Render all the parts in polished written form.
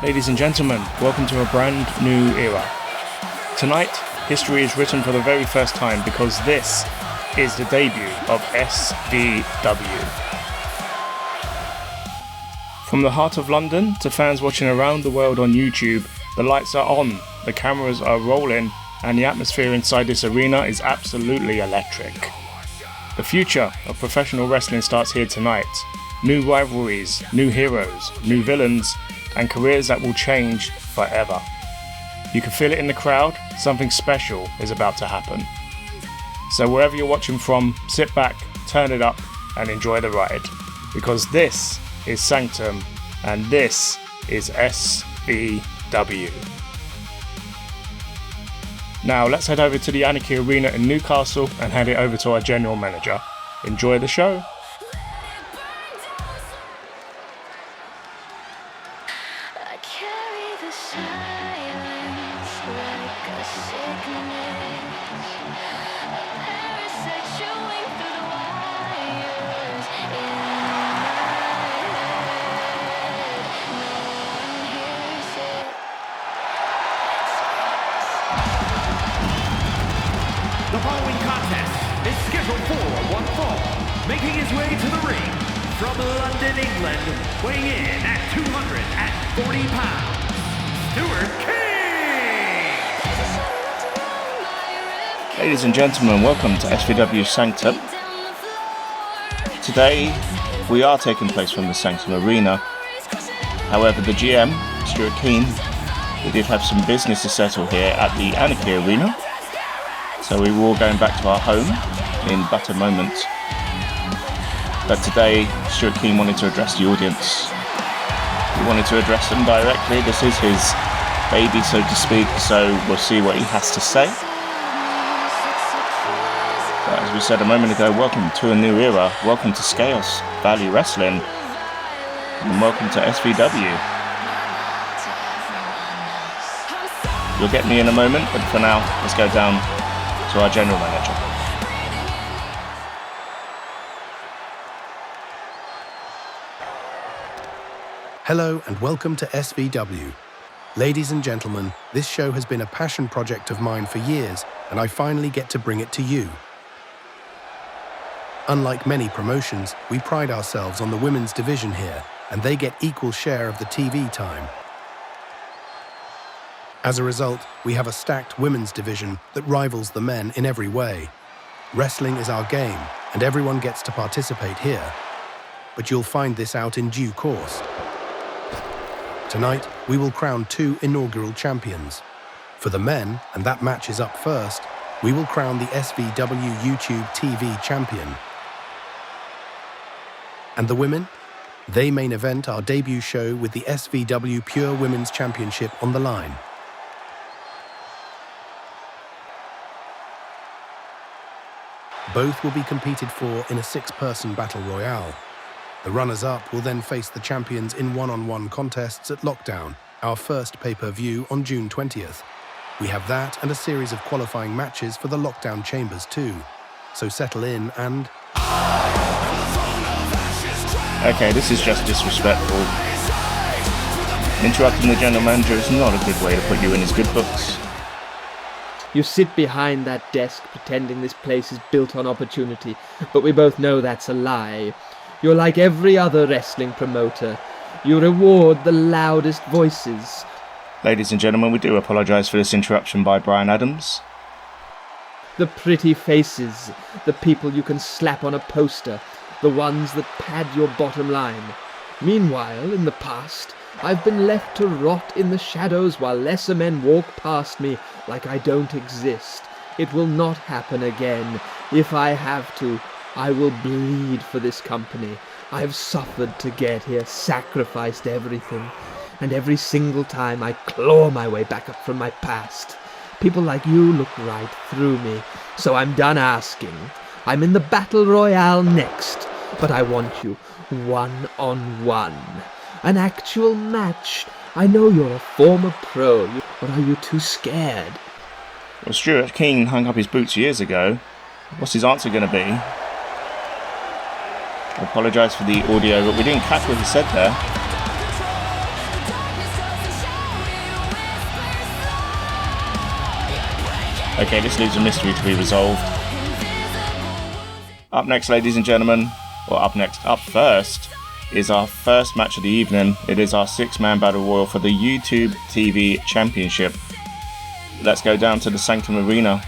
Ladies and gentlemen, welcome to a brand new era. Tonight, history is written for the very first time because this is the debut of SVW. From the heart of London to fans watching around the world on YouTube, the lights are on, the cameras are rolling, and the atmosphere inside this arena is absolutely electric. The future of professional wrestling starts here tonight. New rivalries, new heroes, new villains, and careers that will change forever. You can feel it in the crowd, something special is about to happen. So wherever you're watching from, sit back, turn it up, and enjoy the ride. Because this is Sanctum, and this is SVW. Now let's head over to the Anarchy Arena in Newcastle and hand it over to our general manager. Enjoy the show. The following contest is scheduled for one fall, making his way to the ring from London, England, weighing in at 240 pounds, Stuart Keane! Ladies and gentlemen, welcome to SVW Sanctum. Today, we are taking place from the Sanctum Arena. However, the GM, Stuart Keane, we did have some business to settle here at the Anarchy Arena. So we were all going back to our home in but a moment. But today, Stuart Keane wanted to address the audience. He wanted to address them directly. This is his baby, so to speak, so we'll see what he has to say. But as we said a moment ago, welcome to a new era. Welcome to Skaos Valley Wrestling. And welcome to SVW. You'll get me in a moment, but for now, let's go down to our general manager. Hello and welcome to SVW. Ladies and gentlemen, this show has been a passion project of mine for years, and I finally get to bring it to you. Unlike many promotions, we pride ourselves on the women's division here, and they get equal share of the TV time. As a result, we have a stacked women's division that rivals the men in every way. Wrestling is our game, and everyone gets to participate here. But you'll find this out in due course. Tonight, we will crown 2 inaugural champions. For the men, and that match is up first, we will crown the SVW YouTube TV champion. And the women? They main event our debut show with the SVW Pure Women's Championship on the line. Both will be competed for in a 6-person battle royale. The runners-up will then face the champions in one-on-one contests at Lockdown, our first pay-per-view on June 20th. We have that and a series of qualifying matches for the Lockdown Chambers too. So settle in and... Okay, this is just disrespectful. Interrupting the general manager is not a good way to put you in his good books. You sit behind that desk pretending this place is built on opportunity, but we both know that's a lie. You're like every other wrestling promoter. You reward the loudest voices. Ladies and gentlemen, we do apologise for this interruption by Brian Adams. The pretty faces, the people you can slap on a poster, the ones that pad your bottom line. Meanwhile, in the past, I've been left to rot in the shadows while lesser men walk past me like I don't exist. It will not happen again. If I have to, I will bleed for this company. I've suffered to get here, sacrificed everything, and every single time I claw my way back up from my past. People like you look right through me, so I'm done asking. I'm in the Battle Royale next, but I want you one-on-one. An actual match. I know you're a former pro, but are you too scared? Well, Stuart, Keane hung up his boots years ago. What's his answer going to be? I apologise for the audio, but we didn't catch what he said there. Okay, this leaves a mystery to be resolved. Up next, ladies and gentlemen, up first, is our first match of the evening. It is our 6-man battle royal for the YouTube TV Championship. Let's go down to the Sanctum Arena.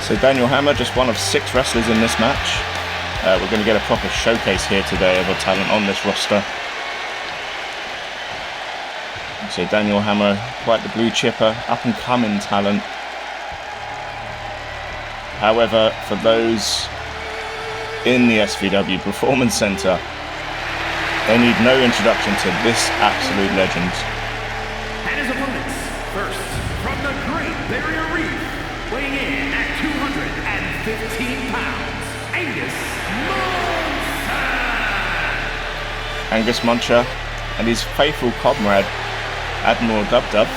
So Daniel Hammer, just one of 6 wrestlers in this match. We're going to get a proper showcase here today of the talent on this roster. So Daniel Hammer, quite the blue chipper, up and coming talent. However, for those in the SVW Performance Center, they need no introduction to this absolute legend. And his opponents, first from the Great Barrier Reef, weighing in at 215 pounds, Angus Muncher and his faithful comrade, Admiral Dub Dub.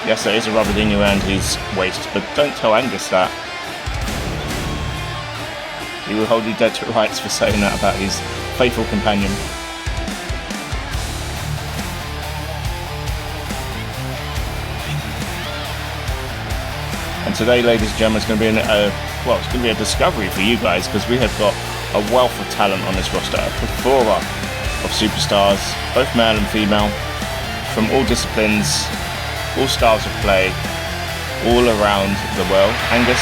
Yes, there is a rubber dinghy around his waist, but don't tell Angus that. He will hold you dead to rights for saying that about his faithful companion. And today, ladies and gentlemen, it's going to be it's going to be a discovery for you guys, because we have got a wealth of talent on this roster, a plethora of superstars, both male and female, from all disciplines, all styles of play, all around the world. Angus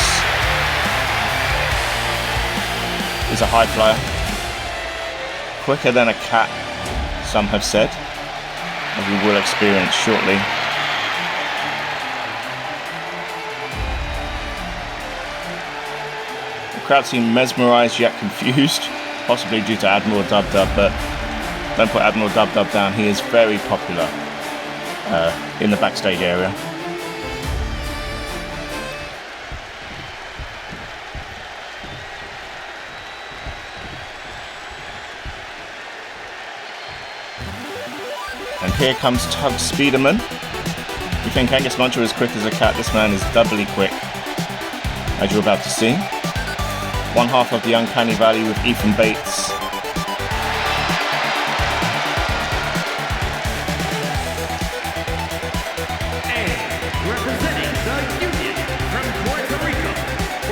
is a high flyer, quicker than a cat, some have said, as we will experience shortly. The crowd seem mesmerised yet confused, possibly due to Admiral Dub Dub, but don't put Admiral Dub Dub down, he is very popular in the backstage area. And here comes Tug Speederman. You think Angus Muncher is quick as a cat, this man is doubly quick, as you're about to see. One half of the Uncanny Valley with Ethan Bates. And representing the Union from Puerto Rico,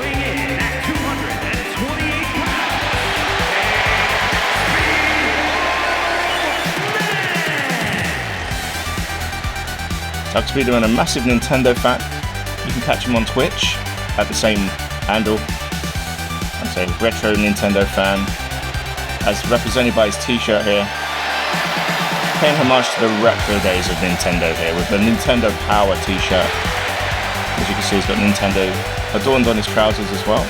weighing in at 228 pounds, Tug Speederman, a massive Nintendo fan. You can catch him on Twitch at the same handle. A retro Nintendo fan, as represented by his t-shirt here, paying homage to the retro days of Nintendo here with the Nintendo Power t-shirt. As you can see, he's got Nintendo adorned on his trousers as well,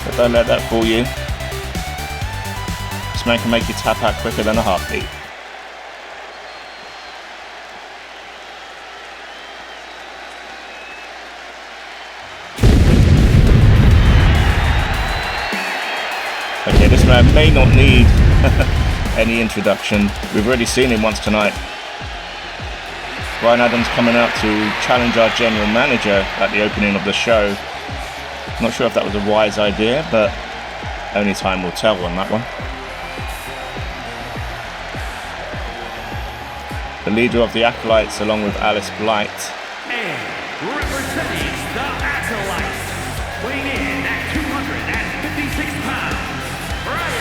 but don't let that fool you. This man can make you tap out quicker than a heartbeat. Okay, this man may not need any introduction. We've already seen him once tonight. Brian Adams coming out to challenge our general manager at the opening of the show. Not sure if that was a wise idea, but only time will tell on that one. The leader of the Acolytes, along with Alice Blight. And representing the Acolytes, weighing in at 256 pounds, Brian.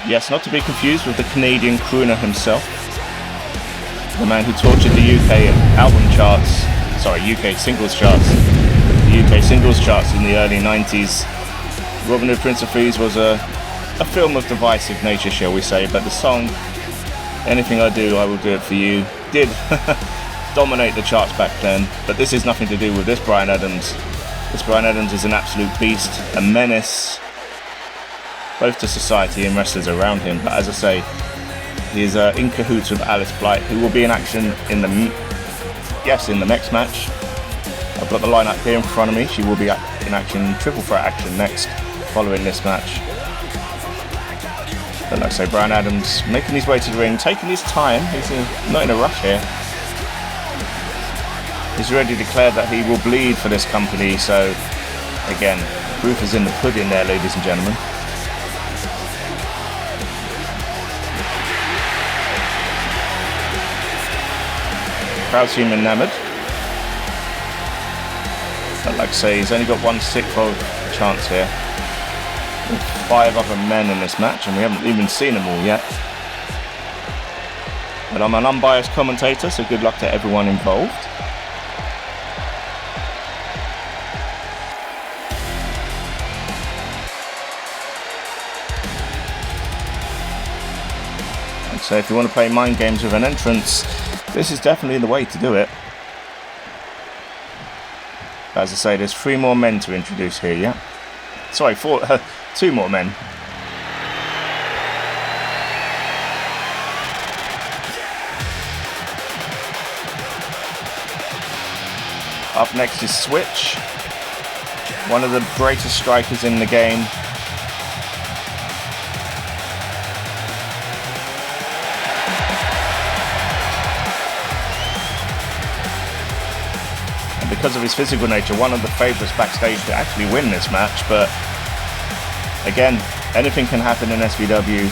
Yes, not to be confused with the Canadian crooner himself. The man who tortured the UK album charts, UK singles charts. The UK singles charts in the early 90s. Robin Hood, Prince of Thieves was a film of divisive nature, shall we say, but the song, Anything I Do, I Will Do It For You, did dominate the charts back then, but this is nothing to do with this Brian Adams. This Brian Adams is an absolute beast, a menace, both to society and wrestlers around him. But as I say, he is in cahoots with Alice Blight, who will be in action in the next match. I've got the lineup here in front of me. She will be in action, triple threat action next, following this match. But like I say, Brian Adams making his way to the ring, taking his time. He's not in a rush here. He's already declared that he will bleed for this company. So again, proof is in the pudding there, ladies and gentlemen. Crowd seem enamoured. But like I say, he's only got 1/6 chance here. With 5 other men in this match, and we haven't even seen them all yet. But I'm an unbiased commentator, so good luck to everyone involved. So if you want to play mind games with an entrance, this is definitely the way to do it. As I say, there's 3 more men to introduce here, yeah? Sorry, 2 more men. Up next is Switch, one of the greatest strikers in the game. Because of his physical nature, one of the favourites backstage to actually win this match. But again, anything can happen in SVW,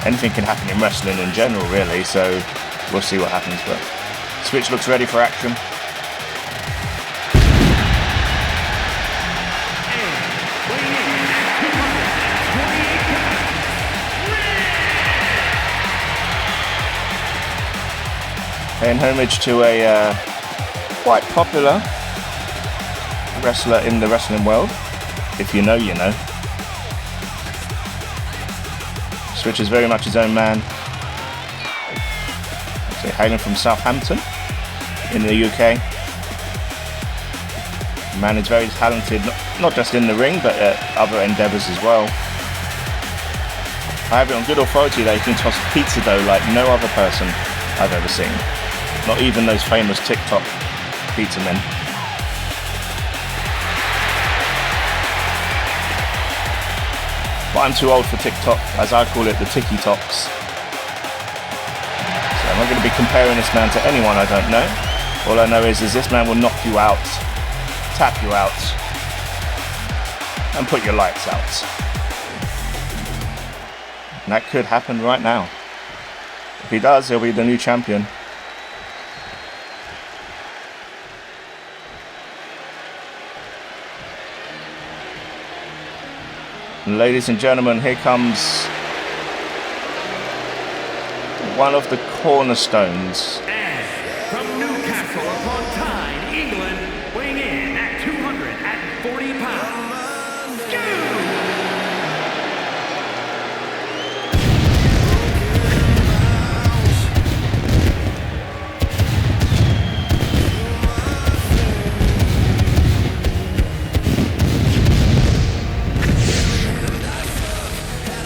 anything can happen in wrestling in general, really. So we'll see what happens. But Switch looks ready for action. Paying homage to a quite popular wrestler in the wrestling world. If you know, you know. Switch is very much his own man. So hailing from Southampton in the UK. The man is very talented, not just in the ring, but at other endeavours as well. I have it on good authority that he can toss pizza dough like no other person I've ever seen. Not even those famous TikTok pizza men. But I'm too old for TikTok, as I call it, the Tiki Tops. So I'm not going to be comparing this man to anyone I don't know. All I know is this man will knock you out, tap you out, and put your lights out. And that could happen right now. If he does, he'll be the new champion. And ladies and gentlemen, here comes one of the cornerstones. And from Newcastle upon Tyne, England, weighing in at 240 pounds, Stu!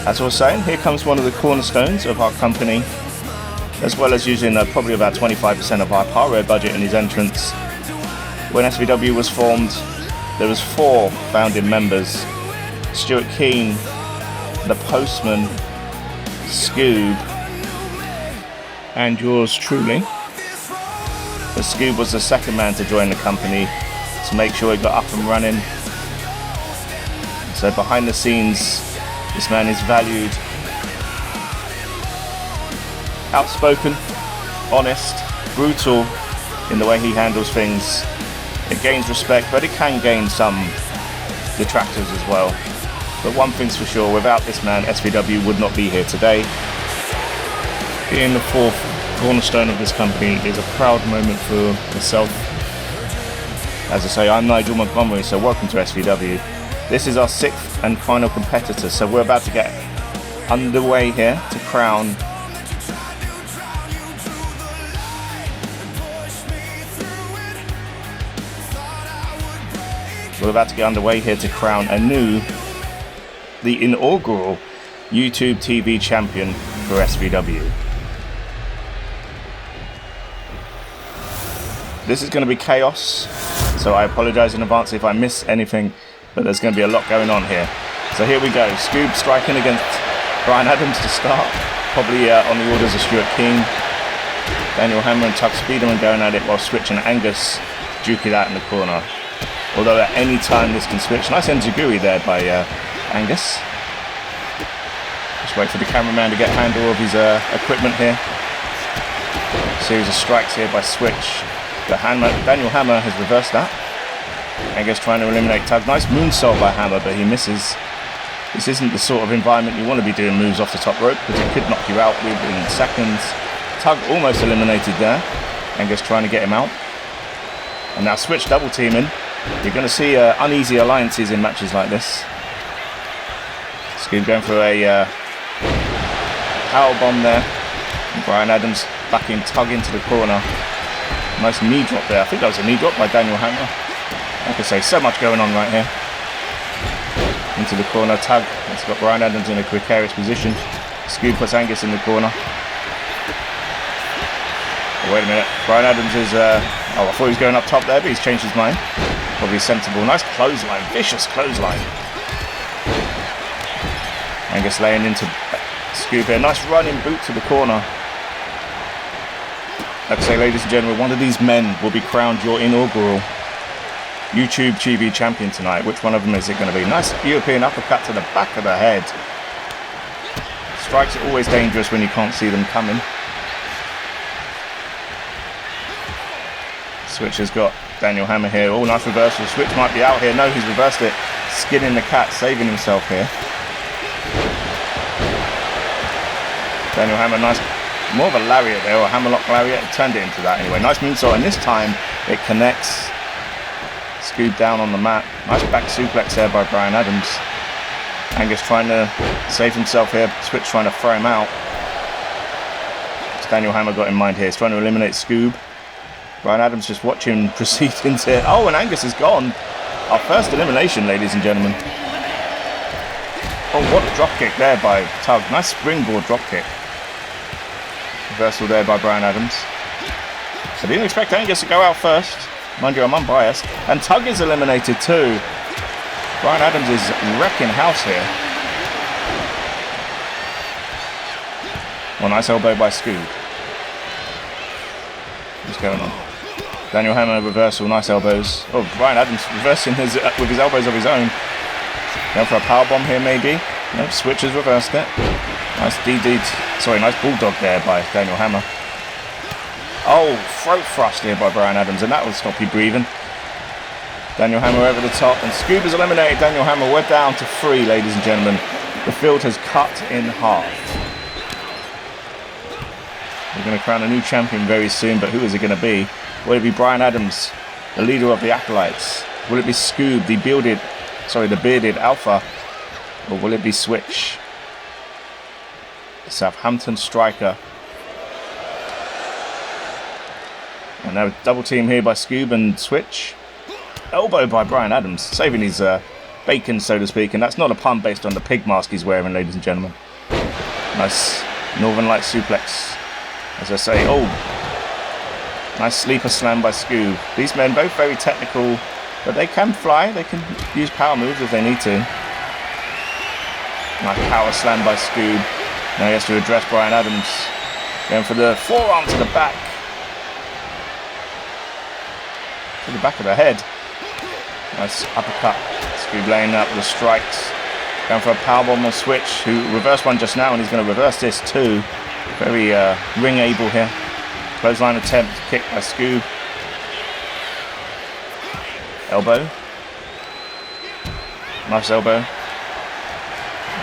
As I was saying, here comes one of the cornerstones of our company, as well as using probably about 25% of our hardware budget in his entrance. When SVW was formed, there was 4 founding members: Stuart, Keane, the Postman, Scoob, and yours truly. But Scoob was the second man to join the company to make sure it got up and running. So behind the scenes, this man is valued, outspoken, honest, brutal in the way he handles things. It gains respect, but it can gain some detractors as well. But one thing's for sure, without this man, SVW would not be here today. Being the 4th cornerstone of this company is a proud moment for myself. As I say, I'm Nigel Montgomery, so welcome to SVW. This is our 6th and final competitor, so we're about to get underway here to crown the inaugural YouTube TV champion for SVW. This is going to be chaos, so I apologise in advance if I miss anything, but there's going to be a lot going on here. So here we go. Scoob striking against Brian Adams to start, probably on the orders of Stuart Keane. Daniel Hammer and Tug Speederman going at it, while Switch and Angus duke it out in the corner. Although at any time this can switch. Nice enziguri there by Angus. Just wait for the cameraman to get handle of his equipment here. Series of strikes here by Switch. But Daniel Hammer has reversed that. Angus trying to eliminate Tug. Nice moonsault by Hammer, but he misses. This isn't the sort of environment you want to be doing moves off the top rope, because it could knock you out within seconds. Tug almost eliminated there. Angus trying to get him out. And now Switch double teaming. You're going to see uneasy alliances in matches like this. Scoob going for a power bomb there. And Brian Adams backing Tug into the corner. Nice knee drop there. I think that was a knee drop by Daniel Hammer. Like I say, so much going on right here. Into the corner, Tug. It's got Brian Adams in a precarious position. Scoob puts Angus in the corner. Oh, wait a minute. Brian Adams is... I thought he was going up top there, but he's changed his mind. Probably sensible. Nice clothesline. Vicious clothesline. Angus laying into Scoob here. Nice running boot to the corner. Like I say, ladies and gentlemen, one of these men will be crowned your inaugural YouTube TV champion tonight. Which one of them is it going to be? Nice European uppercut to the back of the head. Strikes are always dangerous when you can't see them coming. Switch has got Daniel Hammer here. Oh, nice reversal. Switch might be out here. No, he's reversed it. Skinning the cat, saving himself here. Daniel Hammer, nice. More of a lariat there, or a hammerlock lariat. Turned it into that anyway. Nice moonsault, and this time it connects. Scoob down on the mat. Nice back suplex there by Brian Adams. Angus trying to save himself here. Switch trying to throw him out. What's Daniel Hammer got in mind here? He's trying to eliminate Scoob. Brian Adams just watching proceed into... Oh, and Angus is gone. Our first elimination, ladies and gentlemen. Oh, what a drop kick there by Tug. Nice springboard drop kick. Reversal there by Brian Adams. I didn't expect Angus to go out first. Mind you, I'm unbiased. And Tug is eliminated too. Brian Adams is wrecking house here. Well, nice elbow by Scoob. What's going on? Daniel Hammer reversal, nice elbows. Oh, Brian Adams reversing with his elbows of his own. Going for a power bomb here, maybe. Nope, Switch has reversed it. Nice nice bulldog there by Daniel Hammer. Oh, throat thrust here by Brian Adams, and that will stop you breathing. Daniel Hammer over the top, and Scoob has eliminated Daniel Hammer. We're down to 3, ladies and gentlemen. The field has cut in half. We're going to crown a new champion very soon, but who is it going to be? Will it be Brian Adams, the leader of the Acolytes? Will it be Scoob, the bearded Alpha? Or will it be Switch, the Southampton striker? And now double team here by Scoob and Switch. Elbow by Brian Adams, saving his bacon, so to speak, and that's not a pun based on the pig mask he's wearing, ladies and gentlemen. Nice Northern Light suplex, as I say. Oh, nice sleeper slam by Scoob. These men both very technical, but they can fly. They can use power moves if they need to. Nice power slam by Scoob. Now he has to address Bryan Adams. Going for the forearm to the back. To the back of the head. Nice uppercut. Scoob laying out the strikes. Going for a powerbomb on Switch, who reversed one just now, and he's going to reverse this too. Very ring able here. Clothesline attempt, kick by Scoob. Elbow. Nice elbow.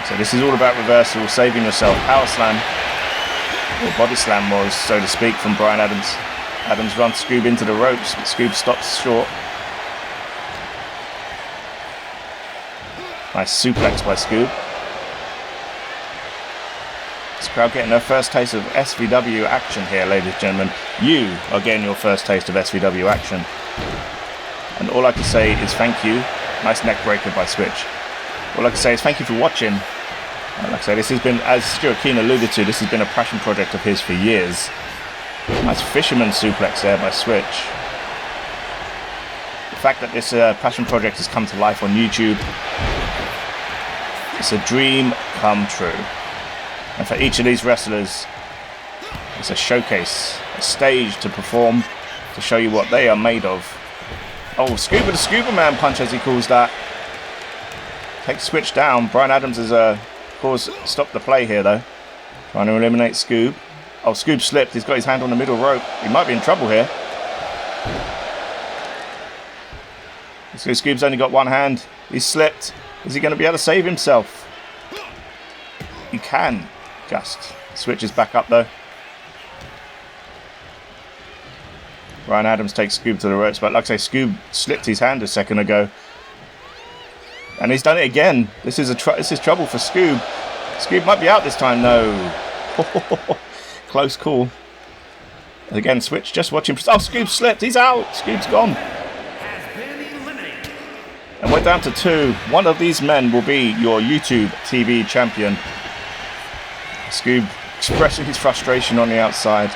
So this is all about reversal, saving yourself. Power slam. Or body slam was, so to speak, from Bryan Adams. Adams runs Scoob into the ropes, but Scoob stops short. Nice suplex by Scoob. This crowd getting their first taste of SVW action here, ladies and gentlemen. You are getting your first taste of SVW action. And all I can say is thank you. Nice neck breaker by Switch. All I can say is thank you for watching. And like I say, this has been, as Stuart Keane alluded to, this has been a passion project of his for years. Nice fisherman suplex there by Switch. The fact that this passion project has come to life on YouTube, it's a dream come true. And for each of these wrestlers, it's a showcase, a stage to perform, to show you what they are made of. Oh, Scuba the Scuba Man punch, as he calls that. Takes Switch down. Bryan Adams has stopped the play here, though. Trying to eliminate Scoob. Oh, Scoob slipped. He's got his hand on the middle rope. He might be in trouble here. So Scoob's only got one hand. He's slipped. Is he going to be able to save himself? He can. Just. Switch is back up, though. Bryan Adams takes Scoob to the ropes, but like I say, Scoob slipped his hand a second ago. And he's done it again. This is trouble for Scoob. Scoob might be out this time, no. Close call. And again, Switch just watching. Oh, Scoob slipped. He's out. Scoob's gone. And we're down to 2. One of these men will be your YouTube TV champion. Scoob expressing his frustration on the outside.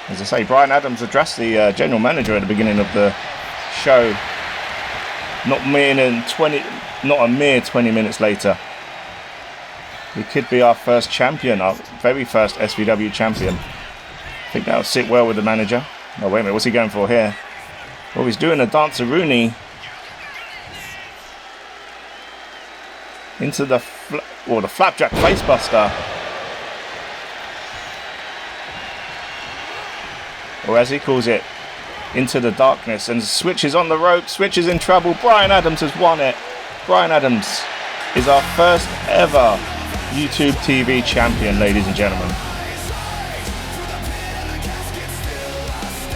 As I say, Bryan Adams addressed the general manager at the beginning of the show. Not a mere 20 minutes later. He could be our first champion, our very first SVW champion. I think that'll sit well with the manager. Oh, wait a minute, what's he going for here? Oh, he's doing a dancer-rooney. Into the flapjack facebuster. Or as he calls it, into the darkness. And Switch is on the rope. Switch is in trouble. Bryan Adams has won it. Bryan Adams is our first ever YouTube TV champion, ladies and gentlemen.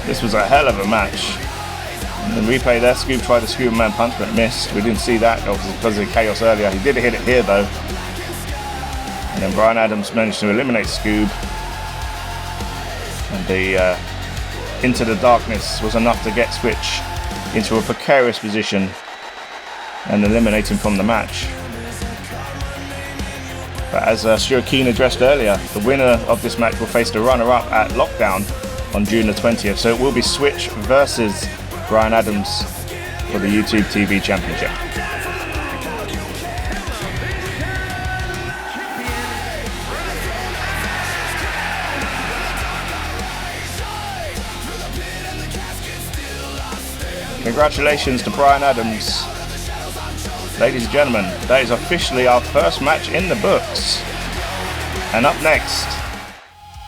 This was a hell of a match. And the replay there, Scoob tried the Scuba Man punch but missed. We didn't see that because of the chaos earlier. He did hit it here though. And then Bryan Adams managed to eliminate Scoob. And the Into the Darkness was enough to get Switch into a precarious position and eliminate him from the match. But as Stuart Keane addressed earlier, the winner of this match will face the runner-up at Lockdown on June the 20th. So it will be Switch versus Bryan Adams for the YouTube TV Championship. Congratulations to Bryan Adams. Ladies and gentlemen, that is officially our first match in the books. And up next,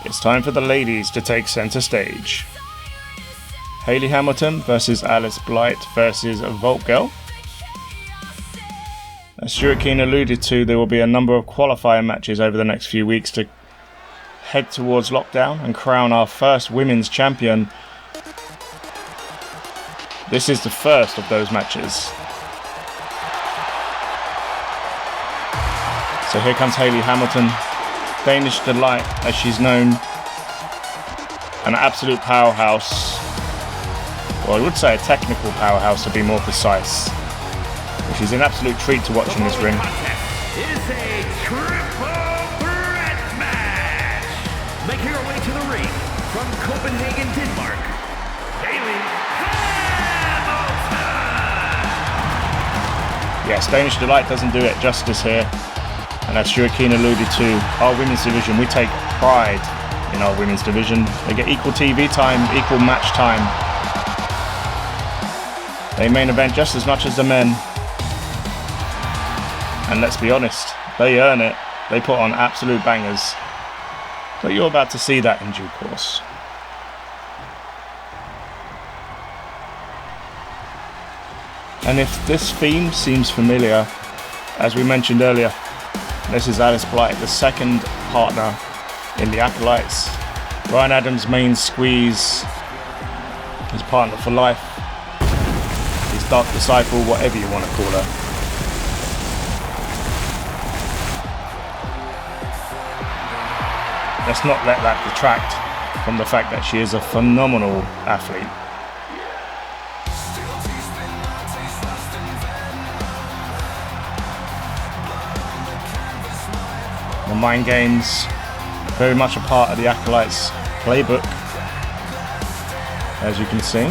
it's time for the ladies to take centre stage. Hayley Hamilton versus Alice Blight versus Vault Girl. As Stuart Keane alluded to, there will be a number of qualifier matches over the next few weeks to head towards Lockdown and crown our first women's champion. This is the first of those matches. So here comes Hayley Hamilton, Danish Delight as she's known, an absolute powerhouse. Well, I would say a technical powerhouse to be more precise. She's an absolute treat to watch in this ring. Is a triple threat match. Making her way to the ring from Copenhagen, Denmark, Hayley Hamilton. Yes, Danish Delight doesn't do it justice here. And as Stuart Keane alluded to, our women's division, we take pride in our women's division. They get equal TV time, equal match time. They main event just as much as the men. And let's be honest, they earn it. They put on absolute bangers. But you're about to see that in due course. And if this theme seems familiar, as we mentioned earlier, this is Alice Blight, the second partner in the Acolytes. Ryan Adams' main squeeze, his partner for life, his dark disciple, whatever you want to call her. Let's not let that detract from the fact that she is a phenomenal athlete. The mind games, very much a part of the Acolytes playbook, as you can see.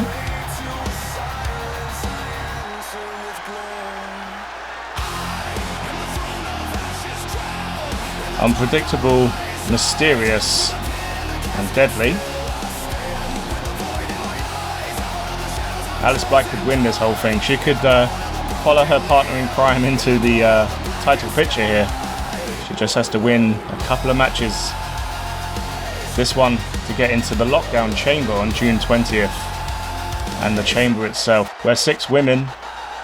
Unpredictable, mysterious, and deadly. Alice Blight could win this whole thing. She could follow her partner in crime into the title picture here. She just has to win a couple of matches. This one to get into the lockdown chamber on June 20th. And the chamber itself, where 6 women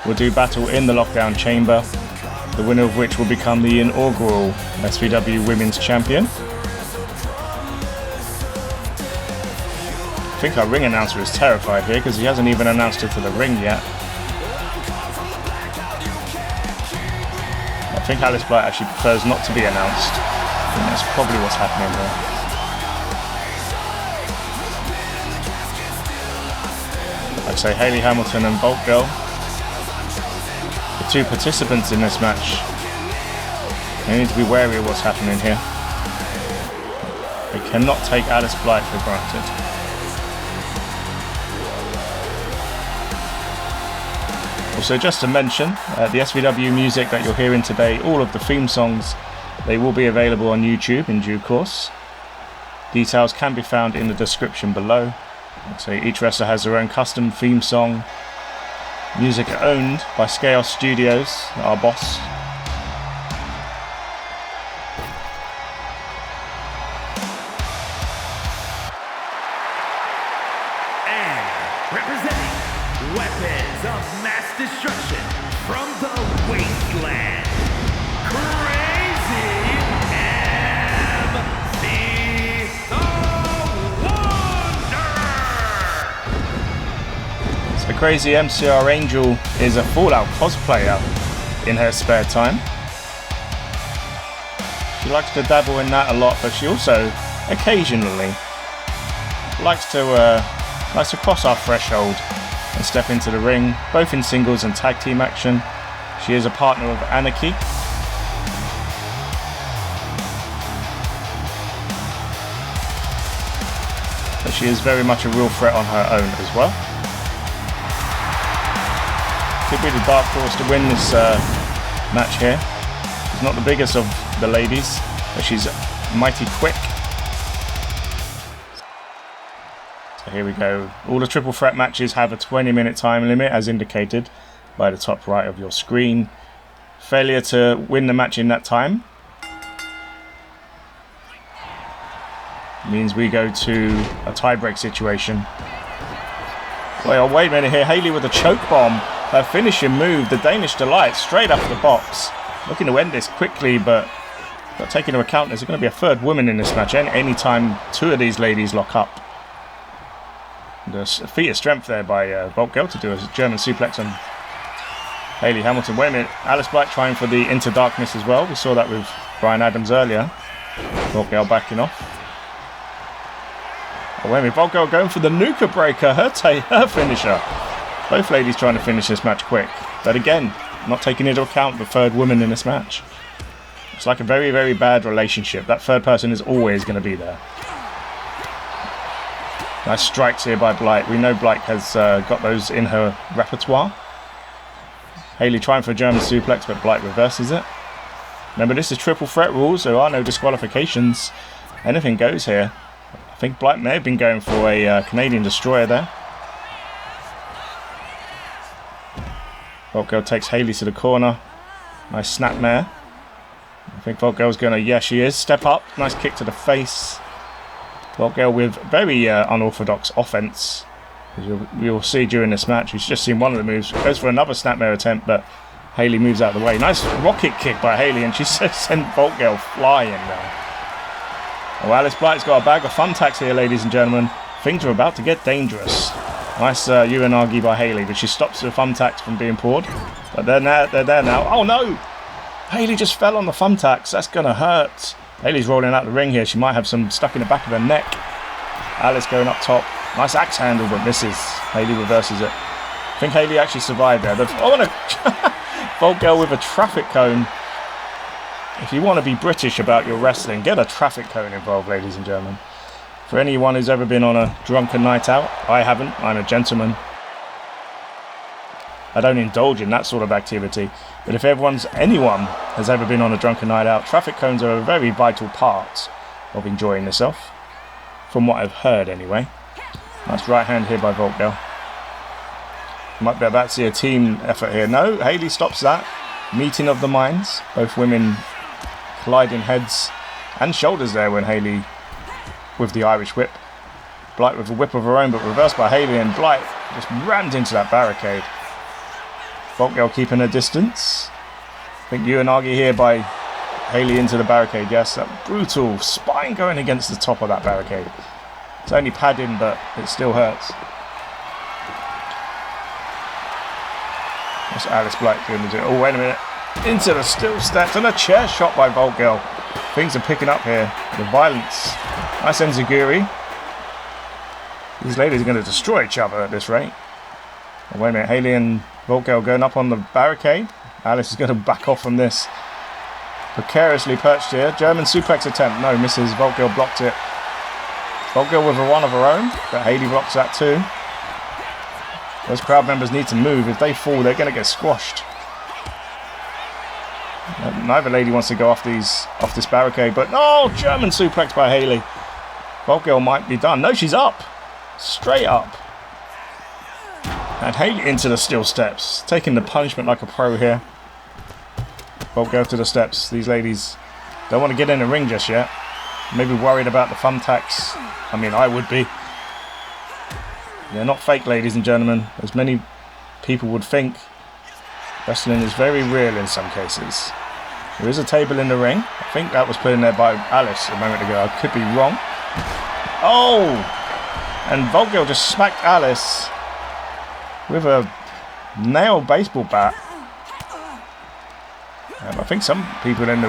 will do battle in the lockdown chamber. The winner of which will become the inaugural SVW Women's Champion. I think our ring announcer is terrified here because he hasn't even announced her to the ring yet. I think Alice Blight actually prefers not to be announced. I think that's probably what's happening there. I'd say Hayley Hamilton and Bolt Girl, the 2 participants in this match. They need to be wary of what's happening here. They cannot take Alice Blight for granted. Also, just to mention, the SVW music that you're hearing today, all of the theme songs, they will be available on YouTube in due course. Details can be found in the description below. So each wrestler has their own custom theme song. Music owned by Skaos Studios, our boss. And representing weapons of mass destruction from the wasteland, Crazy MC the Wonder! So Crazy MCR Angel is a Fallout cosplayer in her spare time. She likes to dabble in that a lot, but she also occasionally likes to cross our threshold and step into the ring, both in singles and tag team action. She is a partner of Anarchy. But she is very much a real threat on her own as well. Could be the dark horse to win this match here. She's not the biggest of the ladies, but she's mighty quick. So here we go. All the triple threat matches have a 20-minute time limit as indicated by the top right of your screen. Failure to win the match in that time means we go to a tie-break situation. Well, wait a minute here. Hayley with a choke bomb. Her finishing move, the Danish Delight, straight up the box. Looking to end this quickly, but taking into account there's going to be a third woman in this match any time 2 of these ladies lock up. The feat of strength there by Bolt Girl to do a German suplex on Hayley Hamilton. Wait a minute, Alice Blight trying for the Into Darkness as well. We saw that with Brian Adams earlier. Bolt Girl backing off. Oh, wait a minute, Bolt Girl going for the Nuka Breaker, her finisher. Both ladies trying to finish this match quick. But again, not taking into account the third woman in this match. It's like a very, very bad relationship. That third person is always going to be there. Nice strikes here by Blight. We know Blight has got those in her repertoire. Hayley trying for a German suplex, but Blight reverses it. Remember, this is triple threat rules. There are no disqualifications. Anything goes here. I think Blight may have been going for a Canadian Destroyer there. Vault Girl takes Hayley to the corner. Nice snapmare. I think Vault Girl's going to... Yeah, she is. Step up. Nice kick to the face. Vault Girl with very unorthodox offense. As you'll see during this match. We've just seen one of the moves. Goes for another snapmare attempt, but Hayley moves out of the way. Nice rocket kick by Hayley, and she sent Vault Girl flying there. Oh, Alice Blight's got a bag of thumbtacks here, ladies and gentlemen. Things are about to get dangerous. Nice Uranagi by Hayley, but she stops the thumbtacks from being poured. But they're there now. Oh no! Hayley just fell on the thumbtacks. That's going to hurt. Hayley's rolling out the ring here. She might have some stuck in the back of her neck. Alice going up top. Nice axe handle, but misses. Hayley reverses it. I think Hayley actually survived there. Oh, and a Vault Girl with a traffic cone. If you want to be British about your wrestling, get a traffic cone involved, ladies and gentlemen. For anyone who's ever been on a drunken night out, I haven't. I'm a gentleman. I don't indulge in that sort of activity. But if anyone has ever been on a drunken night out, traffic cones are a very vital part of enjoying yourself. From what I've heard, anyway. Nice right hand here by Vault Girl. Might be about to see a team effort here. No, Hayley stops that. Meeting of the minds. Both women colliding heads and shoulders there when Hayley with the Irish whip. Blight with a whip of her own, but reversed by Hayley, and Blight just rammed into that barricade. Vault Girl keeping her distance. I think Uranagi here by Hayley into the barricade. Yes, that brutal spine going against the top of that barricade. It's only padding, but it still hurts. That's Alice Blight doing the... Oh, wait a minute. Into the steel steps and a chair shot by Vault Girl. Things are picking up here. The violence. Nice enziguri. These ladies are going to destroy each other at this rate. Oh, wait a minute. Hayley and Vault Girl going up on the barricade. Alice is going to back off from this. Precariously perched here. German suplex attempt. No, misses. Vault Girl blocked it. Vault Girl with a one of her own, but Hayley blocks that too. Those crowd members need to move. If they fall, they're going to get squashed. Neither lady wants to go off this barricade, but no, German suplex by Hayley. Vault Girl might be done. No, she's up. Straight up. And Hayley into the steel steps. Taking the punishment like a pro here. Vault Girl to the steps. These ladies don't want to get in the ring just yet. Maybe worried about the thumbtacks. I mean, I would be. They're not fake, ladies and gentlemen. As many people would think. Wrestling is very real in some cases. There is a table in the ring. I think that was put in there by Alice a moment ago. I could be wrong. Oh! And Vault Girl just smacked Alice with a nail baseball bat. I think some people in the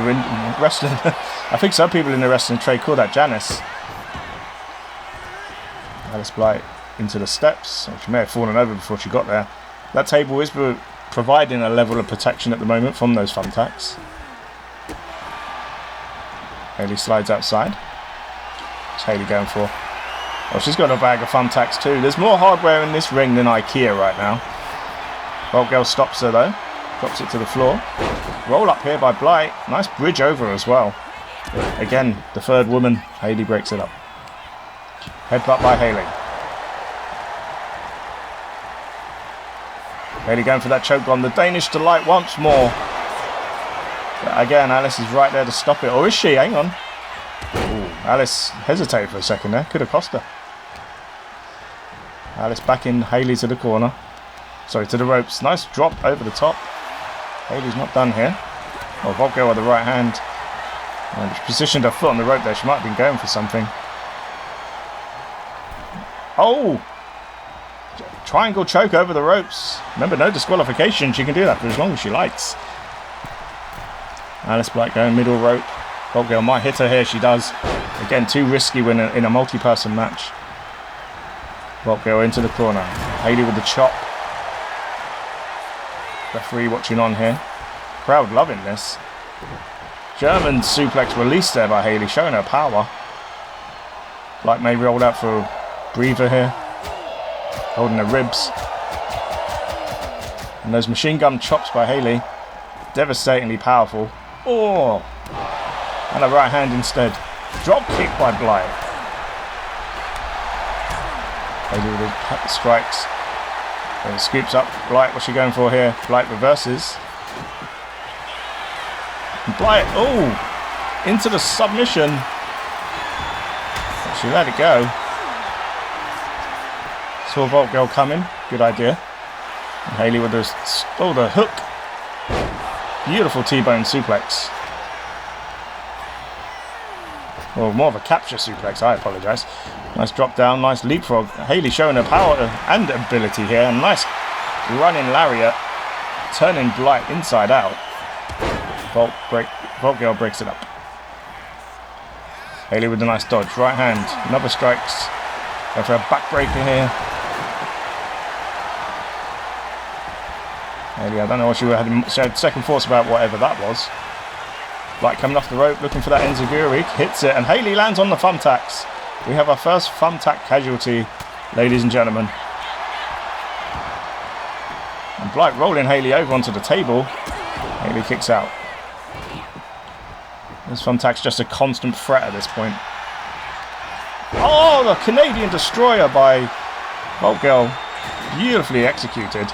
wrestling... I think some people in the wrestling trade call that Janice. Alice Blight into the steps. She may have fallen over before she got there. That table is providing a level of protection at the moment from those thumbtacks. Hayley slides outside. What's Hayley going for? Oh, she's got a bag of thumbtacks too. There's more hardware in this ring than IKEA right now. Vault Girl stops her though. Drops it to the floor. Roll up here by Blight. Nice bridge over as well. Again, the third woman. Hayley breaks it up. Headbutt by Hayley. Hayley going for that choke bomb. The Danish Delight once more. But again, Alice is right there to stop it. Or is she? Hang on. Ooh, Alice hesitated for a second there. Could have cost her. Alice backing Hayley to the corner. Sorry, to the ropes. Nice drop over the top. Hayley's not done here. Oh, Vault Girl with the right hand. And she positioned her foot on the rope there. She might have been going for something. Oh! Triangle choke over the ropes. Remember, no disqualification. She can do that for as long as she likes. Alice Blight going middle rope. Vault Girl might hit her here. She does. Again, too risky when in a multi-person match. Vault Girl into the corner. Hayley with the chop. referee watching on here. Crowd loving this. German suplex released there by Hayley, showing her power. Blight may roll out for a breather here. Holding the ribs. And those machine gun chops by Hayley. Devastatingly powerful. Oh! And a right hand instead. Drop kick by Blight. Hayley with the strikes. And scoops up Blight. What's she going for here? Blight reverses. Blight, oh! Into the submission. She let it go. Saw Vault Girl coming. Good idea. And Hayley with the hook. Beautiful T-bone suplex. Well, more of a capture suplex, I apologise. Nice drop down, nice leapfrog. Hayley showing her power and ability here. And nice running lariat. Turning Blight inside out. Vault Girl breaks it up. Hayley with a nice dodge. Right hand. Another strikes. Go for a backbreaker here. Hayley, I don't know what she had second thoughts about whatever that was. Blight coming off the rope, looking for that enziguri. Hits it, and Hayley lands on the thumbtacks. We have our first thumbtack casualty, ladies and gentlemen. And Blight rolling Hayley over onto the table. Hayley kicks out. This thumbtack's just a constant threat at this point. Oh, the Canadian Destroyer by Vault Girl. Beautifully executed.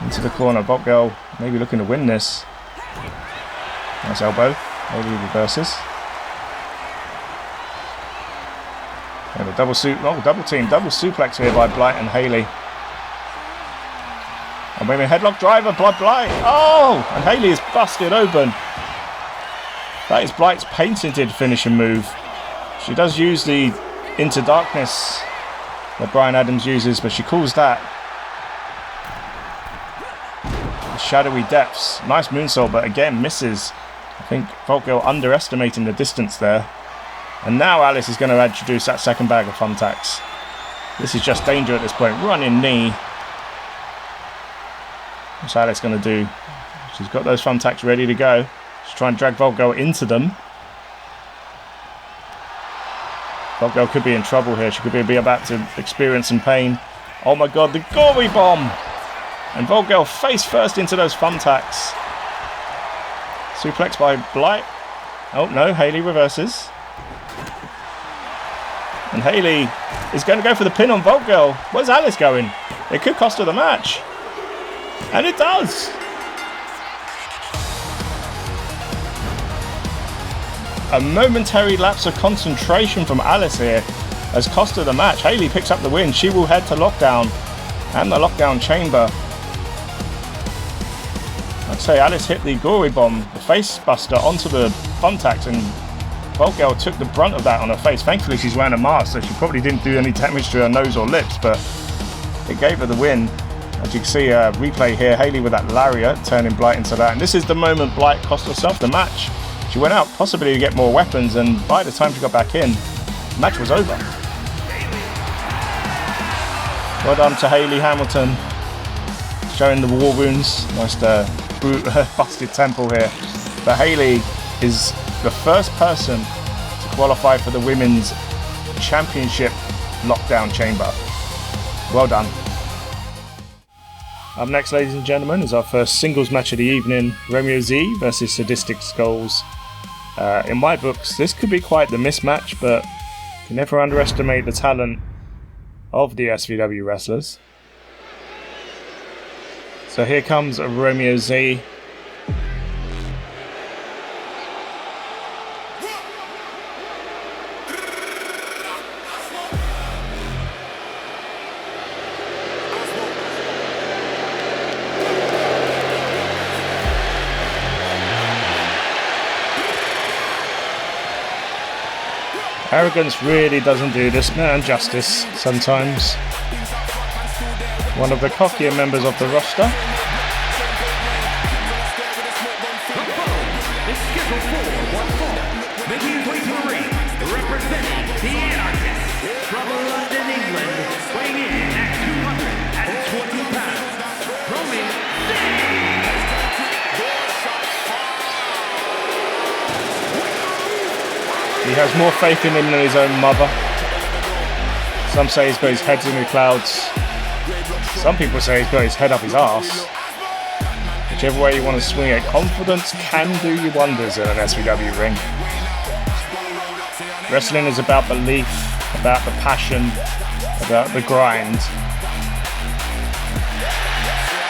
Into the corner. Vault Girl maybe looking to win this. Nice elbow. Hayley reverses. And a double suplex here by Blight and Hayley. And maybe a headlock driver by Blight. Oh! And Hayley is busted open. That is Blight's patented finishing move. She does use the Into Darkness that Brian Adams uses, but she calls that the Shadowy Depths. Nice moonsault, but again misses. I think Vault Girl underestimating the distance there. And now Alice is going to introduce that second bag of thumbtacks. This is just danger at this point. Running knee. What's Alice going to do? She's got those thumbtacks ready to go. She's trying to drag Vault Girl into them. Vault Girl could be in trouble here. She could be about to experience some pain. Oh my god, the gory bomb! And Vault Girl face first into those thumbtacks. Suplex by Blight. Oh no, Hayley reverses. And Hayley is going to go for the pin on Vault Girl. Where's Alice going? It could cost her the match. And it does! A momentary lapse of concentration from Alice here has cost her the match. Hayley picks up the win. She will head to lockdown and the lockdown chamber. I'd say Alice hit the gory bomb, the face buster, onto the thumbtacks, and Vault Girl took the brunt of that on her face. Thankfully she's wearing a mask, so she probably didn't do any damage to her nose or lips, but it gave her the win. As you can see, a replay here, Hayley with that lariat turning Blight into that, and this is the moment Blight cost herself the match. She went out possibly to get more weapons, and by the time she got back in, the match was over. Well done to Hayley Hamilton, showing the war wounds. Nice busted temple here. But Hayley is the first person to qualify for the Women's Championship Lockdown Chamber. Well done. Up next, ladies and gentlemen, is our first singles match of the evening. Romeo Z versus Sadistic Scholes. In my books, this could be quite the mismatch, but you can never underestimate the talent of the SVW wrestlers. So here comes Romeo Z. Arrogance really doesn't do this man justice sometimes. One of the cockier members of the roster. Is scheduled for one fall, making his way to the ring, representing the Anarchists from London, England, weighing in at 220 pounds, Romeo Z. He has more faith in him than his own mother. Some say he's got his head in the clouds. Some people say he's got his head up his arse. Whichever way you want to swing it, confidence can do you wonders in an SVW ring. Wrestling is about belief, about the passion, about the grind.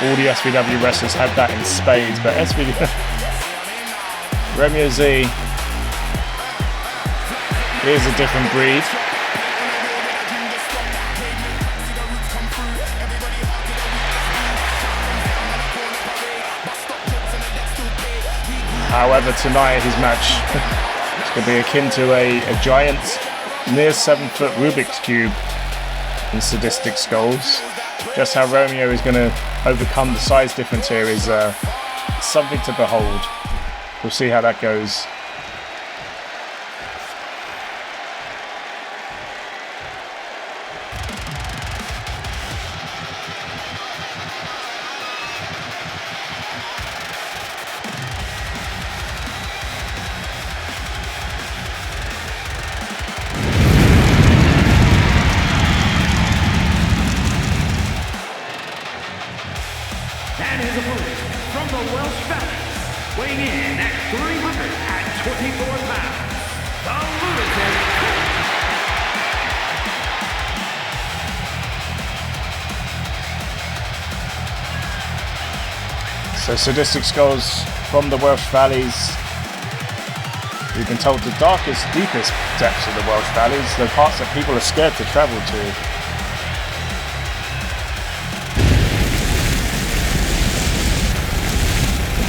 All the SVW wrestlers had that in spades, but SVW... Romeo Z is a different breed. However, tonight his match is going to be akin to a giant, near 7-foot Rubik's Cube in Sadistic Scholes. Just how Romeo is going to overcome the size difference here is something to behold. We'll see how that goes. And his opponent from the Welsh Valley, weighing in at 324 pounds, the Lunatic. So Sadistic Scholes from the Welsh Valleys. We've been told the darkest, deepest depths of the Welsh Valleys, the parts that people are scared to travel to.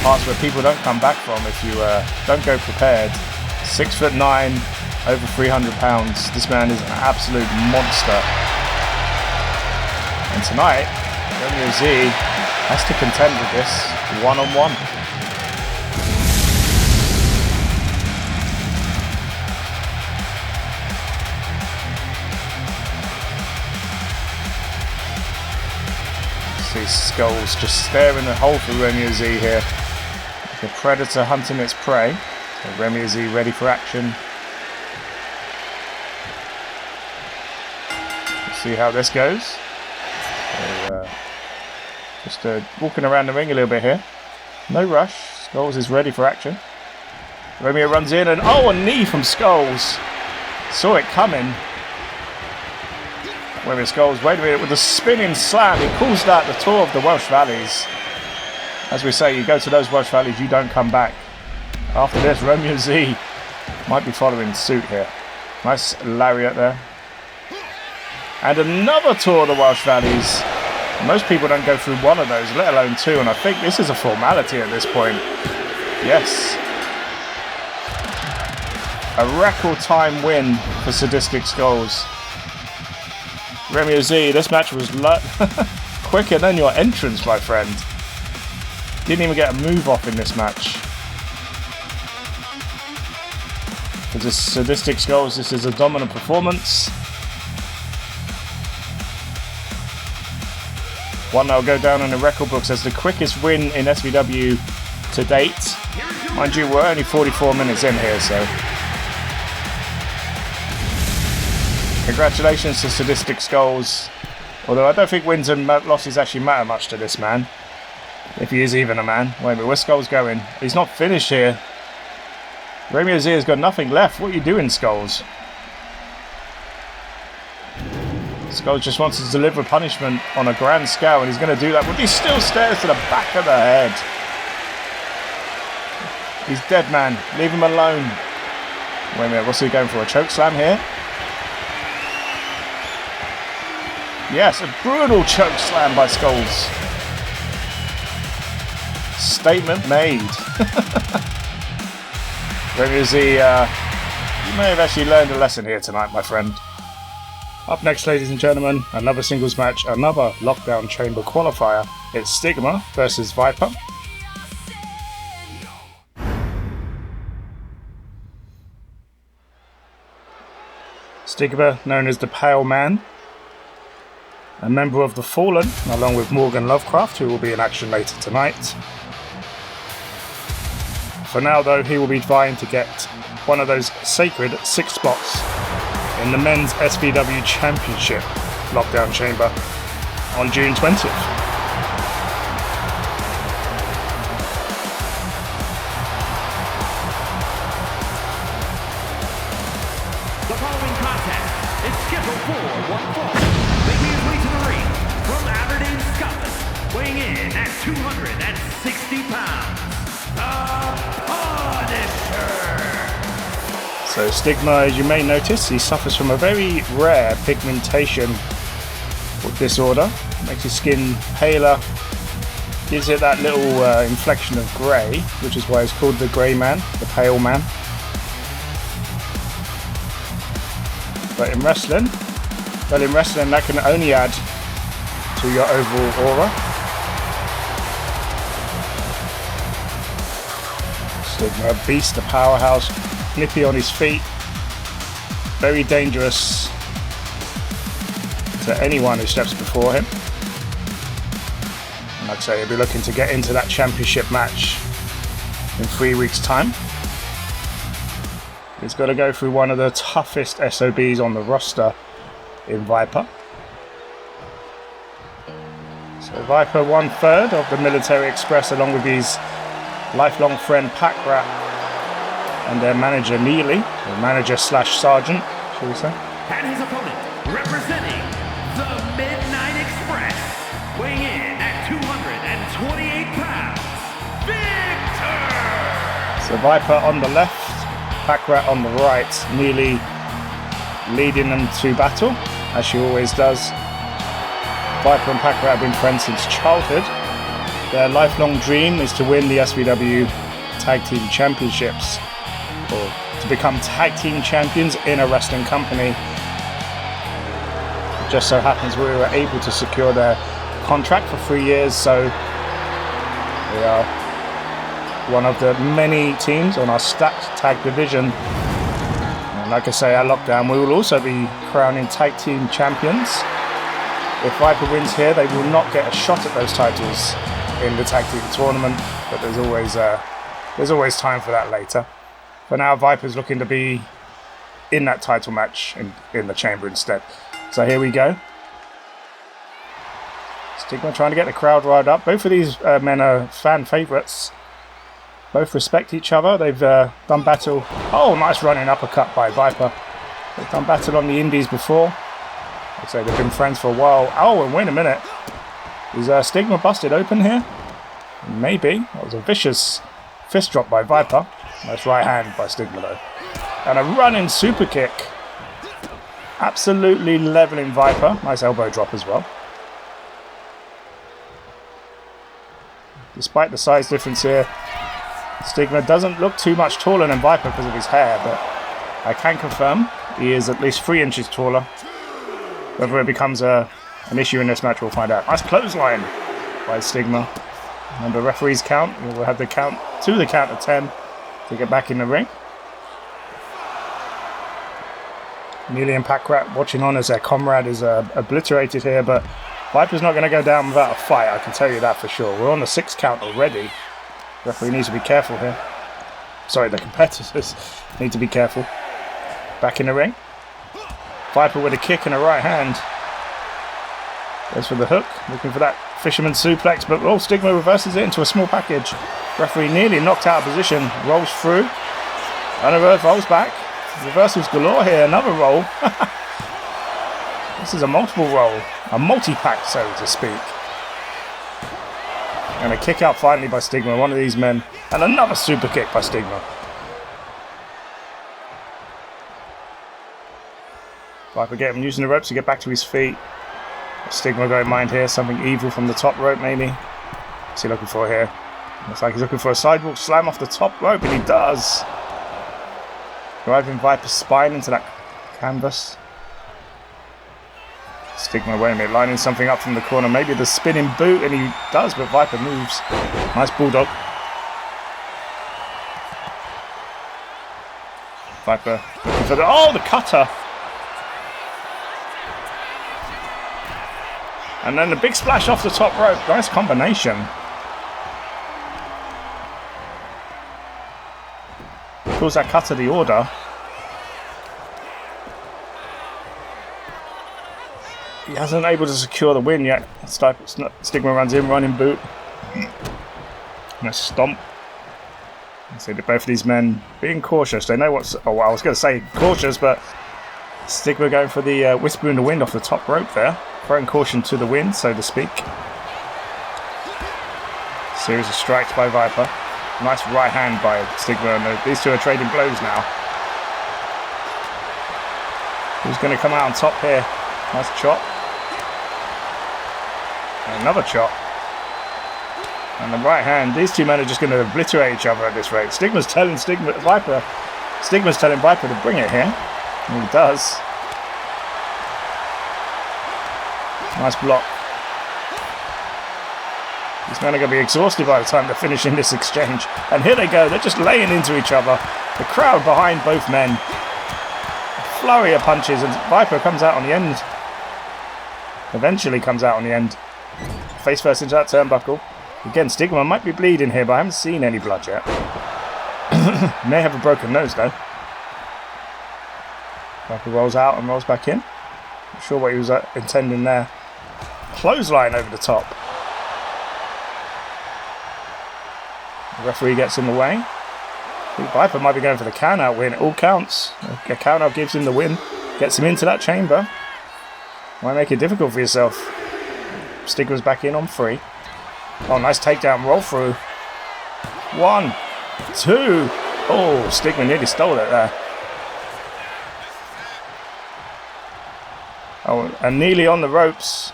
Parts where people don't come back from if you don't go prepared. 6'9", over 300 pounds. This man is an absolute monster. And tonight, Romeo Z has to contend with this one-on-one. See Scholes just staring a hole for Romeo Z here. The predator hunting its prey. So Romeo Z ready for action. Let's see how this goes. So, just walking around the ring a little bit here. No rush. Scholes is ready for action. Romeo runs in and a knee from Scholes. Saw it coming. Romeo Scholes, wait a minute, with a spinning slam. He calls that the tour of the Welsh Valleys. As we say, you go to those Welsh Valleys, you don't come back. After this, Romeo Z might be following suit here. Nice lariat there. And another tour of the Welsh Valleys. Most people don't go through one of those, let alone two, and I think this is a formality at this point. Yes. A record time win for Sadistic Scholes. Romeo Z, this match was quicker than your entrance, my friend. Didn't even get a move off in this match. For the Sadistic Scholes, this is a dominant performance. One that will go down in the record books as the quickest win in SVW to date. Mind you, we're only 44 minutes in here, so... Congratulations to Sadistic Scholes. Although I don't think wins and losses actually matter much to this man. If he is even a man. Wait a minute, where's Scholes going? He's not finished here. Romeo Z has got nothing left. What are you doing, Scholes? Scholes just wants to deliver punishment on a grand scale, and he's going to do that, but he still stares to the back of the head. He's dead, man. Leave him alone. Wait a minute, what's he going for? A choke slam here? Yes, a brutal choke slam by Scholes. Statement made. Romeo Z, you may have actually learned a lesson here tonight, my friend. Up next, ladies and gentlemen, another singles match, another Lockdown Chamber qualifier. It's Stigma versus Viper. Stigma, known as the Pale Man, a member of the Fallen, along with Morgan Lovecraft, who will be in action later tonight. For now, though, he will be vying to get one of those sacred 6 spots in the men's SVW Championship lockdown chamber on June 20th. The following contest is scheduled for one fall, making his way to the ring from Aberdeen, Scotland, weighing in at 260 pounds, the Punisher! So Stigma, as you may notice, he suffers from a very rare pigmentation disorder. Makes his skin paler, gives it that little inflection of grey, which is why he's called the Grey Man, the Pale Man. But in wrestling, that can only add to your overall aura. Stigma, a beast, a powerhouse, nippy on his feet, very dangerous to anyone who steps before him. And like I say, he'll be looking to get into that championship match in 3 weeks' time. He's got to go through one of the toughest SOBs on the roster in Viper. So Viper 1/3 of the Military Express, along with his lifelong friend Pack Rat and their manager Neely, or manager slash sergeant, shall we say. And his opponent, representing the Midnight Express, weighing in at 228 pounds, Victor! So Viper on the left, Pack Rat on the right, Neely leading them to battle, as she always does. Viper and Pack Rat have been friends since childhood. Their lifelong dream is to win the SVW Tag Team Championships, or to become tag team champions in a wrestling company. It just so happens we were able to secure their contract for 3 years, so we are one of the many teams on our stacked tag division. And like I say, at Lockdown we will also be crowning tag team champions. If Viper wins here, they will not get a shot at those titles in the tag team tournament, but there's always time for that later. For now, Viper's looking to be in that title match in the chamber instead. So here we go. Stigma trying to get the crowd riled up. Both of these men are fan favourites. Both respect each other. They've done battle. Oh, nice running uppercut by Viper. They've done battle on the indies before. I'd say they've been friends for a while. Oh, and wait a minute. Is Stigma busted open here? Maybe. That was a vicious fist drop by Viper. Nice right hand by Stigma though. And a running super kick. Absolutely leveling Viper. Nice elbow drop as well. Despite the size difference here, Stigma doesn't look too much taller than Viper because of his hair, but I can confirm he is at least 3 inches taller. Whether it becomes an issue in this match, we'll find out. Nice clothesline by Stigma. Remember, referee's count. We'll have the count of 10 to get back in the ring. Neely and Pack Rat watching on as their comrade is obliterated here, but Viper's not going to go down without a fight, I can tell you that for sure. We're on the 6 count already. Referee needs to be careful here. Sorry, the competitors need to be careful. Back in the ring. Viper with a kick and a right hand. Goes for the hook, looking for that fisherman suplex, but Stigma reverses it into a small package. Referee nearly knocked out of position, rolls through, and a rolls back. Reversals galore here, another roll. This is a multiple roll, a multi-pack, so to speak. And a kick out finally by Stigma, one of these men, and another super kick by Stigma. Viper getting using the ropes to get back to his feet. Stigma going mind here, something evil from the top rope maybe. What's he looking for here? Looks like he's looking for a sidewalk slam off the top rope, and he does. Driving Viper's spine into that canvas. Stigma, wait a minute, lining something up from the corner. Maybe the spinning boot, and he does, but Viper moves. Nice bulldog. Viper looking for the cutter. And then the big splash off the top rope. Nice combination. calls that cut of the order. He hasn't able to secure the win yet. Stigma runs in, running boot. Nice stomp. I see that both of these men being cautious. They know what's... Oh, well, I was going to say cautious, but Stigma going for the whisper in the wind off the top rope there. Throwing caution to the wind, so to speak. Series of strikes by Viper. Nice right hand by Stigma, and these two are trading blows now. Who's going to come out on top here? Nice chop. And another chop. And the right hand. These two men are just going to obliterate each other at this rate. Stigma's telling Viper to bring it here. And he does. Nice block. These men are going to be exhausted by the time they're finishing this exchange. And here they go. They're just laying into each other. The crowd behind both men. A flurry of punches, and Viper comes out on the end. Eventually comes out on the end. Face first into that turnbuckle. Again, Stigma might be bleeding here, but I haven't seen any blood yet. May have a broken nose, though. Viper rolls out and rolls back in. Not sure what he was intending there. Clothesline over the top. The referee gets in the way. I think Viper might be going for the count-out win. It all counts. A count-out gives him the win. Gets him into that chamber. Why make it difficult for yourself? Stigma's back in on 3. Oh, nice takedown, roll through. 1, 2. Oh, Stigma nearly stole it there. Oh, and Neely on the ropes.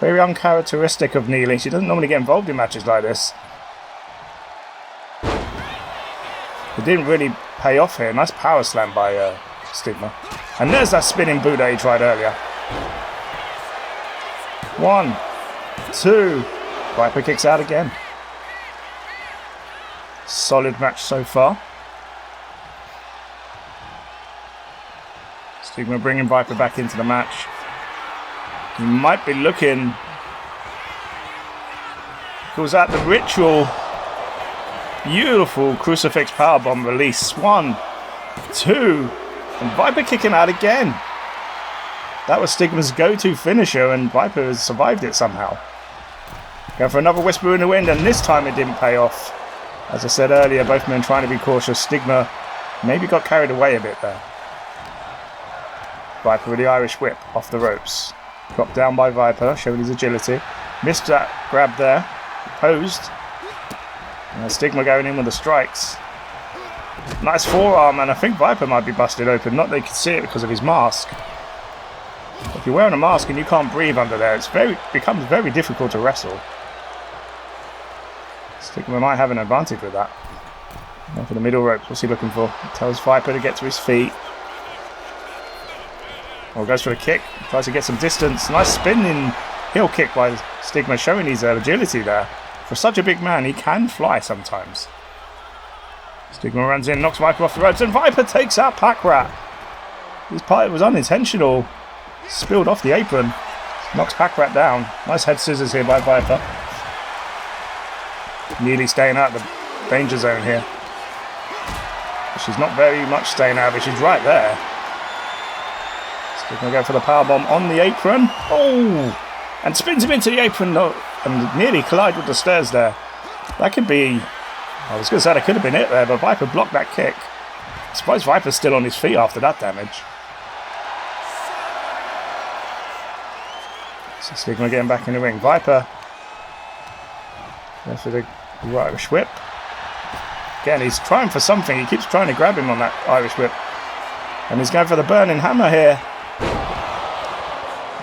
Very uncharacteristic of Neely. She doesn't normally get involved in matches like this. It didn't really pay off here. Nice power slam by Stigma. And there's that spinning boot that he tried earlier. 1, 2. Viper kicks out again. Solid match so far. Stigma bringing Viper back into the match. He might be looking. Calls out the ritual. Beautiful crucifix powerbomb release. 1, 2. And Viper kicking out again. That was Stigma's go-to finisher, and Viper has survived it somehow. Going for another whisper in the wind, and this time it didn't pay off. As I said earlier, both men trying to be cautious. Stigma maybe got carried away a bit there. Viper with the Irish whip off the ropes. Dropped down by Viper, showing his agility. Missed that grab there. Posed. And Stigma going in with the strikes. Nice forearm, and I think Viper might be busted open. Not that they can see it because of his mask. If you're wearing a mask and you can't breathe under there, it becomes very difficult to wrestle. Stigma might have an advantage with that. Now for the middle ropes, what's he looking for? Tells Viper to get to his feet. Or goes for the kick, tries to get some distance. Nice spinning heel kick by Stigma, showing his agility there. For such a big man, he can fly sometimes. Stigma runs in, knocks Viper off the ropes, and Viper takes out Pack Rat. His part was unintentional. Spilled off the apron. Knocks Pack Rat down. Nice head scissors here by Viper. Nearly staying out of the danger zone here. She's not very much staying out, but she's right there. Stigma go for the powerbomb on the apron. Oh! And spins him into the apron. No, and nearly collide with the stairs there. That could be... I was going to say that could have been it there, but Viper blocked that kick. I suppose Viper's still on his feet after that damage. So Stigma getting back in the ring. Viper goes for the Irish whip. Again, he's trying for something. He keeps trying to grab him on that Irish whip. And he's going for the burning hammer here.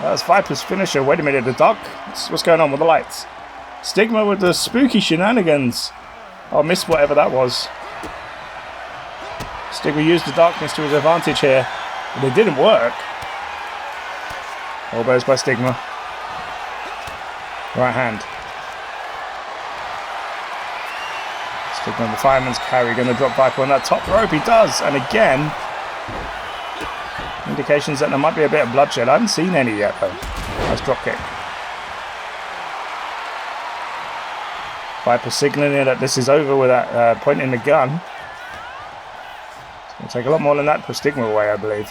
That's Viper's finisher. Wait a minute, the dog? What's going on with the lights? Stigma with the spooky shenanigans. I missed whatever that was. Stigma used the darkness to his advantage here, but it didn't work. Elbows by Stigma. Right hand. Stigma on the fireman's carry, going to drop Viper on that top rope. He does, and again, indications that there might be a bit of bloodshed. I haven't seen any yet, though. Nice drop kick. Viper signaling that this is over with that pointing the gun. take a lot more than that to put Stigma away, I believe.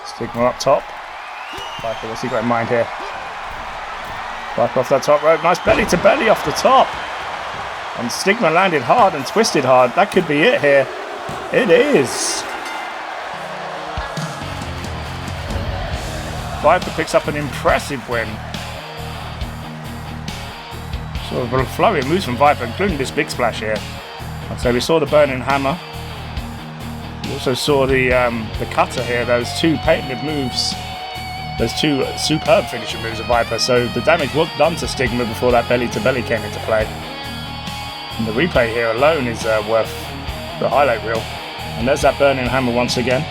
Stigma up top. Viper, what's he got in mind here? Viper off that top rope. Nice belly to belly off the top. And Stigma landed hard and twisted hard. That could be it here. It is. Viper picks up an impressive win. Sort of a flurry of moves from Viper, including this big splash here. Like I say, we saw the burning hammer. We also saw the cutter here. Those two patented moves. Those two superb finishing moves of Viper. So the damage was done to Stigma before that belly to belly came into play. And the replay here alone is worth the highlight reel. And there's that burning hammer once again.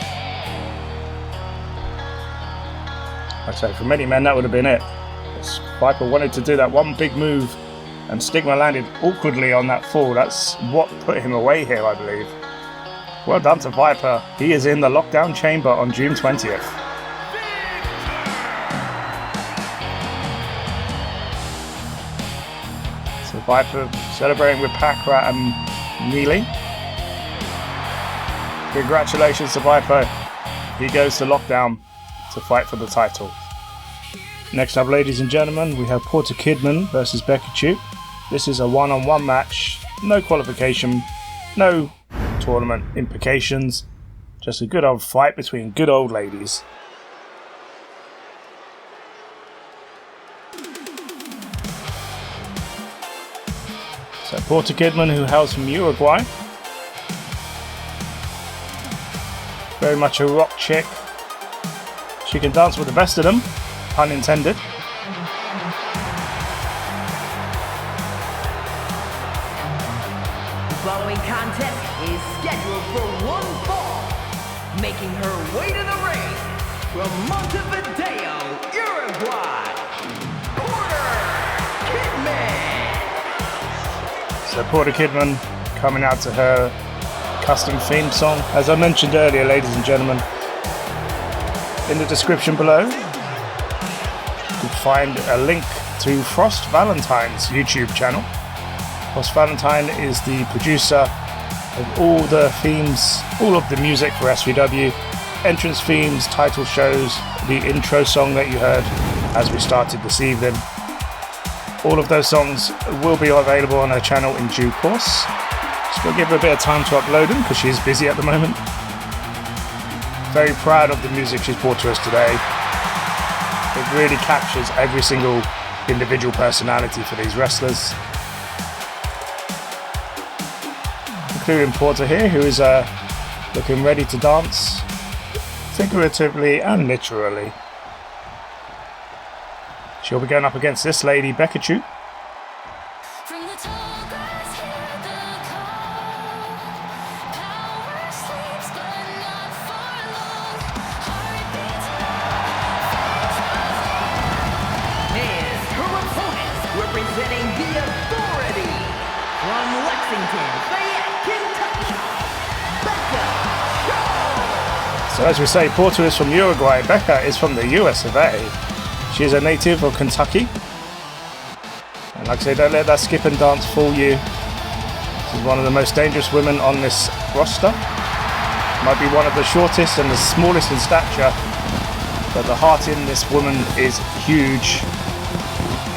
Like I say, for many men that would have been it. Viper wanted to do that one big move and Stigma landed awkwardly on that fall. That's what put him away here, I believe. Well done to Viper. He is in the lockdown chamber on June 20th. So Viper celebrating with Pakra and Neely. Congratulations to Viper. He goes to lockdown to fight for the title. Next up, ladies and gentlemen, we have Porter Kidman versus Bekachu. This is a one-on-one match, no qualification, no tournament implications, just a good old fight between good old ladies. So Porter Kidman, who hails from Uruguay, very much a rock chick. She can dance with the best of them, pun intended. The following contest is scheduled for one fall. Making her way to the ring from Montevideo, Uruguay, Porter Kidman. So Porter Kidman coming out to her custom theme song. As I mentioned earlier, ladies and gentlemen, in the description below, you can find a link to Frost Valentine's YouTube channel. Frost Valentine is the producer of all the themes, all of the music for SVW, entrance themes, title shows, the intro song that you heard as we started this evening. All of those songs will be available on her channel in due course. Just going to give her a bit of time to upload them because she is busy at the moment. Very proud of the music she's brought to us today. It really captures every single individual personality for these wrestlers. Including Porter here, who is looking ready to dance, figuratively and literally. She'll be going up against this lady, Bekachu. Representing the authority from Lexington, Kentucky, Bekachu. So as we say, Porter is from Uruguay, Becca is from the US of A. She is a native of Kentucky. And like I say, don't let that skip and dance fool you. She's one of the most dangerous women on this roster. Might be one of the shortest and the smallest in stature, but the heart in this woman is huge.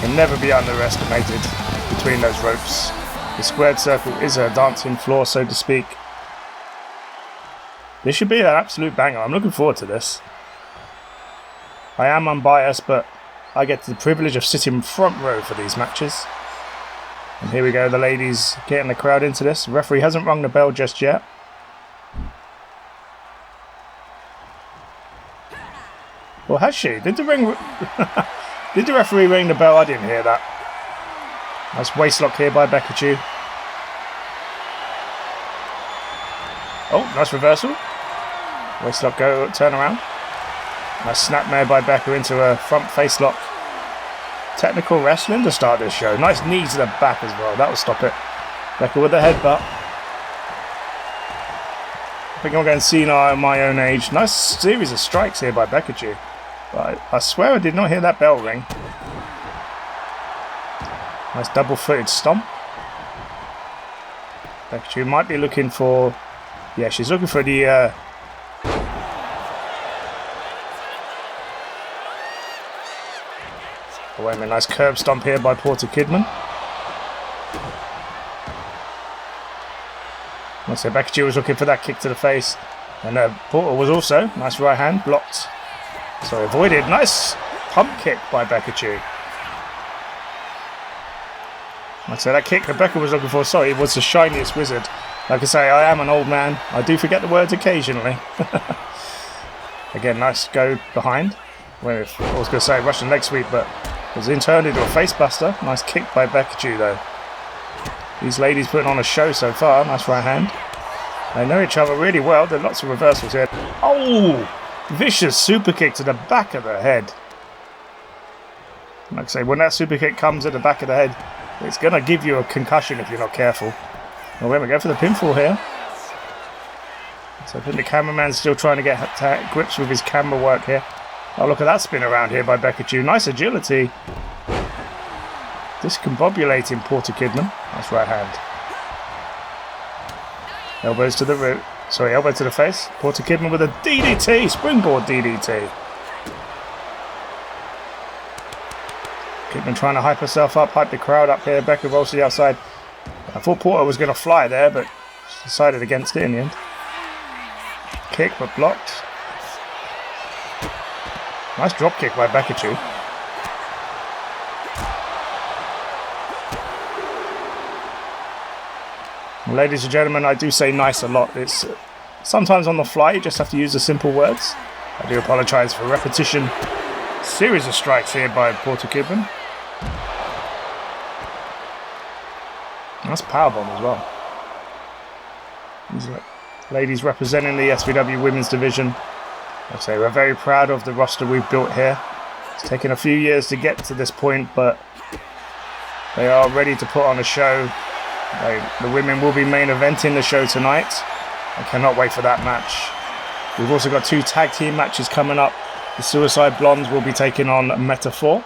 Can never be underestimated between those ropes. The squared circle is her dancing floor, so to speak. This should be an absolute banger. I'm looking forward to this. I am unbiased, but I get the privilege of sitting front row for these matches. And here we go, the ladies getting the crowd into this. The referee hasn't rung the bell just yet. Well, has she? Did the referee ring the bell? I didn't hear that. Nice waistlock here by Bekachu. Oh, nice reversal. Waistlock go, turn around. Nice snapmare by Becca into a front face lock. Technical wrestling to start this show. Nice knee to the back as well. That will stop it. Becca with the headbutt. I think I'm going senile at my own age. Nice series of strikes here by Bekachu. But I swear I did not hear that bell ring. Nice double-footed stomp. Bekachu might be looking for Yeah, she's looking for the... Oh, wait a minute, nice curb stomp here by Porter Kidman. Once again, Bekachu was looking for that kick to the face. And Porter was also. Nice right hand, blocked. So avoided. Nice pump kick by Bekachu. Like I said, that kick Rebecca was looking for, sorry, was the shiniest wizard. Like I say, I am an old man. I do forget the words occasionally. Again, nice go behind. Well, I was going to say Russian leg sweep, but it was turned into a face buster. Nice kick by Bekachu though. These ladies putting on a show so far. Nice right hand. They know each other really well. There are lots of reversals here. Oh! Vicious super kick to the back of the head. Like I say, when that super kick comes at the back of the head, it's going to give you a concussion if you're not careful. Well, we're going to go for the pinfall here. So I think the cameraman's still trying to get grips with his camera work here. Oh, look at that spin around here by Bekachu. Nice agility. Discombobulating Porter Kidman. Nice right hand. Elbows to the root. Sorry, elbow to the face. Porter Kidman with a DDT. Springboard DDT. Kidman trying to hype herself up, hype the crowd up here. Becca rolls to the outside. I thought Porter was going to fly there, but she decided against it in the end. Kick, but blocked. Nice drop kick by Bekachu. Ladies and gentlemen, I do say nice a lot. It's sometimes on the fly, you just have to use the simple words. I do apologise for repetition. Series of strikes here by Porter Kidman. Nice powerbomb as well. These ladies representing the SVW women's division. I'd say we're very proud of the roster we've built here. It's taken a few years to get to this point, but they are ready to put on a show. The women will be main eventing the show tonight. I cannot wait for that match. We've also got 2 tag team matches coming up. The Suicide Blondes will be taking on Metaphor.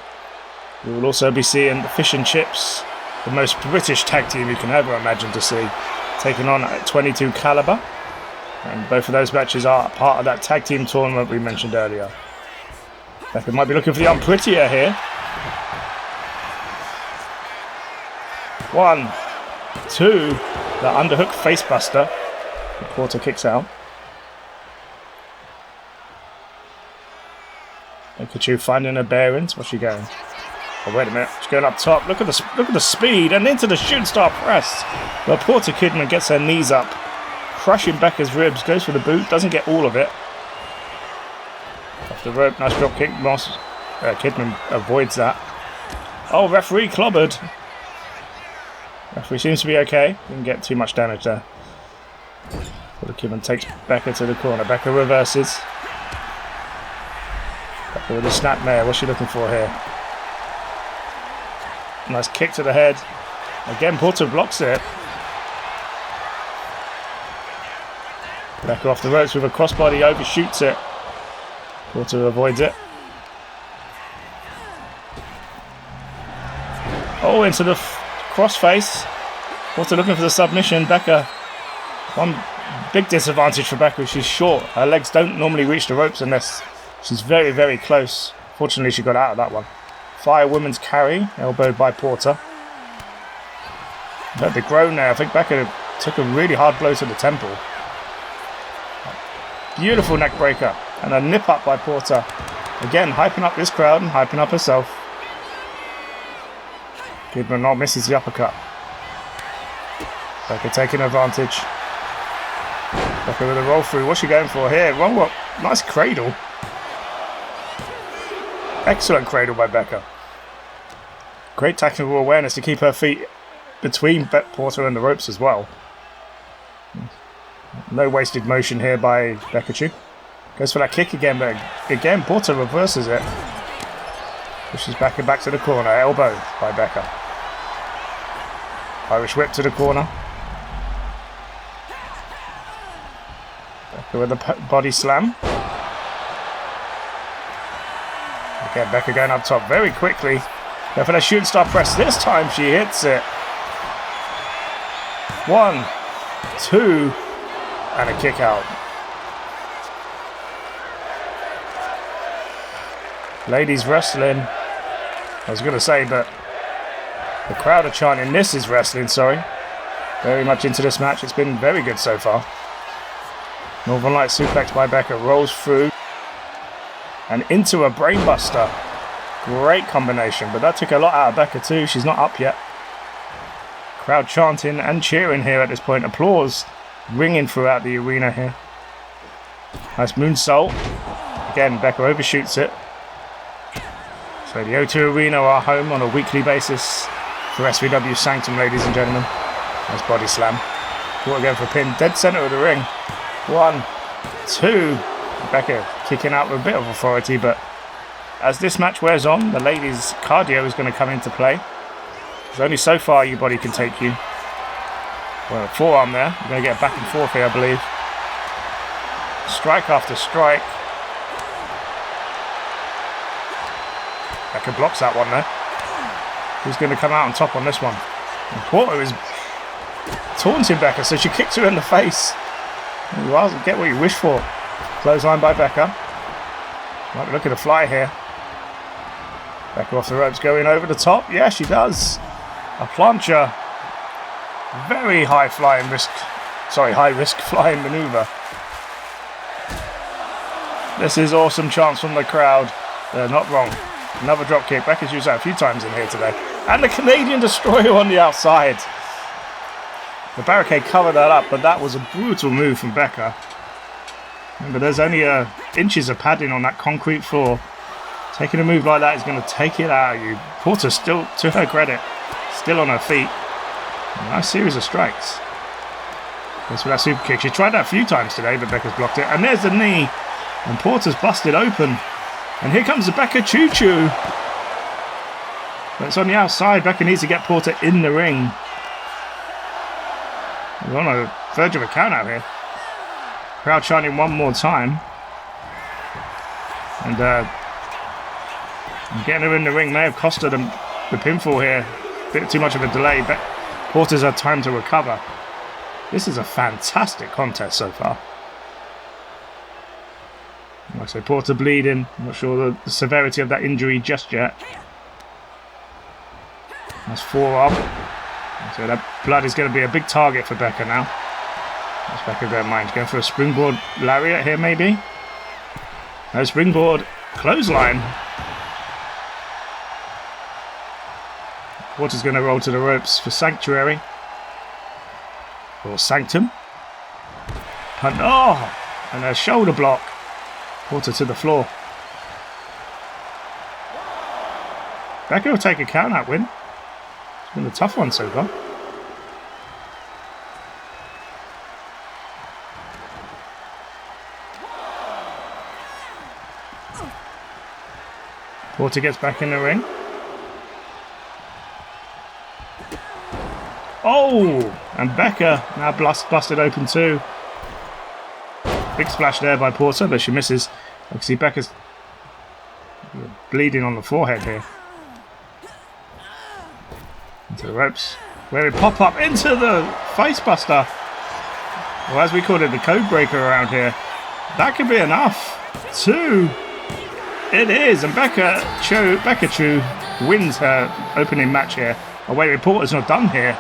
We will also be seeing the Fish and Chips, the most British tag team you can ever imagine to see, taking on 22 Caliber. And both of those matches are part of that tag team tournament we mentioned earlier. Becca might be looking for the unprettier here. 1, 2, the underhook facebuster. The Porter kicks out. Bekachu finding her bearings. What's she going? Oh, wait a minute. She's going up top. Look at the speed and into the shooting star press. Well, Porter Kidman gets her knees up, crushing Becca's ribs. Goes for the boot. Doesn't get all of it. Off the rope. Nice drop kick. Kidman avoids that. Oh, referee clobbered. Referee seems to be okay. Didn't get too much damage there. Porter Kidman takes Becca to the corner. Becca reverses. Becca with a snapmare. What's she looking for here? Nice kick to the head. Again, Porter blocks it. Becca off the ropes with a crossbody, overshoots it. Porter avoids it. Oh, into the crossface. Porter looking for the submission. Becca, one big disadvantage for Becca, she's short. Her legs don't normally reach the ropes unless she's very, very close. Fortunately, she got out of that one. Fire women's carry, elbowed by Porter. But the groan there, I think Becca took a really hard blow to the temple. Beautiful neck breaker and a nip up by Porter. Again, hyping up this crowd and hyping up herself. Kidman not misses the uppercut. Becca taking advantage. Becca with a roll through. What's she going for here? Well, nice cradle. Excellent cradle by Becca. Great technical awareness to keep her feet between Porter and the ropes as well. No wasted motion here by Bekachu. Goes for that kick again, but again Porter reverses it. Pushes Becca back to the corner. Elbow by Becca. Irish whip to the corner. Becca with a body slam. Again, Becca going up top very quickly. Go for the shooting star press. This time she hits it. 1, 2. and a kick out. Ladies wrestling. I was going to say, but the crowd are chanting, "This is wrestling," sorry. Very much into this match. It's been very good so far. Northern Light suplex by Becca, rolls through and into a brainbuster. Great combination, but that took a lot out of Becca too. She's not up yet. Crowd chanting and cheering here at this point. Applause ringing throughout the arena here. Nice moonsault. Again, Becca overshoots it. So the O2 Arena are home on a weekly basis for SVW Sanctum, ladies and gentlemen. Nice body slam. Caught again for a pin. Dead center of the ring. 1, 2. Becca kicking out with a bit of authority, but as this match wears on, the ladies' cardio is going to come into play. There's only so far your body can take you. Well, forearm there. You're going to get back and forth here, I believe. Strike after strike. Becca blocks that one there. Who's going to come out on top on this one? And Porter is taunting Becca, so she kicks her in the face. Well, get what you wish for. Clothesline by Becca. Might be looking to fly here. Becca off the ropes, going over the top. Yeah, she does. A plancha. Very high risk flying maneuver. This is awesome chants from the crowd. They're not wrong. Another drop kick. Becca's used that a few times in here today. And the Canadian Destroyer on the outside. The barricade covered that up, but that was a brutal move from Becca. Remember, there's only inches of padding on that concrete floor. Taking a move like that is going to take it out of you. Porter still, to her credit, still on her feet. A nice series of strikes. Goes for that super kick. She tried that a few times today, but Becca's blocked it. And there's the knee. And Porter's busted open. And here comes the Bekachu. But it's on the outside. Becca needs to get Porter in the ring. We're on a verge of a count out here. Crowd chanting one more time. And getting her in the ring may have cost her the pinfall here. A bit too much of a delay, but Porter's had time to recover. This is a fantastic contest so far. Like I say, Porter bleeding. I'm not sure the severity of that injury just yet. That's forearm. So that blood is going to be a big target for Becca now. That's Becca don't mind. Going for a springboard lariat here maybe. No, springboard clothesline. Porter's going to roll to the ropes for Sanctuary. Or Sanctum. And, and a shoulder block. Porter to the floor. Becca will take a count out win. It's been a tough one so far. Porter gets back in the ring. Oh! And Becca now busted open too. Big splash there by Porter, but she misses. I can see Becca's bleeding on the forehead here. Into the ropes. Where we pop up into the facebuster. Or as we call it, the code breaker around here. That could be enough. 2. It is. And Bekachu wins her opening match here. Oh wait, Porter's not done here.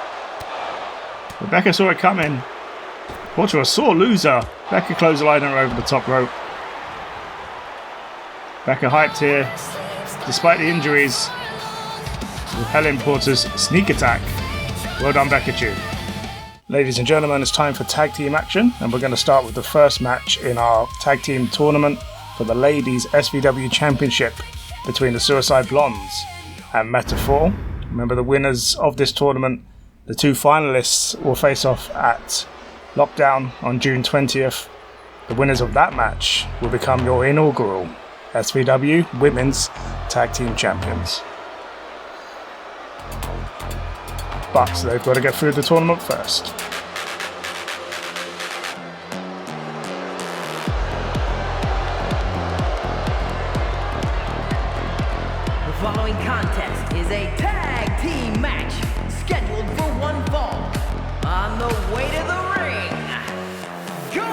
But Becca saw it coming. Porter a sore loser. Becca clotheslined her over the top rope. Becca hyped here, despite the injuries, with Helen Porter's sneak attack. Well done, Bekachu. Ladies and gentlemen, it's time for tag team action, and we're going to start with the first match in our tag team tournament for the Ladies SVW Championship between the Suicide Blondes and Metaphor. Remember, the winners of this tournament, the 2 finalists, will face off at Lockdown on June 20th. The winners of that match will become your inaugural SVW Women's Tag Team Champions. But they've got to get through the tournament first. The following contest is a tag team match scheduled for one fall. On the way to the ring, go!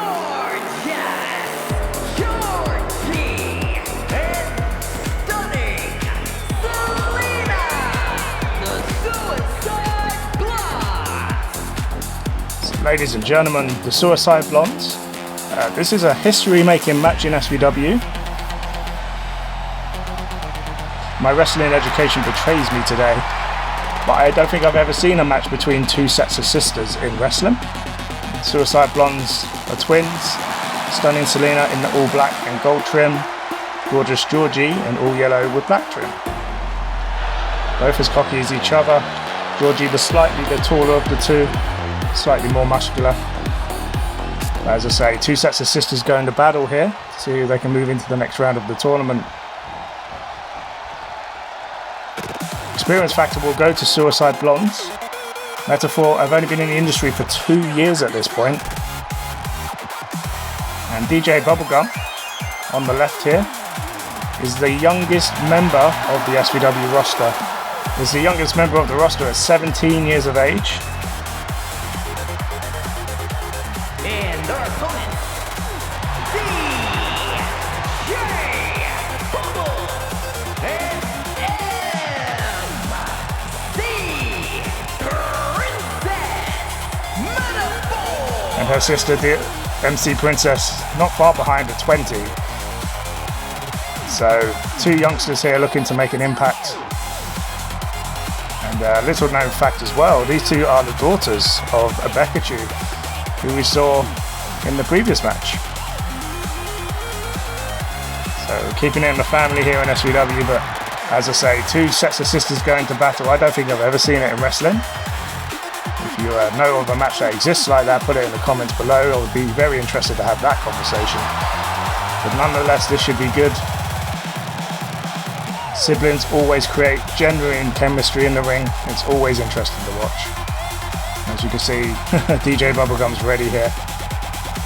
ladies and gentlemen, the Suicide Blondes. This is a history-making match in SVW. My wrestling education betrays me today, but I don't think I've ever seen a match between two sets of sisters in wrestling. Suicide Blondes are twins, Stunning Selena in the all black and gold trim, Gorgeous Georgie in all yellow with black trim. Both as cocky as each other, Georgie the taller of the two, slightly more muscular. As I say, two sets of sisters going to battle here to see who they can move into the next round of the tournament. Experience factor will go to Suicide Blondes. Metaphor, I've only been in the industry for 2 years at this point. And DJ Bubblegum, on the left here, is the youngest member of the SVW roster. Is the youngest member of the roster at 17 years of age. And their opponents, DJ Bubble and MC Princess Metaphor. And her sister, the MC Princess, not far behind at 20. So, two youngsters here looking to make an impact. And a little known fact as well, these two are the daughters of Bekachu, who we saw in the previous match. So keeping it in the family here in SVW, but as I say, two sets of sisters going to battle. I don't think I've ever seen it in wrestling. If you know of a match that exists like that, put it in the comments below. I would be very interested to have that conversation. But nonetheless, this should be good. Siblings always create genuine chemistry in the ring. It's always interesting to watch. As you can see, DJ Bubblegum's ready here.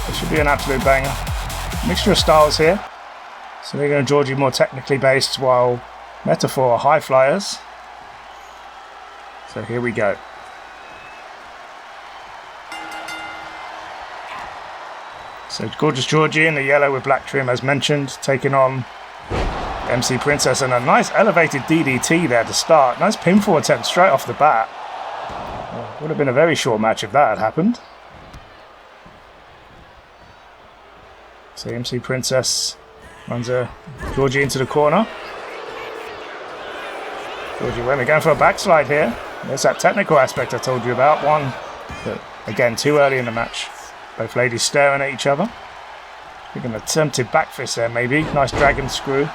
This should be an absolute banger. Mixture of styles here. Selena and Georgie more technically based, while Metaphor are high flyers. So here we go. So Gorgeous Georgie in the yellow with black trim as mentioned, taking on MC Princess, and a nice elevated DDT there to start. Nice pinfall attempt straight off the bat. Would have been a very short match if that had happened. So MC Princess runs Georgie into the corner. Georgie we're going for a backslide here. There's that technical aspect I told you about. One, but again, too early in the match. Both ladies staring at each other. I think an attempted back fist there maybe. Nice dragon screw.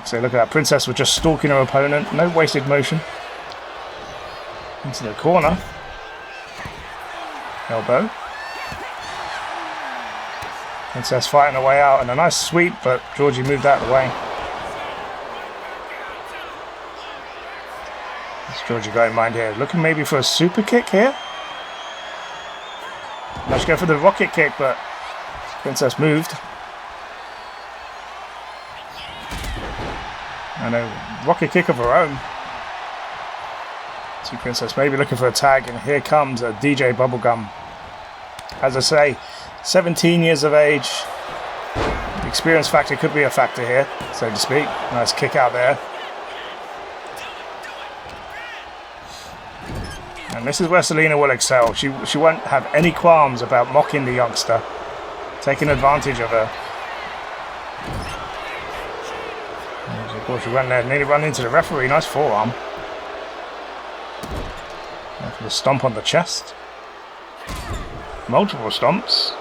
So look at that, Princess was just stalking her opponent, no wasted motion. Into the corner. Elbow. Princess fighting her way out, and a nice sweep, but Georgie moved out of the way. What's Georgie got in mind here? Looking maybe for a super kick here? Let's go for the rocket kick, but Princess moved. And a rocket kick of her own. See Princess maybe looking for a tag, and here comes a DJ Bubblegum. As I say, 17 years of age. The experience factor could be a factor here, so to speak. Nice kick out there. And this is where Selena will excel. She won't have any qualms about mocking the youngster, taking advantage of her. Of course, she ran there, nearly run into the referee. Nice forearm. And for the stomp on the chest. Multiple stomps.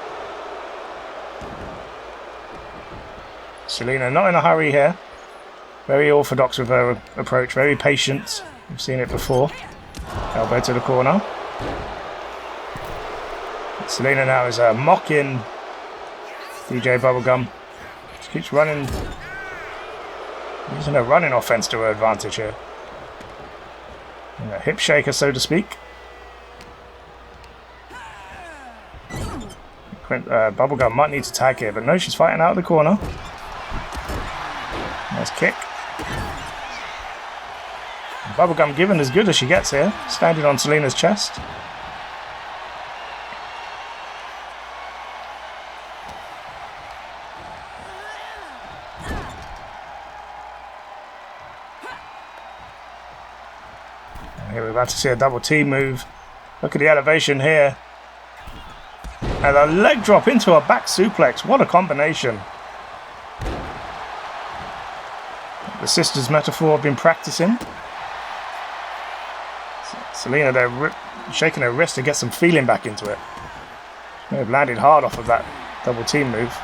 Selena not in a hurry here. Very orthodox with her approach, very patient. We've seen it before. Elbow to the corner. Selena now is mocking DJ Bubblegum. She keeps running. Using a running offense to her advantage here. And a hip shaker, so to speak. Bubblegum might need to tag here, but no, she's fighting out of the corner. Nice kick. And Bubblegum giving as good as she gets here, standing on Selena's chest. Here we're about to see a double team move. Look at the elevation here. And a leg drop into a back suplex. What a combination. The sisters metaphor have been practicing. Selena, they're shaking her wrist to get some feeling back into it. They've landed hard off of that double team move.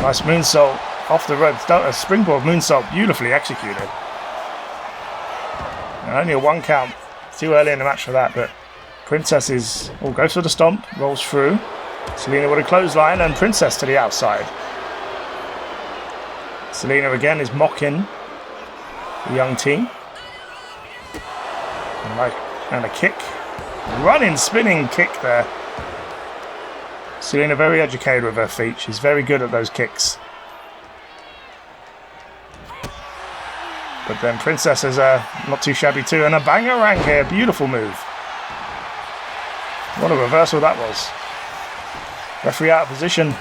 Nice moonsault off the ropes. A springboard moonsault, beautifully executed. And only a 1 count. Too early in the match for that, but Princess is... Oh, goes for the stomp, rolls through. Selena with a clothesline and Princess to the outside. Selena again is mocking the young team. And a kick. Running, spinning kick there. Selena very educated with her feet. She's very good at those kicks. But then Princess is not too shabby too. And a bangerang here. Beautiful move. What a reversal that was. Referee out of position.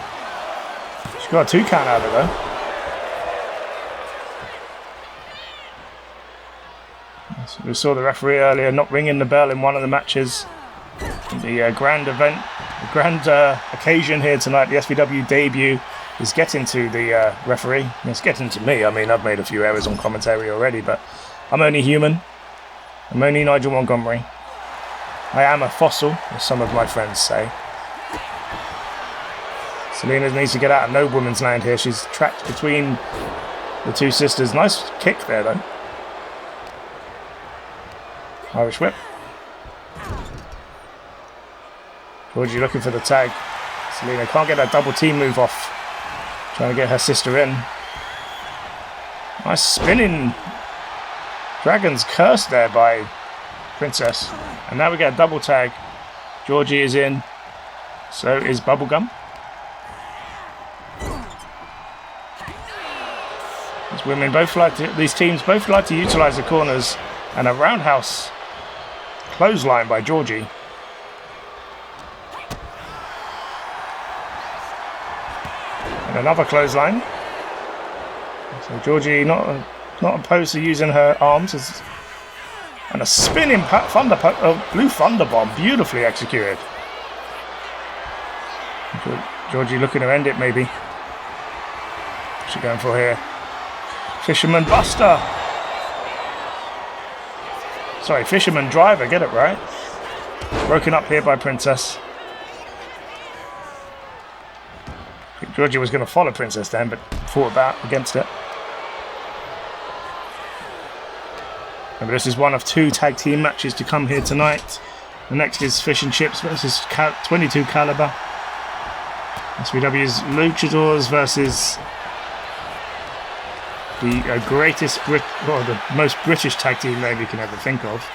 She got a 2 count out of it though. So we saw the referee earlier not ringing the bell in one of the matches. The grand event, the grand occasion here tonight, the SVW debut, is getting to the referee. It's getting to me. I mean, I've made a few errors on commentary already, but I'm only human. I'm only Nigel Montgomery. I am a fossil, as some of my friends say. Selena needs to get out of no woman's land here. She's trapped between the two sisters. Nice kick there, though. Irish whip. Georgie looking for the tag. Selena can't get that double team move off. Trying to get her sister in. Nice spinning Dragon's Curse there by Princess. And now we get a double tag. Georgie is in. So is Bubblegum. These teams both like to utilise the corners. And a roundhouse clothesline by Georgie. And another clothesline. So Georgie not opposed to using her arms. And a spinning blue thunder bomb, beautifully executed. Georgie looking to end it maybe. What's she going for here? Fisherman Buster. Sorry, Fisherman Driver, get it right. Broken up here by Princess. I think Georgie was going to follow Princess then, but fought back against it. Remember, this is one of 2 tag team matches to come here tonight. The next is Fish and Chips versus 22 Caliber. SVW's Luchadors versus the most British tag team name you can ever think of.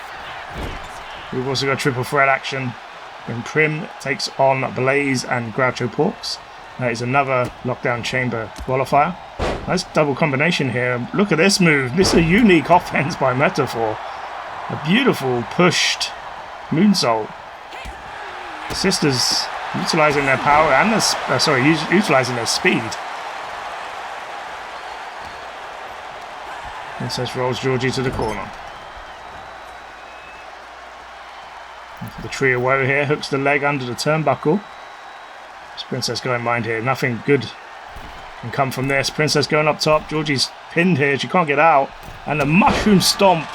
We've also got triple threat action when Prim takes on Blaze and Groucho Porx. That is another lockdown chamber qualifier. Nice double combination here. Look at this move. This is a unique offense by Metaphor. A beautiful pushed moonsault. The sisters utilizing their power and utilizing their speed. Princess rolls Georgie to the corner. The tree of woe here hooks the leg under the turnbuckle. Princess going mind here. Nothing good can come from this. Princess going up top. Georgie's pinned here. She can't get out. And a mushroom stomp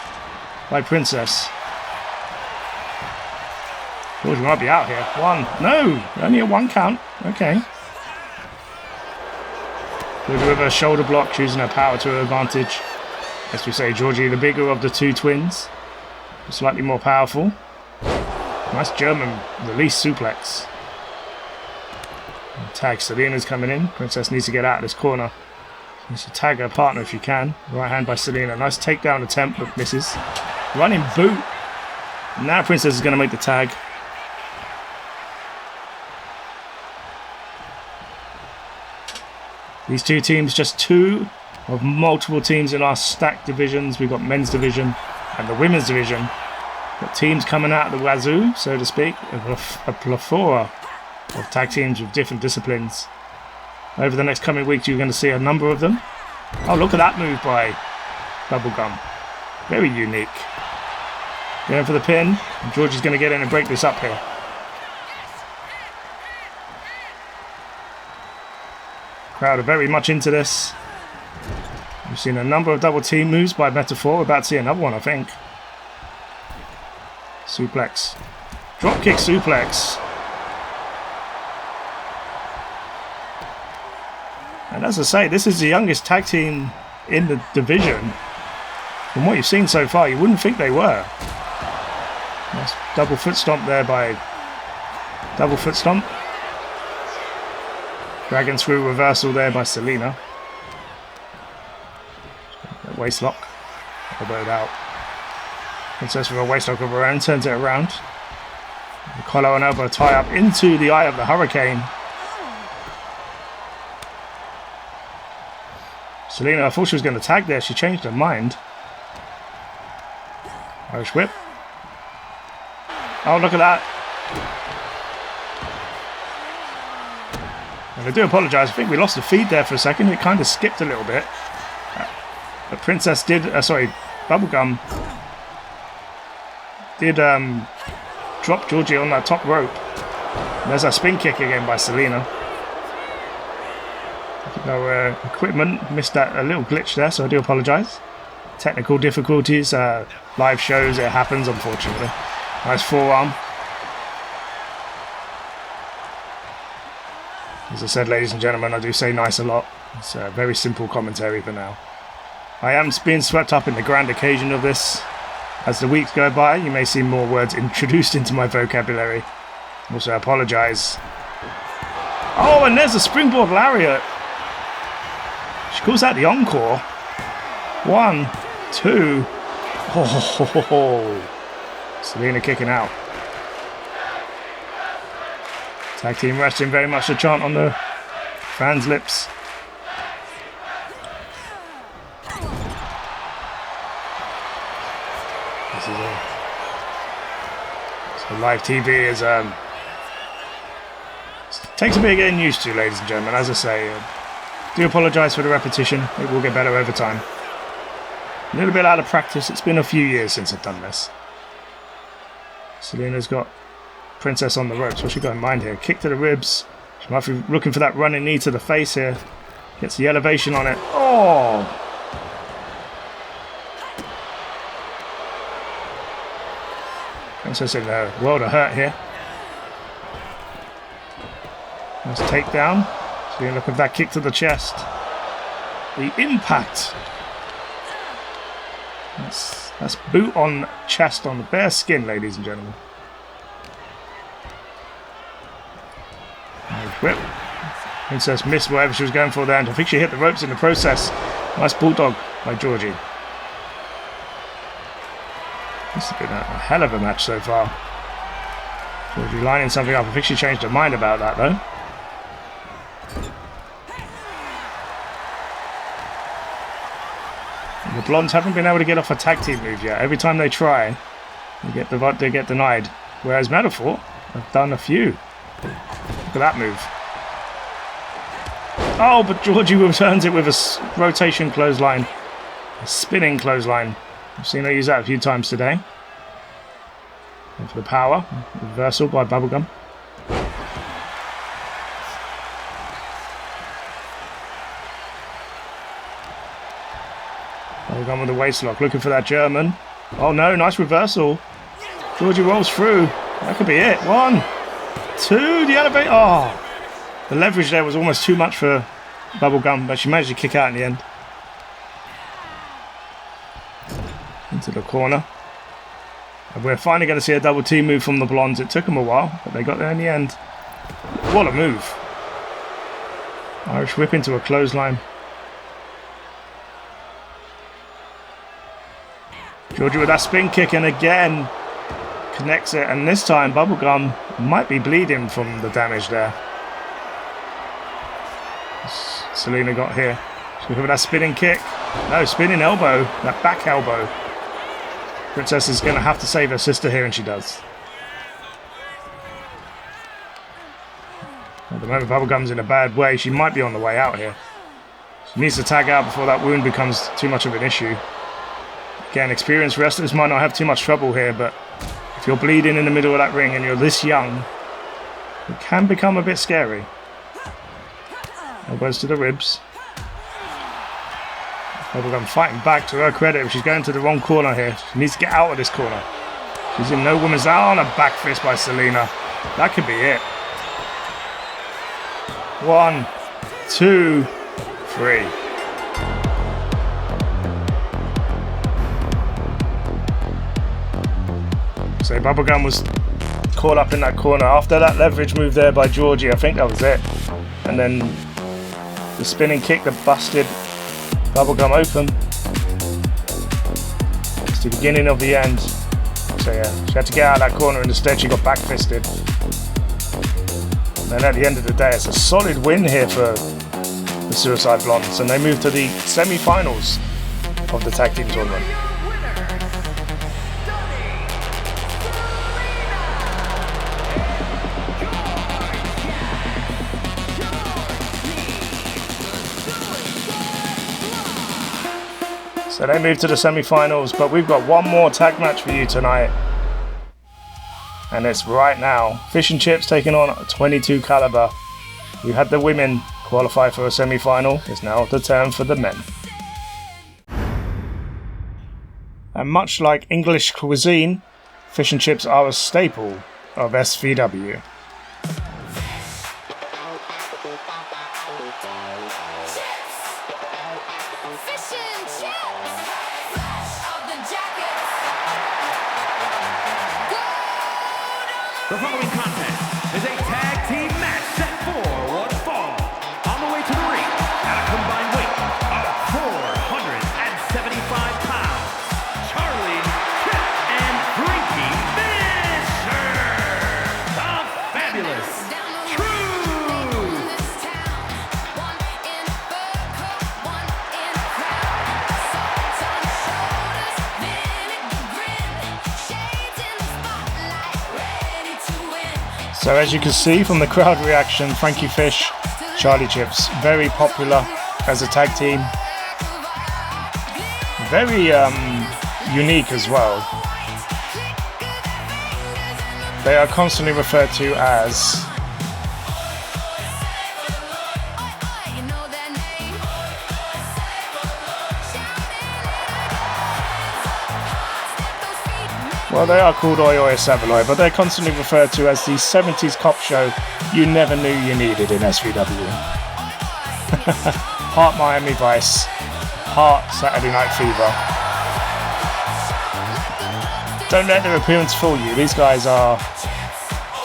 by Princess. Georgie might be out here. 1. No! Only a 1 count. Okay. With a shoulder block, choosing her power to her advantage. As we say, Georgie, the bigger of the 2 twins. Slightly more powerful. Nice German release suplex. Tag. Selena's coming in. Princess needs to get out of this corner. Needs to tag her partner if she can. Right hand by Selena. Nice takedown attempt, but misses. Running boot. Now Princess is going to make the tag. These 2 teams, just 2 of multiple teams in our stacked divisions. We've got men's division and the women's division. Got teams coming out of the wazoo, so to speak. A plethora of tag teams with different disciplines. Over the next coming weeks, you're going to see a number of them. Oh, look at that move by Bubblegum. Very unique. Going for the pin. Georgie's going to get in and break this up here. Crowd are very much into this. We've seen a number of double team moves by Metaphor. We're about to see another one, I think. Suplex. Dropkick suplex. And as I say, this is the youngest tag team in the division. From what you've seen so far, you wouldn't think they were. Nice double foot stomp there by... Double foot stomp. Dragon screw reversal there by Selena. Waist lock. Elbowed out. Princess with a waist lock of her own, turns it around. The collar and elbow tie up into the eye of the Hurricane. Selena, I thought she was going to tag there. She changed her mind. Irish whip. Oh, look at that. And I do apologise. I think we lost the feed there for a second. It kind of skipped a little bit. But Princess did... Bubblegum did drop Georgie on that top rope. And there's a spin kick again by Selena. I think our equipment missed that a little glitch there, so I do apologise. Technical difficulties, live shows, it happens unfortunately. Nice forearm. As I said, ladies and gentlemen, I do say nice a lot. It's a very simple commentary for now. I am being swept up in the grand occasion of this. As the weeks go by, you may see more words introduced into my vocabulary. Also, I apologise. Oh, and there's a springboard lariat. She calls that the encore. 1, 2. Oh, Selena kicking out. Tag team wrestling, very much a chant on the fans' lips. This is so live TV is takes a bit of getting used to, ladies and gentlemen. As I say, do apologise for the repetition. It will get better over time. A little bit out of practice. It's been a few years since I've done this. Selena's got Princess on the ropes. What's she got in mind here? Kick to the ribs. She might be looking for that running knee to the face here. Gets the elevation on it. Oh! Princess in a world of hurt here. Nice takedown. Selena looking for that kick to the chest. The impact. That's boot on chest on the bare skin, ladies and gentlemen. Whip. Princess missed whatever she was going for there, and I think she hit the ropes in the process. Nice bulldog by Georgie. This has been a hell of a match so far. Georgie lining something up. I think she changed her mind about that though. And the Blondes haven't been able to get off a tag team move yet. Every time they try, they get denied. Whereas Metaphor have done a few. Look at that move. Oh, but Georgie returns it with a rotation clothesline. A spinning clothesline. I've seen her use that a few times today. And for the power. Reversal by Bubblegum. Bubblegum with the waist lock. Looking for that German. Oh no, nice reversal. Georgie rolls through. That could be it. 1, 2, the elevator. Oh, the leverage there was almost too much for Bubblegum, but she managed to kick out in the end. Into the corner. And we're finally going to see a double team move from the Blondes. It took them a while, but they got there in the end. What a move. Irish whip into a clothesline. Georgie with that spin kick, and again connects it, and this time Bubblegum might be bleeding from the damage there. Selena got here. She's looking for that spinning kick. No, spinning elbow. That back elbow. Princess is going to have to save her sister here, and she does. At the moment, Bubblegum's in a bad way. She might be on the way out here. She needs to tag out before that wound becomes too much of an issue. Again, experienced wrestlers might not have too much trouble here, but if you're bleeding in the middle of that ring and you're this young, it can become a bit scary. Elbows to the ribs. Bubblegum fighting back, to her credit, but she's going to the wrong corner here. She needs to get out of this corner. She's in no woman's down. A back fist by Selena. That could be it. 1, 2, 3. So Bubblegum was caught up in that corner. After that leverage move there by Georgie, I think that was it. And then the spinning kick that busted Bubblegum open. It's the beginning of the end. So yeah, she had to get out of that corner, and instead she got back fisted. And then at the end of the day, it's a solid win here for the Suicide Blondes, and they move to the semi-finals of the tag team tournament. So they move to the semi-finals, but we've got one more tag match for you tonight. And it's right now. Fish and Chips taking on 22 Caliber. We had the women qualify for a semi-final. It's now the turn for the men. And much like English cuisine, fish and chips are a staple of SVW. The following contest is a tag team match set for one fall. On the way to the ring, at a combined weight of 475 pounds, Charlie, Chip, and Frankie Fisher, the fabulous Truth. So as you can see from the crowd reaction, Frankie Fish, Charlie Chips, very popular as a tag team. Very unique as well. They are constantly referred to as well, they are called Oi Oi Saveloy, but they're constantly referred to as the 70s cop show you never knew you needed in SVW. Heart Miami Vice, Heart Saturday Night Fever. Don't let their appearance fool you, these guys are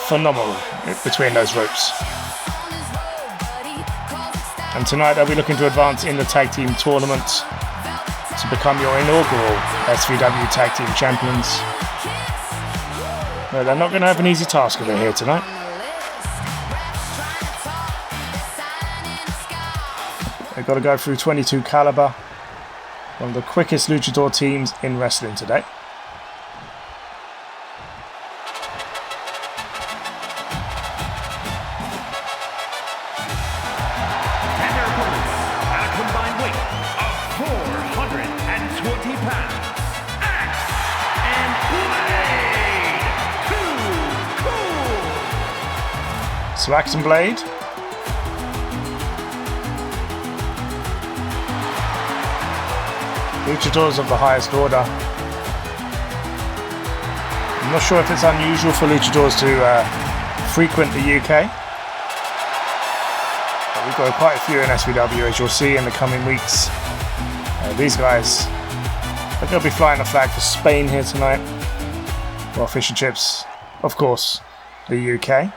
phenomenal between those ropes. And tonight they'll be looking to advance in the tag team tournament to become your inaugural SVW Tag Team Champions. Well, they're not going to have an easy task of it here tonight. They've got to go through 22 Caliber, one of the quickest luchador teams in wrestling today. And their opponents, at a combined weight of 420 pounds, Axe and Blade, too cool. So Axe and Blade. Luchadors of the highest order. I'm not sure if it's unusual for luchadors to frequent the UK. But we've got quite a few in SVW, as you'll see in the coming weeks. These guys are going to be flying the flag for Spain here tonight. Well, Fish and Chips, of course, the UK.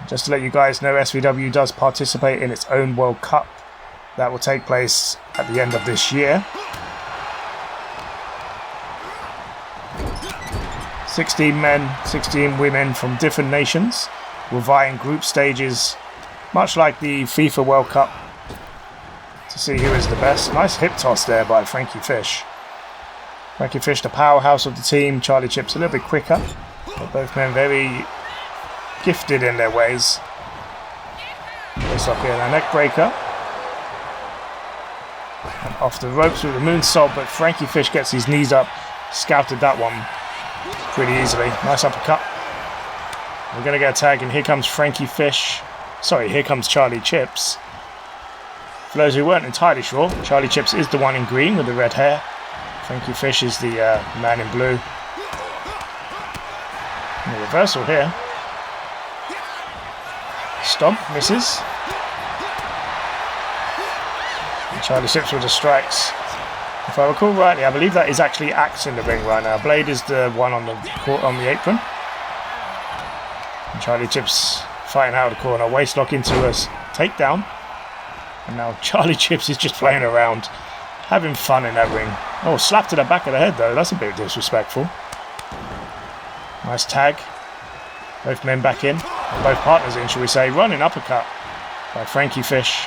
Just to let you guys know, SVW does participate in its own World Cup that will take place at the end of this year. 16 men, 16 women from different nations will vie in group stages, much like the FIFA World Cup, to see who is the best. Nice hip toss there by Frankie Fish. Frankie Fish, the powerhouse of the team. Charlie Chips a little bit quicker, but both men very gifted in their ways. This up here, a neck breaker. And off the ropes with the moonsault, but Frankie Fish gets his knees up. Scouted that one pretty easily. Nice uppercut. We're going to get a tag, and here comes Frankie Fish. Sorry, here comes Charlie Chips. For those who weren't entirely sure, Charlie Chips is the one in green with the red hair. Frankie Fish is the man in blue. And a reversal here. Stomp, misses. And Charlie Chips with the strikes. If I recall rightly, I believe that is actually Axe in the ring right now. Blade is the one on the apron. And Charlie Chips fighting out of the corner. Waist lock into a takedown. And now Charlie Chips is just playing around, having fun in that ring. Oh, slap to the back of the head though. That's a bit disrespectful. Nice tag. Both men back in. Both partners in, shall we say. Running uppercut by Frankie Fish.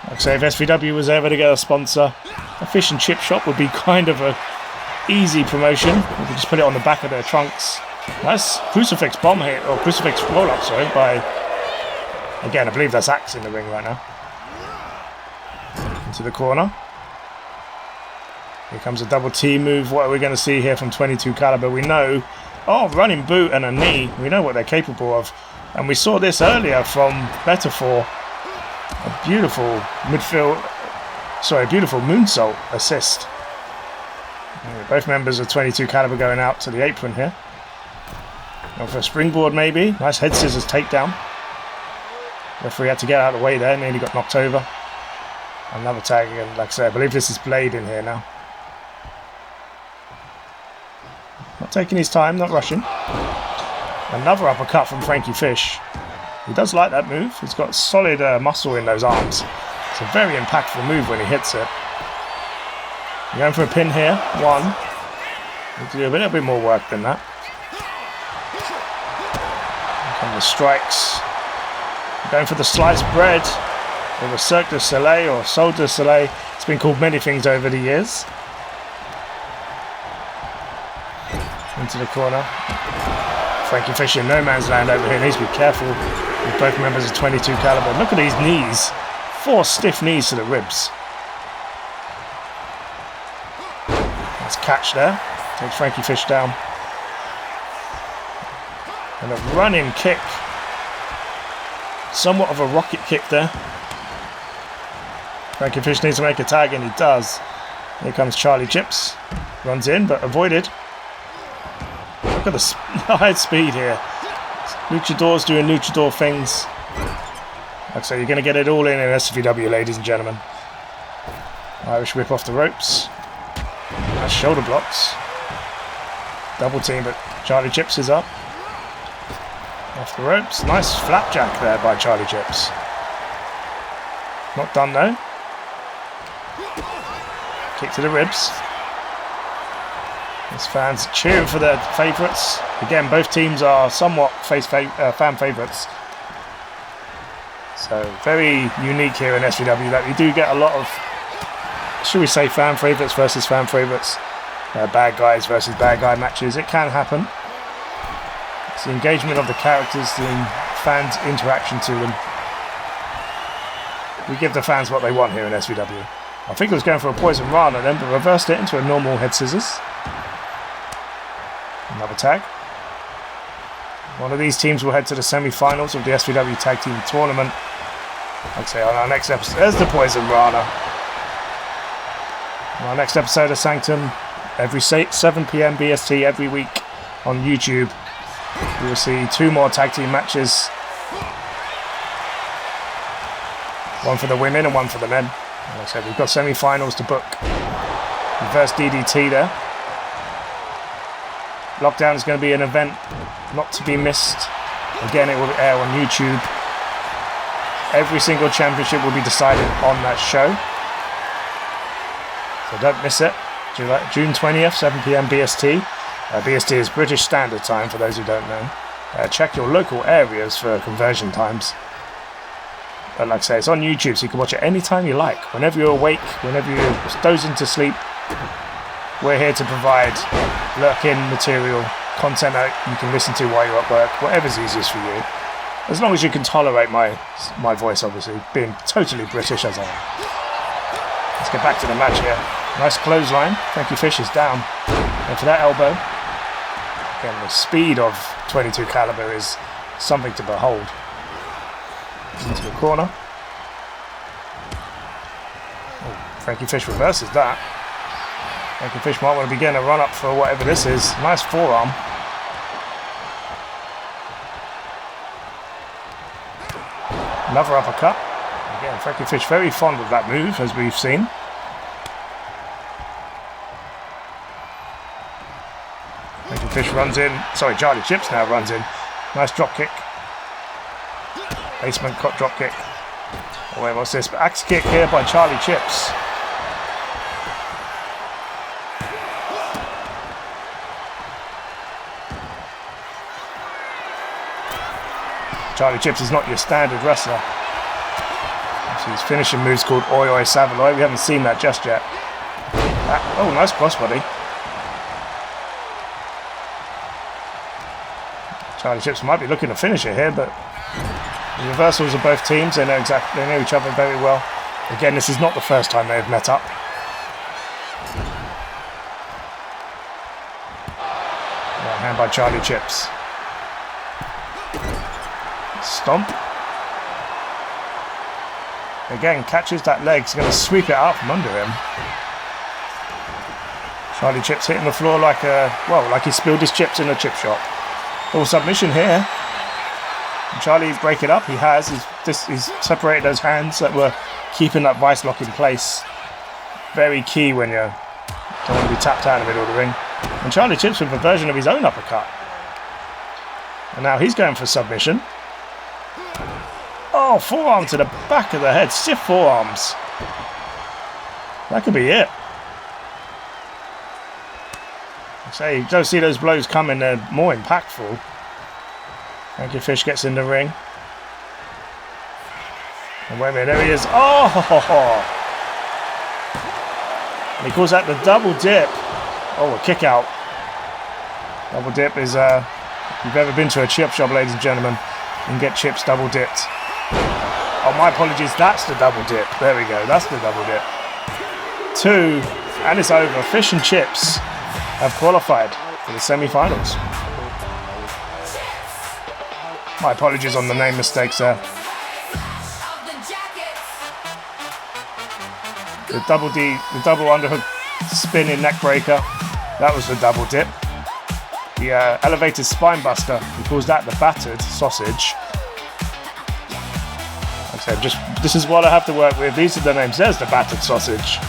Like I say, if SVW was ever to get a sponsor, a fish and chip shop would be kind of a easy promotion. We could just put it on the back of their trunks. Nice crucifix bomb hit, or crucifix roll up, sorry, by, again, I believe that's Axe in the ring right now. Into the corner. Here comes a double T move. What are we going to see here from 22 Caliber? We know, running boot and a knee. We know what they're capable of. And we saw this earlier from Betafor. A beautiful beautiful moonsault assist. Both members of 22 Caliber going out to the apron here. Going for a springboard maybe. Nice head scissors takedown. Referee had to get out of the way there. Nearly got knocked over. Another tag again. Like I say, I believe this is Blade in here now. Not taking his time, not rushing. Another uppercut from Frankie Fish. He does like that move. He's got solid muscle in those arms. It's a very impactful move when he hits it. We're going for a pin here. One. Need to do a little bit more work than that. Here come the strikes. We're going for the sliced bread, or the Cirque du Soleil, or Sol du Soleil. It's been called many things over the years. Into the corner. Frankie Fish in no man's land over here. Needs to be careful with both members of 22 Caliber. Look at these knees. 4 stiff knees to the ribs. Nice catch there. Takes Frankie Fish down. And a running kick. Somewhat of a rocket kick there. Frankie Fish needs to make a tag, and he does. Here comes Charlie Chips. Runs in, but avoided. Look at the high speed here. Luchadors doing luchador things. Like I say, you're going to get it all in SVW, ladies and gentlemen. Irish whip off the ropes. Nice shoulder blocks. Double team, but Charlie Chips is up. Off the ropes. Nice flapjack there by Charlie Chips. Not done though. Kick to the ribs. These fans cheering for their favourites. Again, both teams are somewhat fan favourites. So very unique here in SVW that we do get a lot of, should we say, fan favourites versus fan favourites. Bad guys versus bad guy matches. It can happen. It's the engagement of the characters, the fans' interaction to them. We give the fans what they want here in SVW. I think it was going for a Poison Rana then, but reversed it into a normal head scissors. Another tag. One of these teams will head to the semi-finals of the SVW Tag Team Tournament. I'd say on our next episode, there's the Poison Rana. On our next episode of Sanctum, every 7 PM BST every week on YouTube, we will see 2 more tag team matches. One for the women and one for the men. Like I said, we've got semi-finals to book. Reverse DDT there. Lockdown is going to be an event not to be missed. Again, it will air on YouTube. Every single championship will be decided on that show. So don't miss it. June 20th, 7 PM BST. BST is British Standard Time for those who don't know. Check your local areas for conversion times. But like I say, it's on YouTube, so you can watch it anytime you like. Whenever you're awake, whenever you're dozing to sleep, we're here to provide lurk-in material, content that you can listen to while you're at work, whatever's easiest for you. As long as you can tolerate my voice, obviously, being totally British as I am. Let's get back to the match here. Nice clothesline. Frankie Fish is down. And for that elbow, again, the speed of 22 caliber is something to behold. Into the corner. Oh, Frankie Fish reverses that. Frankie Fish might want to be getting a run up for whatever this is. Nice forearm. Another uppercut. Again, Frankie Fish very fond of that move, as we've seen. Frankie Fish runs in. Sorry, Charlie Chips now runs in. Nice drop kick. Basement cut drop kick. Oh wait, what's this? Axe kick here by Charlie Chips. Charlie Chips is not your standard wrestler. So his finishing move's called Oi Oi Savaloy. We haven't seen that just yet. Oh, nice crossbody. Charlie Chips might be looking to finish it here, but the reversals of both teams, they know each other very well. Again, this is not the first time they've met up. Right hand by Charlie Chips. Stomp. Again, catches that leg. He's going to sweep it out from under him. Charlie Chips hitting the floor like he spilled his chips in a chip shop. Full submission here. And Charlie break it up. He has. He's separated those hands that were keeping that vice lock in place. Very key when you don't want to be tapped out in the middle of the ring. And Charlie Chips with a version of his own uppercut. And now he's going for submission. Oh, forearm to the back of the head. Stiff forearms. That could be it. I say, you don't see those blows coming, they're more impactful. Frankie Fish gets in the ring. And wait a minute, there he is. Oh! And he calls that the double dip. Oh, a kick out. Double dip is, if you've ever been to a chip shop, ladies and gentlemen, you can get chips double dipped. Oh, my apologies, that's the double dip. There we go, that's the double dip. 2, and it's over. Fish and Chips have qualified for the semi-finals. My apologies on the name mistakes there. The double underhook spinning neck breaker, that was the double dip. The elevated spine buster, he calls that the battered sausage. This is what I have to work with. These are the names. There's the battered sausage.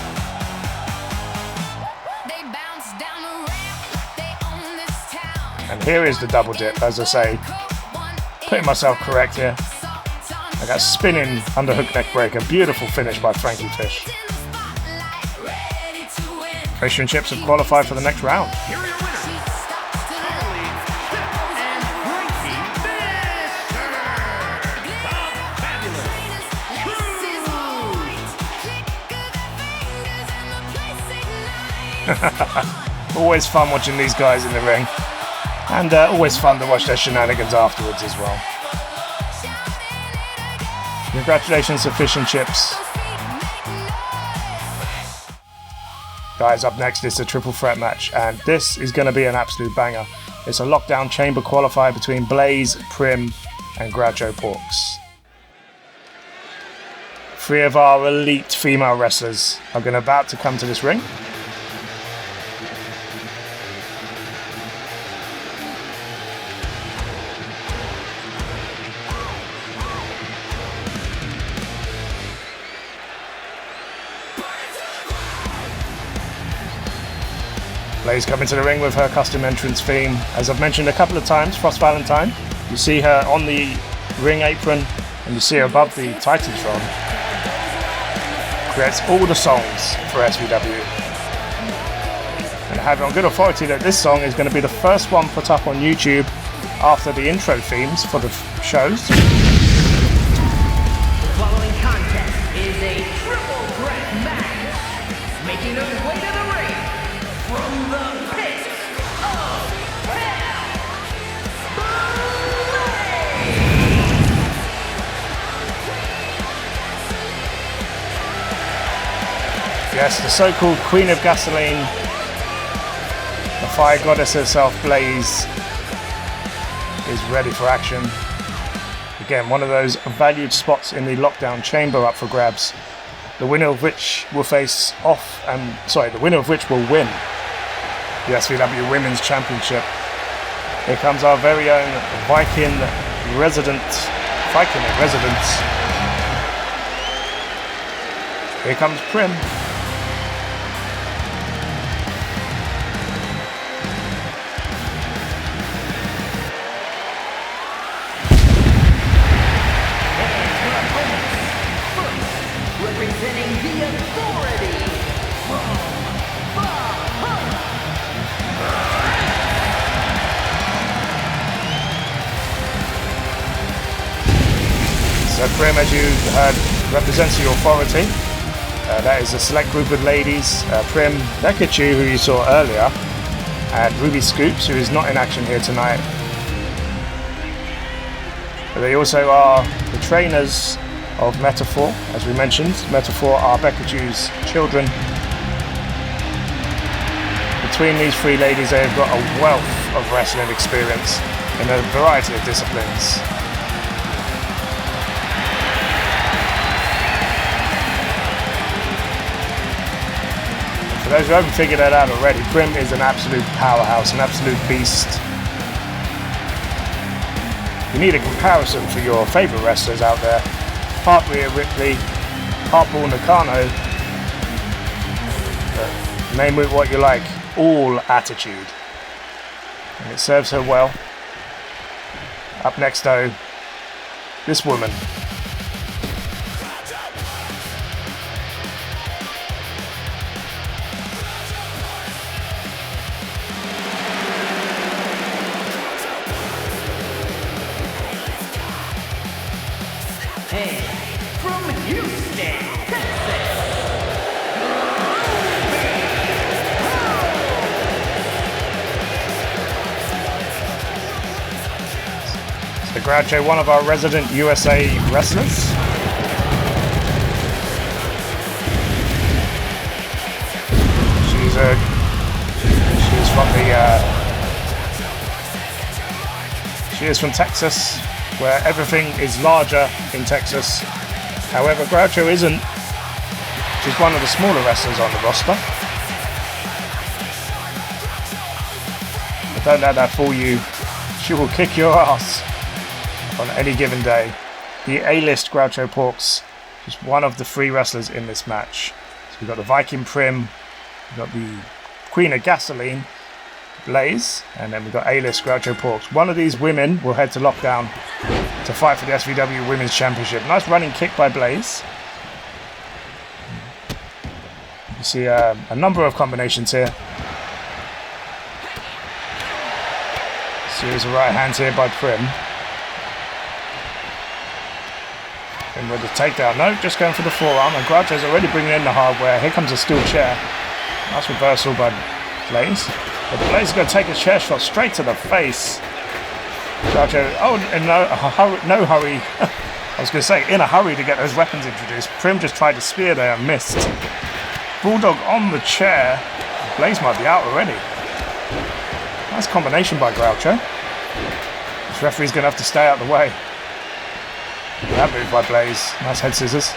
And here is the double dip, as I say. Putting myself correct here. I got spinning underhook neck breaker. Beautiful finish by Frankie Fish. Fish and Chips have qualified for the next round. Here are your winners, Always fun watching these guys in the ring, and always fun to watch their shenanigans afterwards as well. Congratulations to Fish and Chips. Guys, up next is a triple threat match, and this is going to be an absolute banger. It's a lockdown chamber qualifier between Blaze, Prim and Groucho Porx. 3 of our elite female wrestlers are about to come to this ring. Blaze coming to the ring with her custom entrance theme. As I've mentioned a couple of times, Frost Valentine. You see her on the ring apron and you see her above the Titantron. Creates all the songs for SVW. And I have it on good authority that this song is going to be the first one put up on YouTube after the intro themes for the shows. The following contest is a triple threat match. Making her way to the ring from the pit of hell, Blight! Yes, the so-called Queen of Gasoline, the fire goddess herself, Blaze, is ready for action. Again, one of those valued spots in the lockdown chamber up for grabs. The winner of which will the winner of which will win the SVW Women's Championship. Here comes our very own Viking in residence. Here comes Prim. Representing the authority from So Prim, as you heard, represents the authority. That is a select group of ladies. Prim, Bekachu, who you saw earlier, and Ruby Scoops, who is not in action here tonight. But they also are the trainers of Metaphor, as we mentioned. Metaphor are Bekachu's children. Between these three ladies, they have got a wealth of wrestling experience in a variety of disciplines. For those who haven't figured that out already, Prim is an absolute powerhouse, an absolute beast. You need a comparison for your favourite wrestlers out there. Part Rhea Ripley, part Bull Nakano. Name it what you like, all attitude. And it serves her well. Up next though, this woman. from Houston, Texas. So Groucho, one of our resident USA wrestlers. She is from Texas, where everything is larger in Texas. However, Groucho isn't. She's one of the smaller wrestlers on the roster. But don't let that fool you. She will kick your ass on any given day. The A-list Groucho Porx is one of the 3 wrestlers in this match. So we've got the Viking Prim, we've got the Queen of Gasoline, Blaze, and then we've got A-list Groucho Porx. One of these women will head to lockdown to fight for the SVW Women's Championship. Nice running kick by Blaze. You see a number of combinations here. Series of right hands here by Prim. And with the takedown, no, just going for the forearm. And Groucho's already bringing in the hardware. Here comes a steel chair. Nice reversal by Blaze. But Blaze is going to take a chair shot straight to the face. Groucho, no hurry. I was going to say, in a hurry to get those weapons introduced. Prim just tried to spear there and missed. Bulldog on the chair. Blaze might be out already. Nice combination by Groucho. This referee's going to have to stay out of the way. That move by Blaze. Nice head scissors.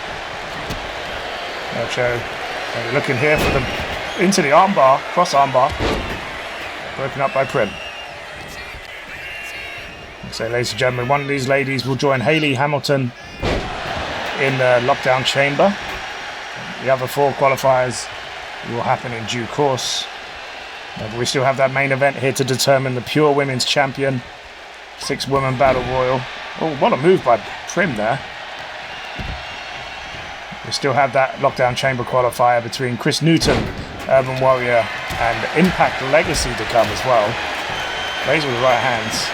Groucho looking here for the into the armbar, cross armbar. Broken up by Prim. So, ladies and gentlemen, one of these ladies will join Hayley Hamilton in the lockdown chamber. The other 4 qualifiers will happen in due course. But we still have that main event here to determine the pure women's champion. 6-woman battle royal. Oh, what a move by Prim there. We still have that lockdown chamber qualifier between Chris Newton, Urban Warrior, and Impact Legacy to come as well. Blaze with the right hands.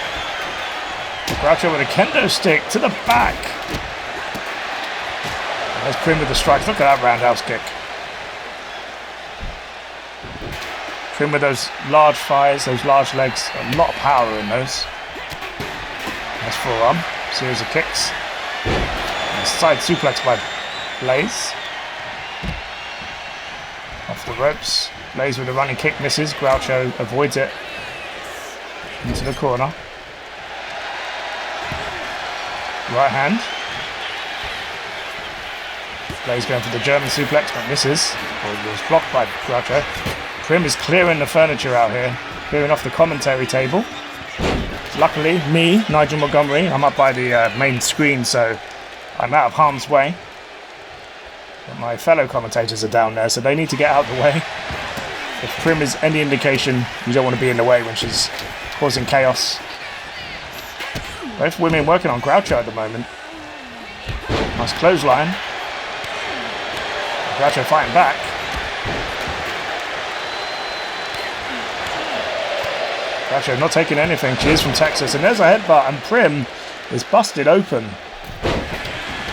Groucho with a kendo stick to the back. And there's Prim with the strikes. Look at that roundhouse kick. Prim with those large thighs, those large legs. A lot of power in those. Nice forearm. Series of kicks. And side suplex by Blaze. the ropes. Blaze with a running kick misses. Groucho avoids it into the corner. Right hand. Blaze going for the German suplex, but misses. Or was blocked by Groucho. Prim is clearing the furniture out here, clearing off the commentary table. Luckily, me, Nigel Montgomery, I'm up by the main screen, so I'm out of harm's way. But my fellow commentators are down there, so they need to get out of the way. If Prim is any indication, you don't want to be in the way when she's causing chaos. Both women working on Groucho at the moment. Nice clothesline. Groucho fighting back. Groucho not taking anything. She is from Texas. And there's a headbutt, and Prim is busted open.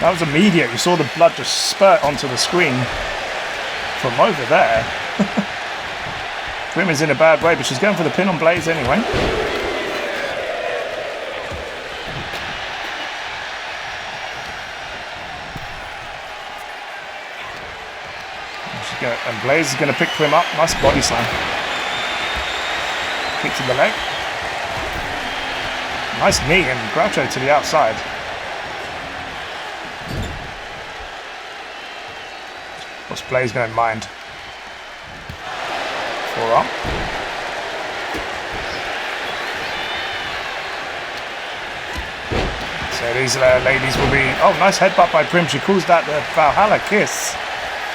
That was immediate. You saw the blood just spurt onto the screen from over there. Prim is in a bad way, but she's going for the pin on Blaze anyway. And Blaze is going to pick Prim up. Nice body slam. Kick to the leg. Nice knee, and Groucho to the outside. What's Blaze going to mind? Forearm. So these ladies will be... Oh, nice headbutt by Prim. She calls that the Valhalla kiss.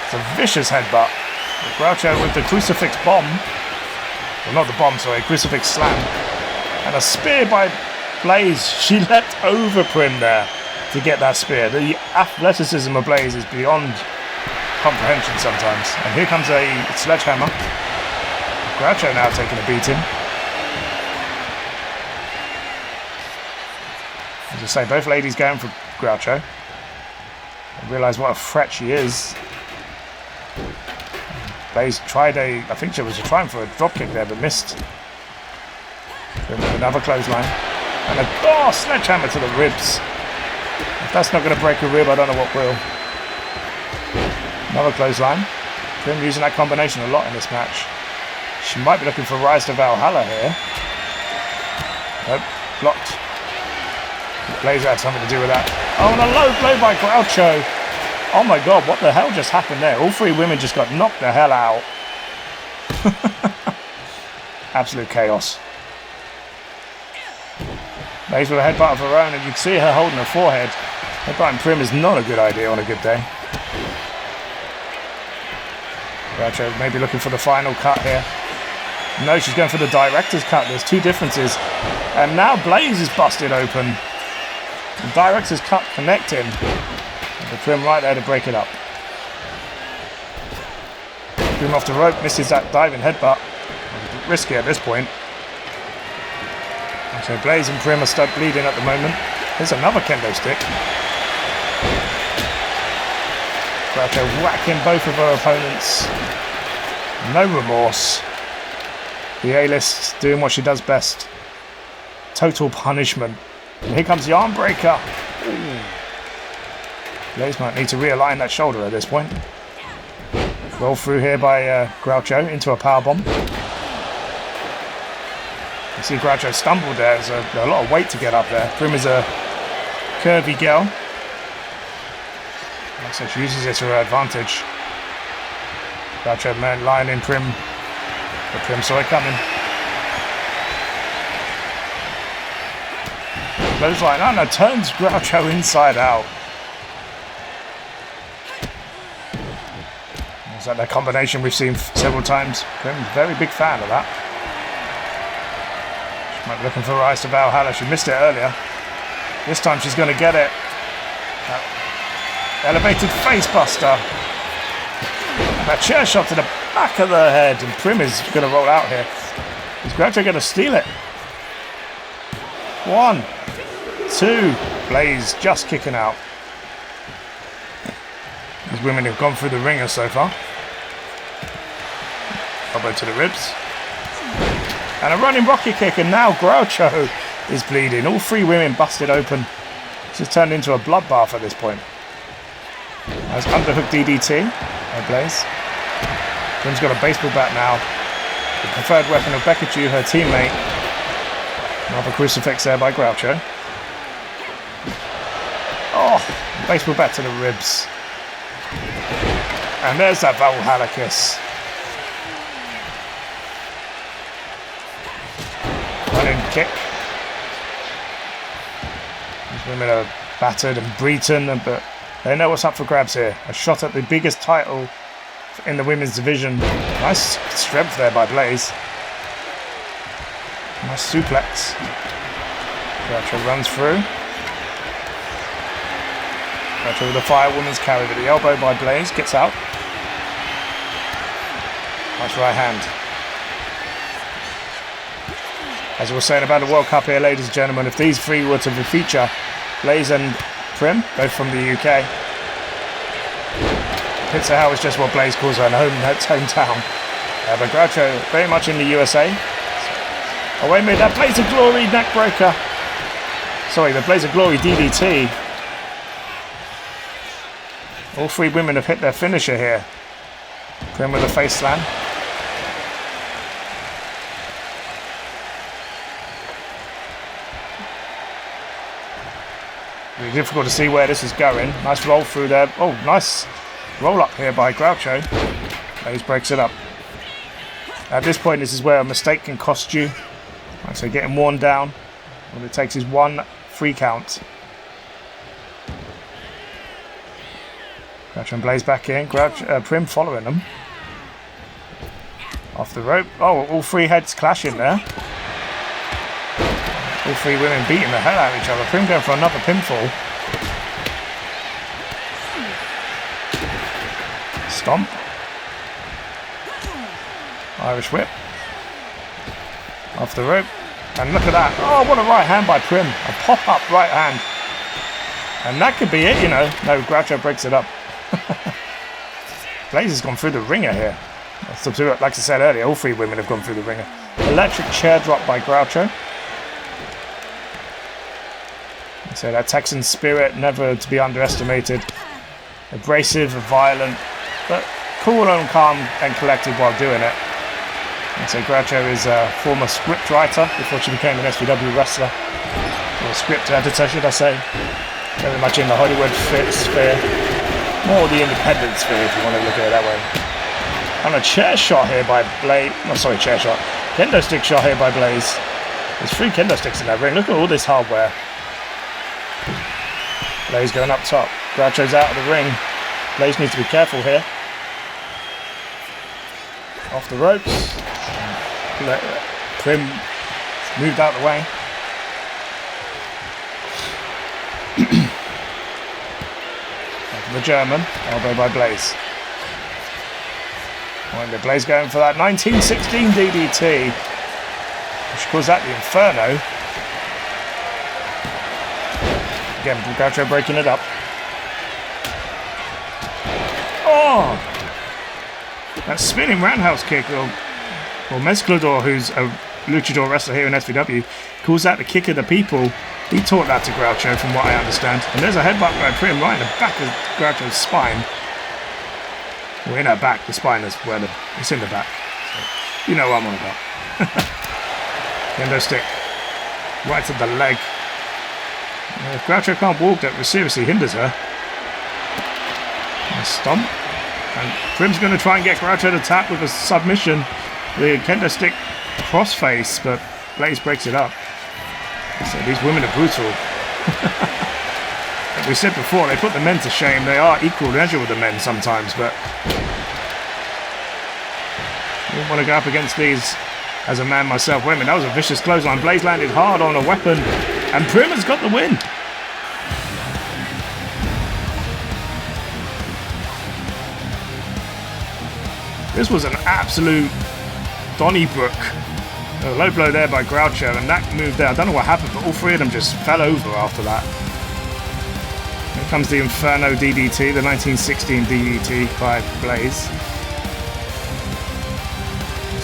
It's a vicious headbutt. Groucho with the crucifix bomb. Well, not the bomb, sorry, crucifix slam. And a spear by Blaze. She leapt over Prim there to get that spear. The athleticism of Blaze is beyond comprehension sometimes. And here comes a sledgehammer. Groucho now taking a beating. As I say, both ladies going for Groucho. I realise what a threat she is. Blaze tried I think she was trying for a dropkick there, but missed. Another clothesline. And a sledgehammer to the ribs. If that's not going to break a rib, I don't know what will. Another clothesline. Prim using that combination a lot in this match. She might be looking for Rise to Valhalla here. Nope, blocked. Blaze had something to do with that. Oh, and a low blow by Groucho. Oh my god, what the hell just happened there? All three women just got knocked the hell out. Absolute chaos. Blaze with a headbutt of her own, and you can see her holding her forehead. Headbutting Prim is not a good idea on a good day. Groucho maybe looking for the final cut here. No, she's going for the director's cut. There's two differences. And now Blaze is busted open. The director's cut connecting. The Prim right there to break it up. Prim off the rope, misses that diving headbutt. Risky at this point. So Blaze and Prim are stuck bleeding at the moment. There's another kendo stick. Groucho whacking both of her opponents. No remorse. The A-list doing what she does best. Total punishment. And here comes the arm breaker. Ooh. Blaze might need to realign that shoulder at this point. Roll through here by Groucho into a powerbomb. You see Groucho stumbled there. There's a lot of weight to get up there. Prim is a curvy girl. So she uses it to her advantage. Groucho man lying in Prim. But Prim saw it coming. Clothesline. Oh no, turns Groucho inside out. Is that the combination we've seen several times? Prim's a very big fan of that. She might be looking for Rise to Valhalla. She missed it earlier. This time she's going to get it. Elevated face buster. And a chair shot to the back of the head. And Prim is going to roll out here. Is Groucho going to steal it? 1, 2. Blaze just kicking out. These women have gone through the ringer so far. Elbow to the ribs. And a running rocket kick, and now Groucho is bleeding. All three women busted open. This has turned into a bloodbath at this point. As underhook DDT by Blaze. Prim's got a baseball bat now. The preferred weapon of Bekachu, her teammate. Another crucifix there by Groucho. Oh, baseball bat to the ribs. And there's that Valhalla kiss. Running kick. These women are battered and beaten, but they know what's up for grabs here. A shot at the biggest title in the women's division. Nice strength there by Blaze. Nice suplex. Groucho runs through. Groucho with a firewoman's carry with the elbow by Blaze. Gets out. Nice right hand. As we were saying about the World Cup here, ladies and gentlemen, if these three were to feature, Blaze and Prim, both from the UK. Pizza Hut is just what Blaze calls her hometown. But Groucho very much in the USA. Oh wait a minute, that Blaze of Glory neckbreaker. Sorry, the Blaze of Glory DDT. All three women have hit their finisher here. Prim with a face slam. Really difficult to see where this is going. Nice roll through there. Oh, nice roll up here by Groucho. Blaze breaks it up. At this point, this is where a mistake can cost you. Like I say, getting worn down. All it takes is one free count. Groucho and Blaze back in. Prim following them. Off the rope. Oh, all three heads clashing there. All three women beating the hell out of each other. Prim going for another pinfall. Stomp. Irish whip. Off the rope. And look at that. Oh, what a right hand by Prim. A pop-up right hand. And that could be it, you know. No, Groucho breaks it up. Blaze has gone through the ringer here. Like I said earlier, all three women have gone through the ringer. Electric chair drop by Groucho. So that Texan spirit, never to be underestimated. Abrasive, violent, but cool and calm and collected while doing it. And so Groucho is a former script writer before she became an SVW wrestler. Or script editor, should I say. Very much in the Hollywood sphere. More the independent sphere, if you want to look at it that way. And a chair shot here by Blaze. Oh, sorry, chair shot. Kendo stick shot here by Blaze. There's 3 kendo sticks in that ring. Look at all this hardware. Blaze going up top. Groucho's out of the ring. Blaze needs to be careful here. Off the ropes. Prim moved out of the way. The German. Elbow by Blaze. When Blaze going for that 1916 DDT. Which calls that the Inferno. Again, Groucho breaking it up. Oh! That spinning roundhouse kick, or Mezclador, who's a luchador wrestler here in SVW, calls that the kick of the people. He taught that to Groucho, from what I understand. And there's a headbutt by Prim right in the back of Groucho's spine. Well, in her back, the spine is where it's in the back. So, you know what I'm on about. Kendo stick right to the leg. If Groucho can't walk, that seriously hinders her. A stomp. And Prim's going to try and get Groucho to tap with a submission. The kendo stick crossface, but Blaze breaks it up. So these women are brutal. Like we said before, they put the men to shame. They are equal measure with the men sometimes, but I don't want to go up against these as a man myself. Wait a minute, that was a vicious clothesline. Blaze landed hard on a weapon, and Prim has got the win. This was an absolute Donnybrook. A low blow there by Groucho, and that move there, I don't know what happened, but all 3 of them just fell over after that. Here comes the Inferno DDT, the 1916 DDT by Blaze.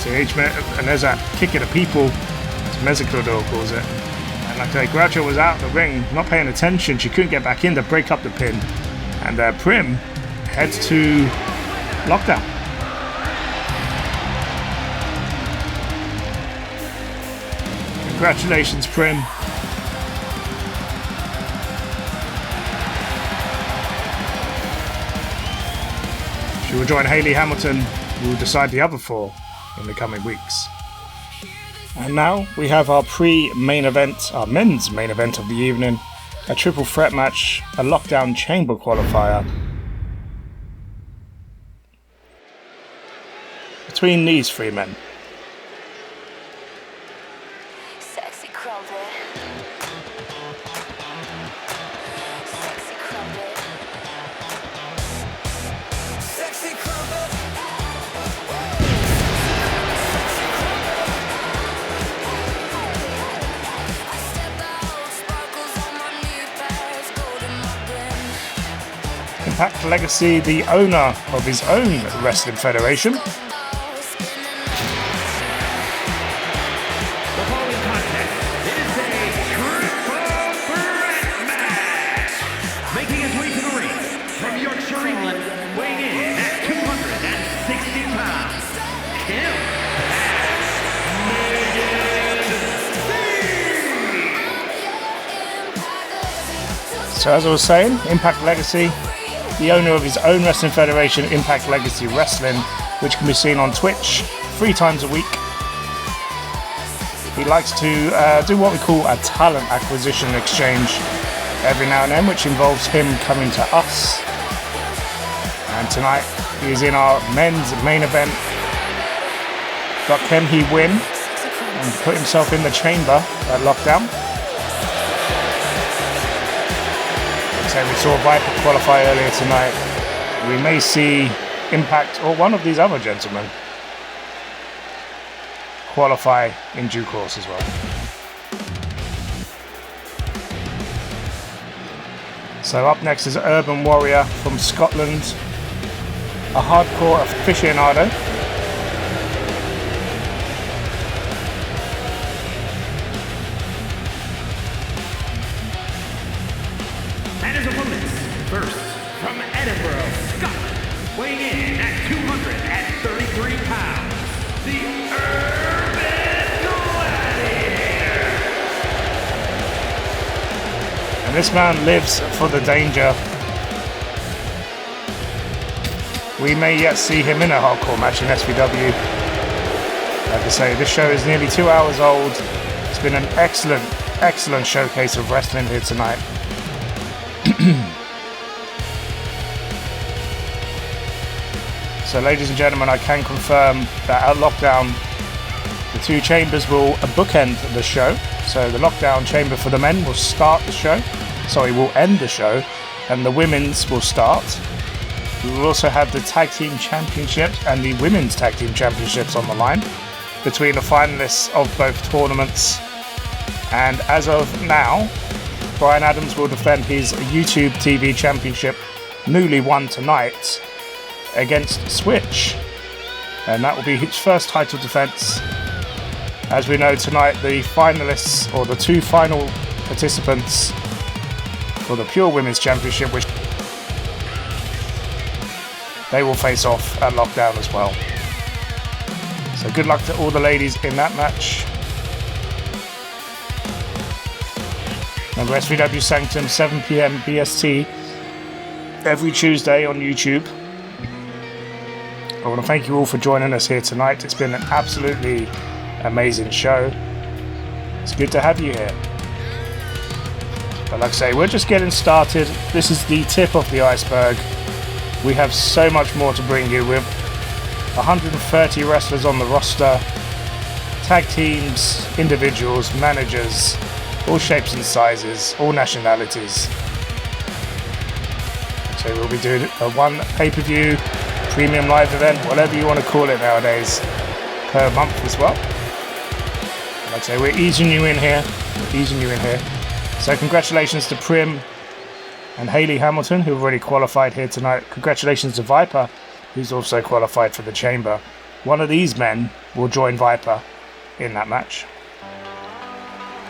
And there's that kick of the people, as Mezclador calls it. And like I say, Groucho was out of the ring, not paying attention. She couldn't get back in to break up the pin. And Prim heads to lockdown. Congratulations, Prim. She will join Hayley Hamilton, who will decide the other 4 in the coming weeks. And now we have our pre-main event, our men's main event of the evening, a triple threat match, a lockdown chamber qualifier between these 3 men. Sexy crumpet. Sexy crumpet. Sexy crumpet. I step out, sparkles on my knee pads, gold in my brim. Impact Legacy, the owner of his own wrestling federation. So as I was saying, Impact Legacy, the owner of his own wrestling federation, Impact Legacy Wrestling, which can be seen on Twitch 3 times a week. He likes to do what we call a talent acquisition exchange every now and then, which involves him coming to us. And tonight he is in our men's main event. But can he win and put himself in the chamber at Lockdown? We saw Viper qualify earlier tonight. We may see Impact or one of these other gentlemen qualify in due course as well. So up next is Urban Warrior from Scotland, a hardcore aficionado. First, from Edinburgh, Scotland, weighing in at 233 pounds, the Urban Gladiator. And this man lives for the danger. We may yet see him in a hardcore match in SVW. Like I say, this show is nearly 2 hours old. It's been an excellent showcase of wrestling here tonight. So ladies and gentlemen, I can confirm that at Lockdown, the 2 chambers will bookend the show. So the Lockdown chamber for the men will start the show, will end the show, and the women's will start. We will also have the Tag Team Championships and the Women's Tag Team Championships on the line between the finalists of both tournaments. And as of now, Brian Adams will defend his YouTube TV Championship, newly won tonight, against Switch, and that will be his first title defense. As we know tonight, the finalists, or the 2 final participants for the Pure Women's Championship, which they will face off at Lockdown as well. So good luck to all the ladies in that match. Remember, SVW Sanctum, 7 PM BST, every Tuesday on YouTube. I want to thank you all for joining us here tonight. It's been an absolutely amazing show. It's good to have you here. But like I say, we're just getting started. This is the tip of the iceberg. We have so much more to bring you with 130 wrestlers on the roster, tag teams, individuals, managers, all shapes and sizes, all nationalities. So we'll be doing one pay-per-view, premium live event, whatever you want to call it nowadays, per month as well. Like I say, we're easing you in here. So congratulations to Prim and Hayley Hamilton, who have already qualified here tonight. Congratulations to Viper, who's also qualified for the chamber. One of these men will join Viper in that match.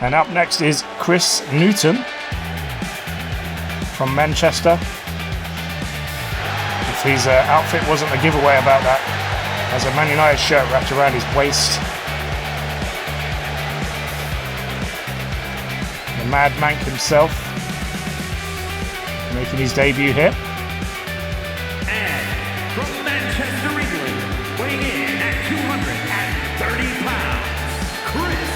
And up next is Chris Newton from Manchester. If his outfit wasn't a giveaway about that, has a Man United shirt wrapped around his waist. the Mad Mank himself, making his debut here. And from Manchester, England, weighing in at 230 pounds, Chris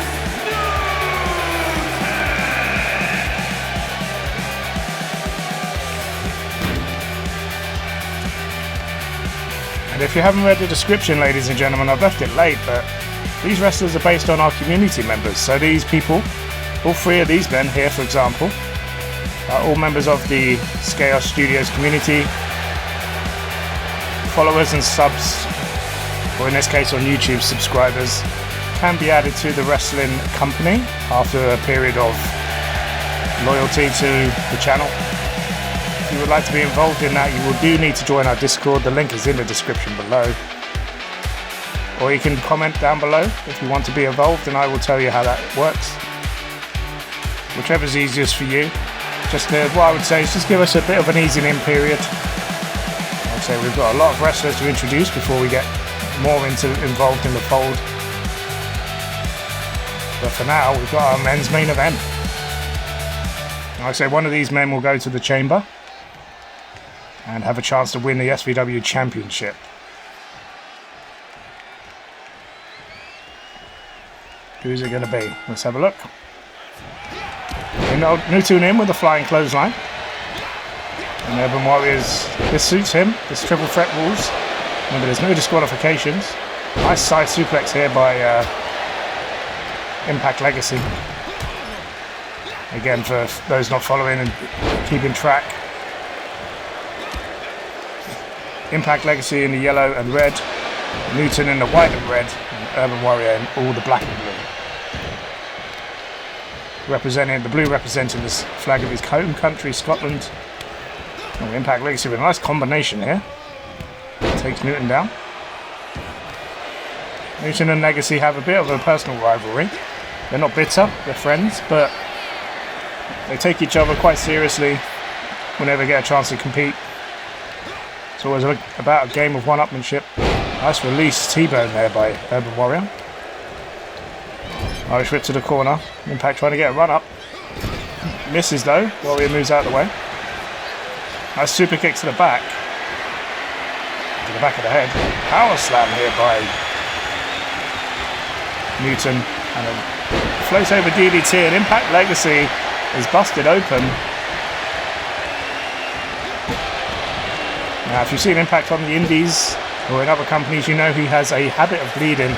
And if you haven't read the description, ladies and gentlemen, I've left it late, but these wrestlers are based on our community members. So these people, all three of these men here, for example, are all members of the Skaos Studios community, followers and subs, or in this case on YouTube, subscribers, can be added to the wrestling company after a period of loyalty to the channel. If you would like to be involved in that, you do need to join our Discord. The link is in the description below. Or you can comment down below if you want to be involved, and I will tell you how that works. Whichever's easiest for you. What I would say is just give us a bit of an easing in period. I'd say we've got a lot of wrestlers to introduce before we get more involved in the fold. But for now, we've got our men's main event. Like I say, one of these men will go to the chamber and have a chance to win the SVW Championship. Who's it going to be? Let's have a look. New tune in with a flying clothesline. And Urban Warriors, this suits him. This triple threat rules. Remember, there's no disqualifications. Nice side suplex here by Impact Legacy. Again, for those not following and keeping track. Impact Legacy in the yellow and red. Newton in the white and red. And Urban Warrior in all the black and blue. The blue representing the flag of his home country, Scotland. Oh, Impact Legacy with a nice combination here. Takes Newton down. Newton and Legacy have a bit of a personal rivalry. They're not bitter, they're friends, but they take each other quite seriously whenever they get a chance to compete. It's always about a game of one-upmanship. Nice release T-bone there by Urban Warrior. Irish whip to the corner. Impact trying to get a run up. Misses though. Warrior moves out of the way. Nice super kick to the back. To the back of the head. Power slam here by Newton. And a float over DDT. And Impact Legacy is busted open. Now, if you've seen Impact on the indies or in other companies, you know he has a habit of bleeding.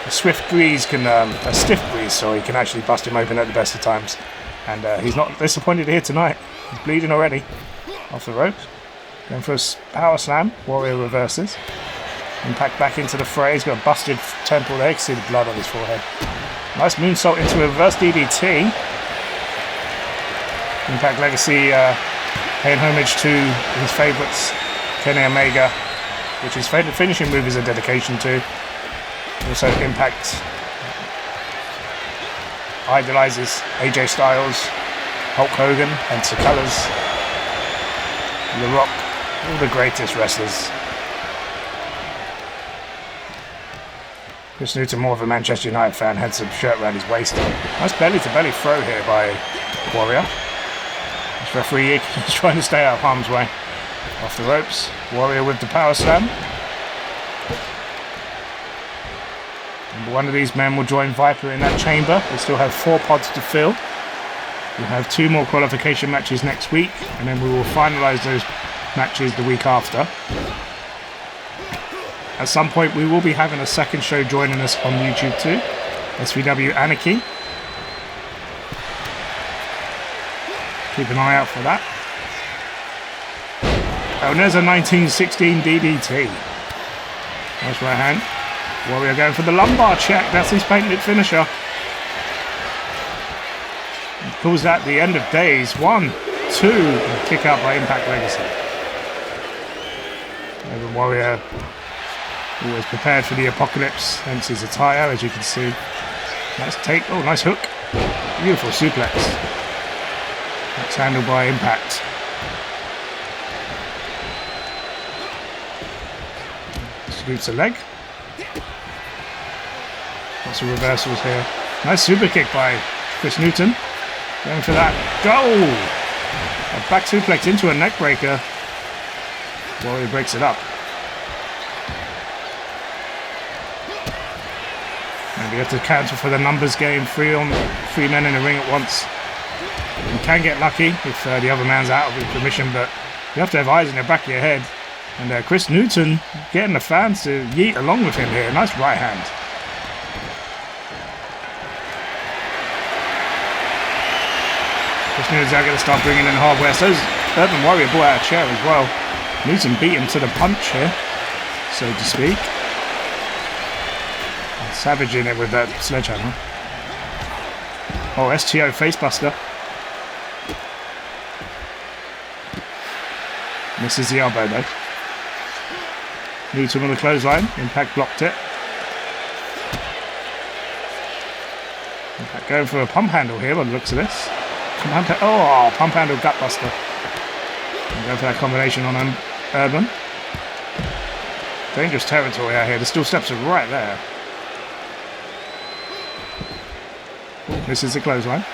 A stiff breeze can actually bust him open at the best of times. And he's not disappointed here tonight. He's bleeding already. Off the ropes. Going for a power slam. Warrior reverses. Impact back into the fray. He's got a busted temple there. You can see the blood on his forehead. Nice moonsault into a reverse DDT. Impact Legacy paying homage to his favourites, Kenny Omega, which his finishing move is a dedication to. Also, Impact idolises AJ Styles, Hulk Hogan, and Sakalas, The Rock, all the greatest wrestlers. Chris Newton, more of a Manchester United fan, had some shirt around his waist. Nice belly-to-belly throw here by Warrior. This referee is trying to stay out of harm's way. Off the ropes, Warrior with the power slam. One of these men will join Viper in that chamber. They still have 4 pods to fill. We'll have 2 more qualification matches next week, and then we will finalise those matches the week after. At some point we will be having a second show joining us on YouTube too. SVW Anarchy. Keep an eye out for that. Oh, and there's a 1916 DDT. Nice right hand. Warrior going for the lumbar check. That's his patented finisher. He pulls that the end of days. 1, 2. And kick out by Impact Legacy. The Warrior always prepared for the apocalypse. Hence his attire, as you can see. Nice take. Oh, nice hook. Beautiful suplex. That's handled by Impact. Scoops a leg. Lots of reversals here. Nice super kick by Chris Newton. Going for that goal. A back suplex into a neck breaker. Warrior breaks it up. Maybe you have to counter for the numbers game. Three men in the ring at once. You can get lucky if the other man's out of your permission, but you have to have eyes in the back of your head. And Chris Newton getting the fans to yeet along with him here. Nice right hand. Chris Newton's now going to start bringing in hardware. So Urban Warrior brought out a chair as well. Newton beat him to the punch here, so to speak. Savaging it with that sledgehammer. Oh, STO facebuster. Misses the elbow though. Newton with a clothesline. Impact blocked it. Impact going for a pump handle here by the looks of this. Pump handle gutbuster. Going for that combination on Urban. Dangerous territory out here. The steel steps are right there. This is the clothesline.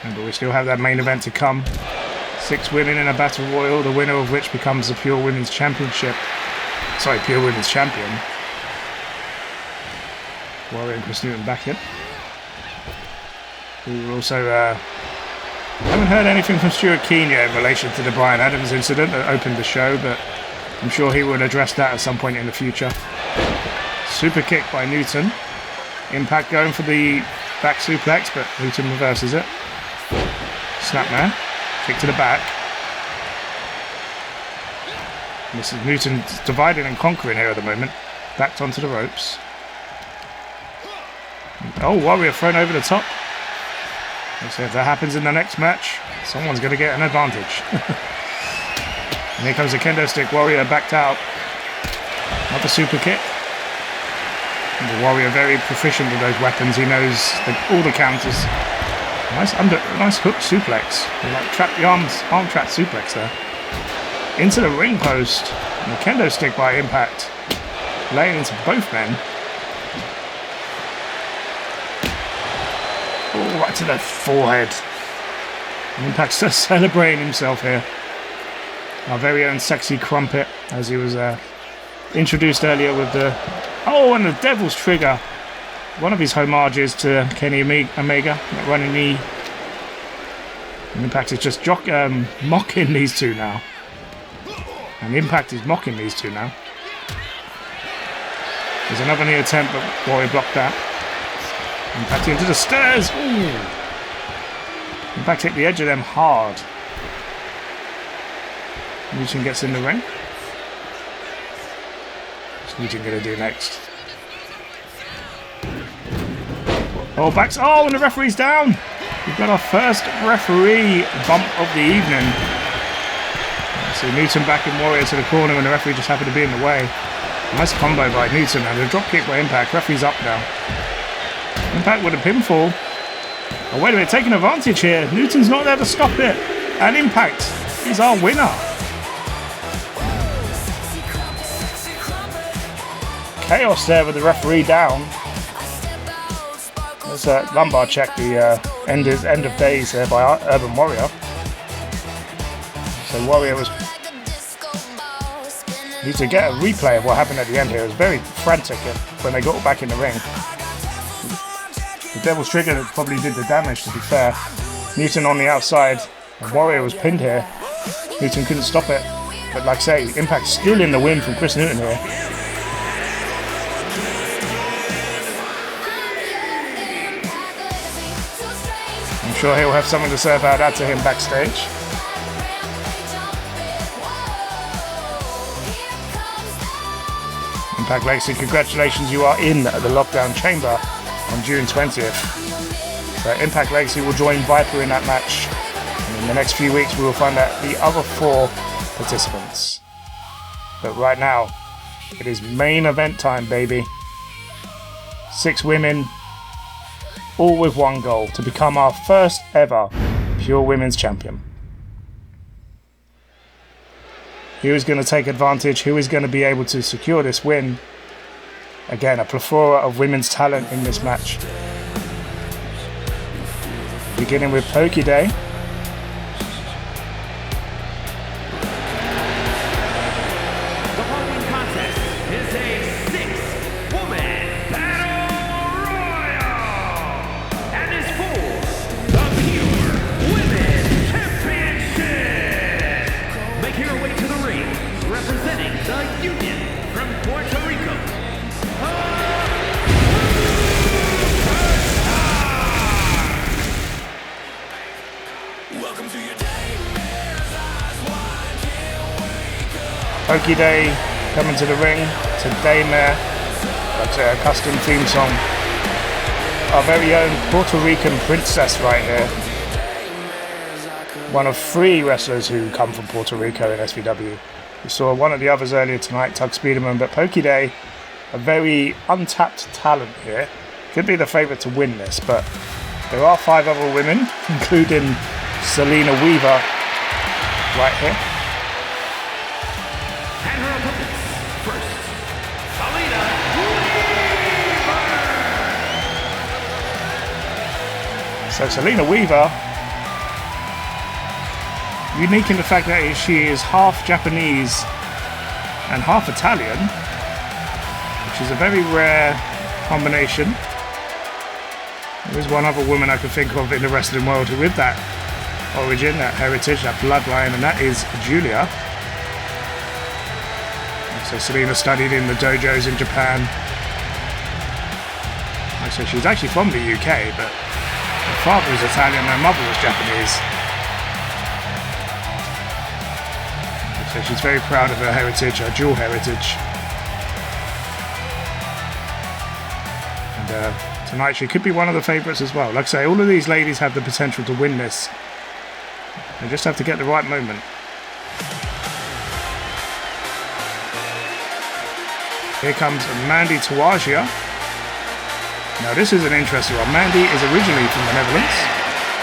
But we still have that main event to come. 6 women in a battle royal, the winner of which becomes the Pure Women's Championship. Sorry, Pure Women's Champion. Warrior and Chris Newton back in. We will also haven't heard anything from Stuart Keane yet in relation to the Bryan Adams incident that opened the show, but I'm sure he will address that at some point in the future. Super kick by Newton. Impact going for the back suplex, but Newton reverses it. Snapmare. Kick to the back. This is Newton dividing and conquering here at the moment. Backed onto the ropes. Oh, Warrior thrown over the top. Let's see if that happens in the next match. Someone's going to get an advantage. And here comes the kendo stick. Warrior backed out. Another super kick. And the Warrior very proficient with those weapons. He knows all the counters. Nice hook suplex. Like the arm trap suplex there. Into the ring post. And the kendo stick by Impact. Laying into both men. Oh, right to the forehead. And Impact's just celebrating himself here. Our very own Sexy Crumpet, as he was introduced earlier with the... Oh, and the Devil's Trigger. One of his homages to Kenny Omega, that running knee. And Impact is just mocking these two now. And Impact is mocking these two now. There's another knee attempt, but Warrior blocked that. Impact into the stairs. Ooh. Impact hit the edge of them hard. Newton gets in the ring. What's Newton going to do next? Oh, backs. Oh, and the referee's down. We've got our first referee bump of the evening. So Newton back in Warrior to the corner, and the referee just happened to be in the way. Nice combo by Newton, and a drop kick by Impact. Referee's up now. Impact with a pinfall. Oh, wait a minute, taking advantage here. Newton's not there to stop it. And Impact is our winner. Chaos there with the referee down. There's a lumbar check, the end of days there by Urban Warrior. So Warrior was... Need to get a replay of what happened at the end here. It was very frantic when they got back in the ring. The Devil's Trigger probably did the damage, to be fair. Newton on the outside. And Warrior was pinned here. Newton couldn't stop it. But like I say, Impact still in the win from Chris Newton here. I'm sure he'll have something to say about that to him backstage. Impact Legacy, congratulations, you are in the lockdown chamber on June 20th. So Impact Legacy will join Viper in that match. And in the next few weeks we will find out the other 4 participants. But right now, it is main event time, baby. 6 women, all with one goal, to become our first ever Pure Women's Champion. Who is going to take advantage? Who is going to be able to secure this win? Again, a plethora of women's talent in this match. Beginning with Pokey Day. The following contest is a 6-woman battle royal and is for the Pure Women's Championship. Making her way to the ring, representing the Union from Puerto Rico. Pokey Day coming to the ring to Daymare. That's a custom theme song. Our very own Puerto Rican princess right here. One of 3 wrestlers who come from Puerto Rico in SVW. We saw one of the others earlier tonight, Tug Speederman, but Pokey Day, a very untapped talent here. Could be the favourite to win this, but there are 5 other women, including Selena Weaver right here. And her opponents, first, Selena Weaver. So Selena Weaver, unique in the fact that she is half Japanese and half Italian, which is a very rare combination. There is one other woman I can think of in the wrestling world who with that origin, that heritage, that bloodline, and that is Julia. So Selena studied in the dojos in Japan. So she's actually from the UK, but her father was Italian and her mother was Japanese. So she's very proud of her heritage, her dual heritage. And tonight she could be one of the favourites as well. Like I say, all of these ladies have the potential to win this. They just have to get the right moment. Here comes Mandy Tawagia. Now this is an interesting one. Mandy is originally from the Netherlands.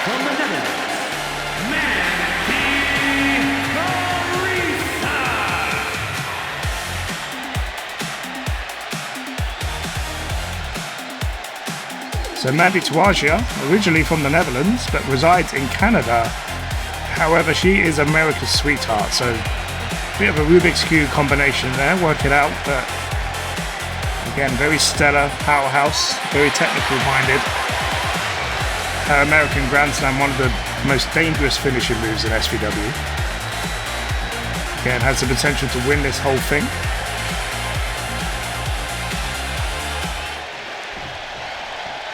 From the Netherlands, Mandy Marisa. So Mandy Tawagia, originally from the Netherlands, but resides in Canada. However, she is America's sweetheart, so a bit of a Rubik's Cube combination there, work it out, but again, very stellar powerhouse, very technical minded. Her American Grand Slam, one of the most dangerous finishing moves in SVW. Again, has the potential to win this whole thing.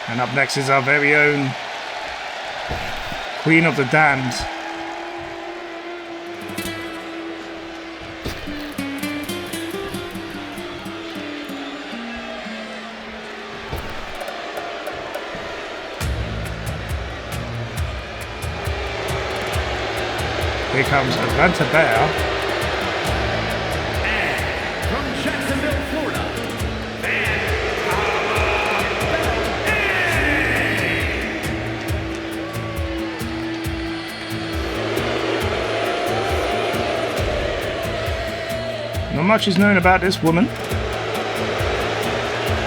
And up next is our very own Queen of the Damned. Here comes Atlanta Bear. And from Jacksonville, Florida, Not much is known about this woman.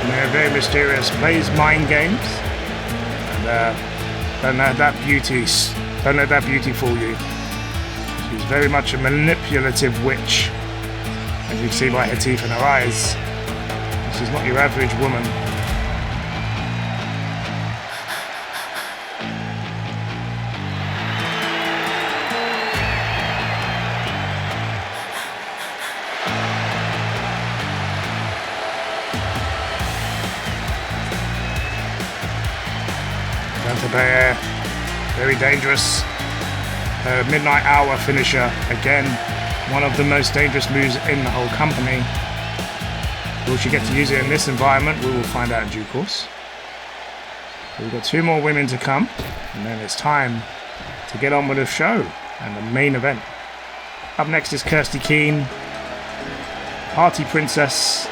They're very mysterious, plays mind games, and don't let that beauty fool you. She's very much a manipulative witch, as you can see by her teeth and her eyes. She's not your average woman. Santa Bear, very dangerous. Her Midnight Hour finisher, again, one of the most dangerous moves in the whole company. Will she get to use it in this environment? We will find out in due course. So we've got 2 more women to come, and then it's time to get on with the show and the main event. Up next is Kirsty Keane, Party Princess.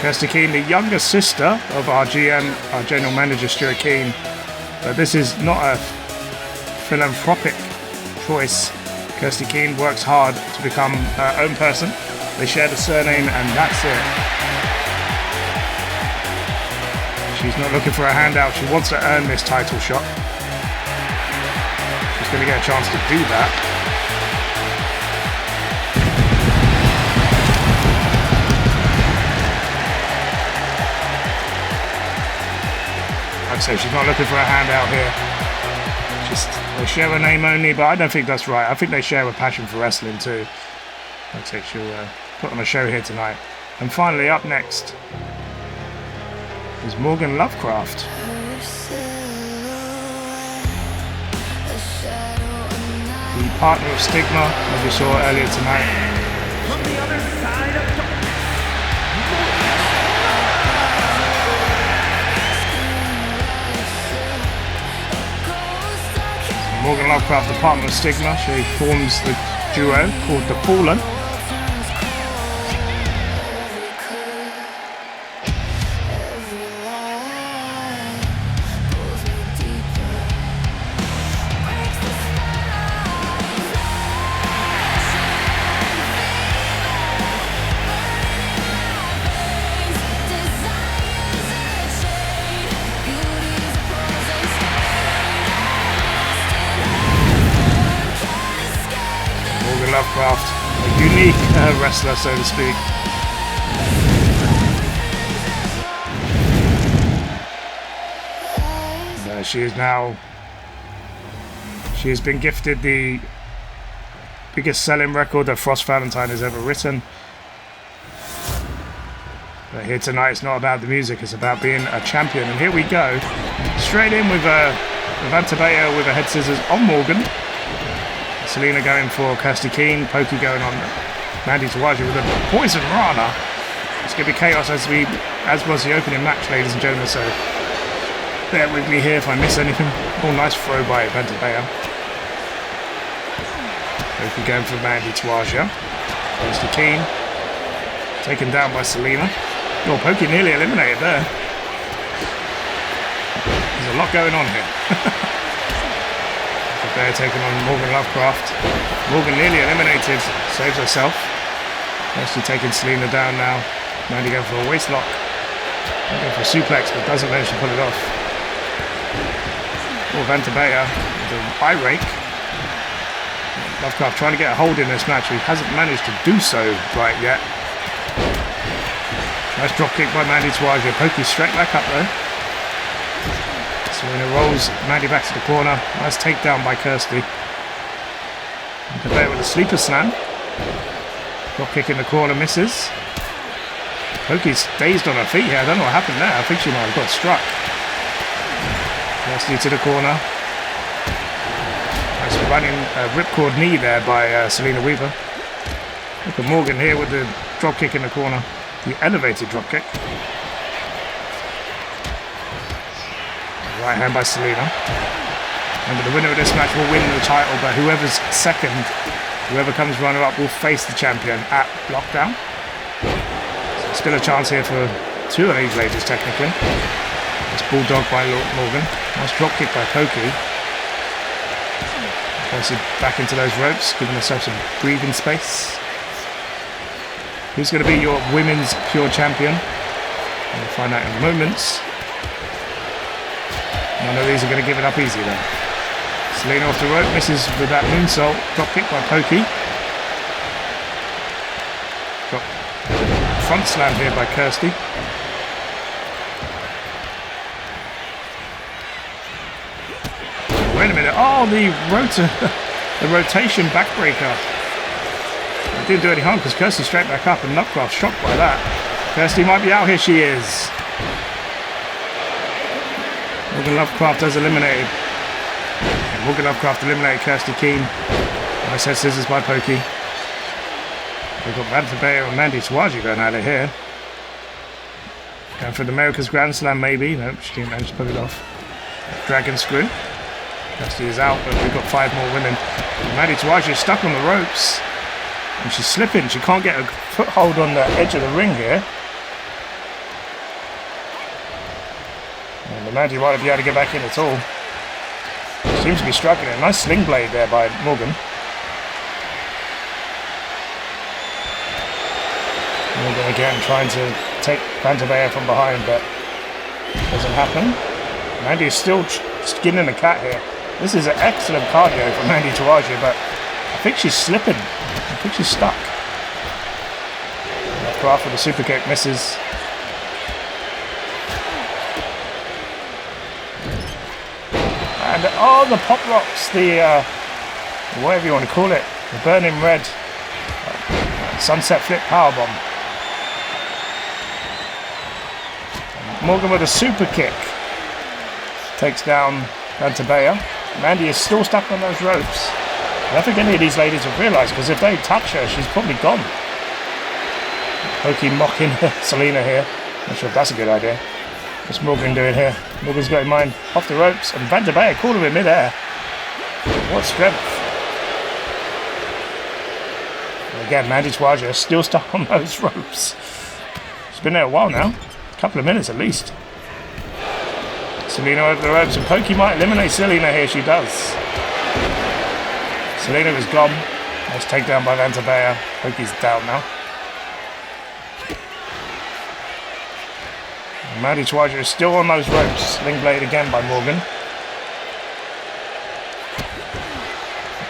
Kirsty Keane, the younger sister of our GM, our general manager Stuart Keane. But this is not a philanthropic choice. Kirsty Keane works hard to become her own person. They share the surname and that's it. She's not looking for a handout. She wants to earn this title shot. She's going to get a chance to do that. Like I say, she's not looking for a handout here. They share a name only, but I don't think that's right. I think they share a passion for wrestling too. Like I say, she'll put on a show here tonight. And finally, up next is Morgan Lovecraft. The partner of Stigma, as we saw earlier tonight. From the other side of Morgan Lovecraft, the partner of Stigma, she forms the duo called The Fallen. Lovecraft, a unique wrestler, so to speak. She has been gifted the biggest selling record that Frost Valentine has ever written. But here tonight, it's not about the music, it's about being a champion. And here we go, straight in with Vantabeo with a head scissors on Morgan. Selena going for Kirsty Keane, Pokey going on Mandy Tawaji with a Poison Rana. It's going to be chaos as was the opening match, ladies and gentlemen, so bear with me here if I miss anything. Oh, nice throw by Vantabeo. Pokey going for Mandy Tawaji. Kirsty Keane taken down by Selena. Oh, Pokey nearly eliminated there. There's a lot going on here. Bear taking on Morgan Lovecraft. Morgan nearly eliminated, saves herself. Mostly taking Selena down now. Mandy going for a waist lock. Going for a suplex, but doesn't manage to pull it off. Oh, Vantabea with an eye rake. Lovecraft trying to get a hold in this match. He hasn't managed to do so right yet. Nice drop kick by Mandy Tawaji. Pokey straight back up though. Selena rolls Mandy back to the corner. Nice takedown by Kirsty. Vantabea with a sleeper slam. Drop kick in the corner, misses. Pokey's dazed on her feet here. I don't know what happened there. I think she might have got struck. Kirsty to the corner. Nice running ripcord knee there by Selena Weaver. Look at Morgan here with the drop kick in the corner. The elevated drop kick. Right hand by Selena. Remember, the winner of this match will win the title, but whoever's second, whoever comes runner-up will face the champion at Lockdown. So still a chance here for two of these ladies, technically. It's bulldog by Morgan. Nice drop kick by Pokey. Placing back into those ropes, giving herself some breathing space. Who's going to be your women's pure champion? We'll find out in moments. None of these are going to give it up easy though. Selena off the rope, misses with that moonsault. Drop kick by Pokey. Front slam here by Kirsty. Wait a minute. Oh, the rotation backbreaker. It didn't do any harm because Kirsty straight back up and Lovecraft shocked by that. Kirsty might be out. Here she is. Morgan Lovecraft has eliminated. And Morgan Lovecraft eliminated Kirsty Keane. Nice head scissors by Pokey. We've got Vantabeo and Mandy Tawaji going at it here. Going for the America's Grand Slam maybe. Nope, she didn't manage to pull it off. Dragon screw. Kirsty is out, but we've got 5 more women. Mandy Tawaji is stuck on the ropes. And she's slipping. She can't get a foothold on the edge of the ring here. Well, Mandy won't be able to get back in at all. Seems to be struggling. Nice sling blade there by Morgan. Morgan again trying to take Vantabea from behind, but doesn't happen. Mandy is still skinning the cat here. This is an excellent cardio for Mandy Tawaja, but I think she's slipping. I think she's stuck. Craft with the super kick misses. And oh, the pop rocks, the whatever you want to call it, the burning red sunset flip powerbomb. Morgan with a super kick takes down Vantabea. Mandy is still stuck on those ropes. I don't think any of these ladies have realised, because if they touch her, she's probably gone. Pokey mocking Selena here. Not sure if that's a good idea. What's Morgan doing here? Morgan's got in mind off the ropes, and Vantabea caught him in mid-air. What strength. And again, Mandy Tawaja is still stuck on those ropes. She's been there a while now. A couple of minutes at least. Selena over the ropes, and Pokey might eliminate Selena here. She does. Selena is gone. Nice takedown by Vantabea. Pokey's down now. Mandy Tawaja is still on those ropes. Sling blade again by Morgan.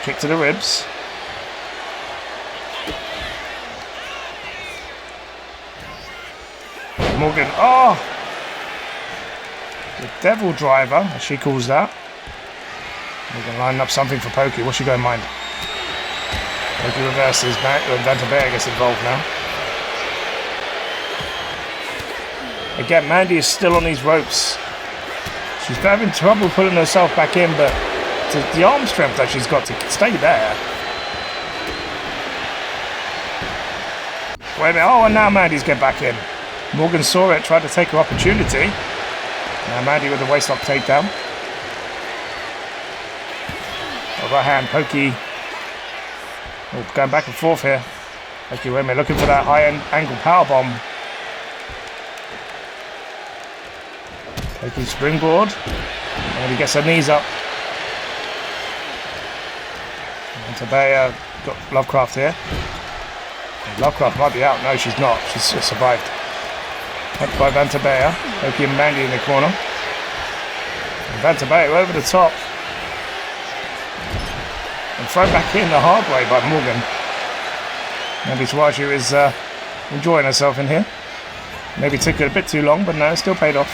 Kick to the ribs. Morgan, oh! The devil driver, as she calls that. Morgan lining up something for Pokey. What's she got in mind? Pokey reverses back, and Vantabea gets involved now. Again, Mandy is still on these ropes. She's having trouble pulling herself back in, but it's the arm strength that she's got to stay there. Wait a minute. Oh, and now Mandy's get back in. Morgan saw it, tried to take her opportunity. Now Mandy with the waistlock takedown. Right hand, Pokey. Oh, going back and forth here. Pokey, wait a minute, looking for that high-end angle powerbomb. Pokey springboard. And he gets her knees up. Vantabea got Lovecraft here. Lovecraft might be out. No, she's not. She's survived. Up by Vantabea. Pokey and Mandy in the corner. And Vantabea over the top. And thrown back in the hard way by Morgan. Mandy Tawaja is enjoying herself in here. Maybe took it a bit too long, but no, it still paid off.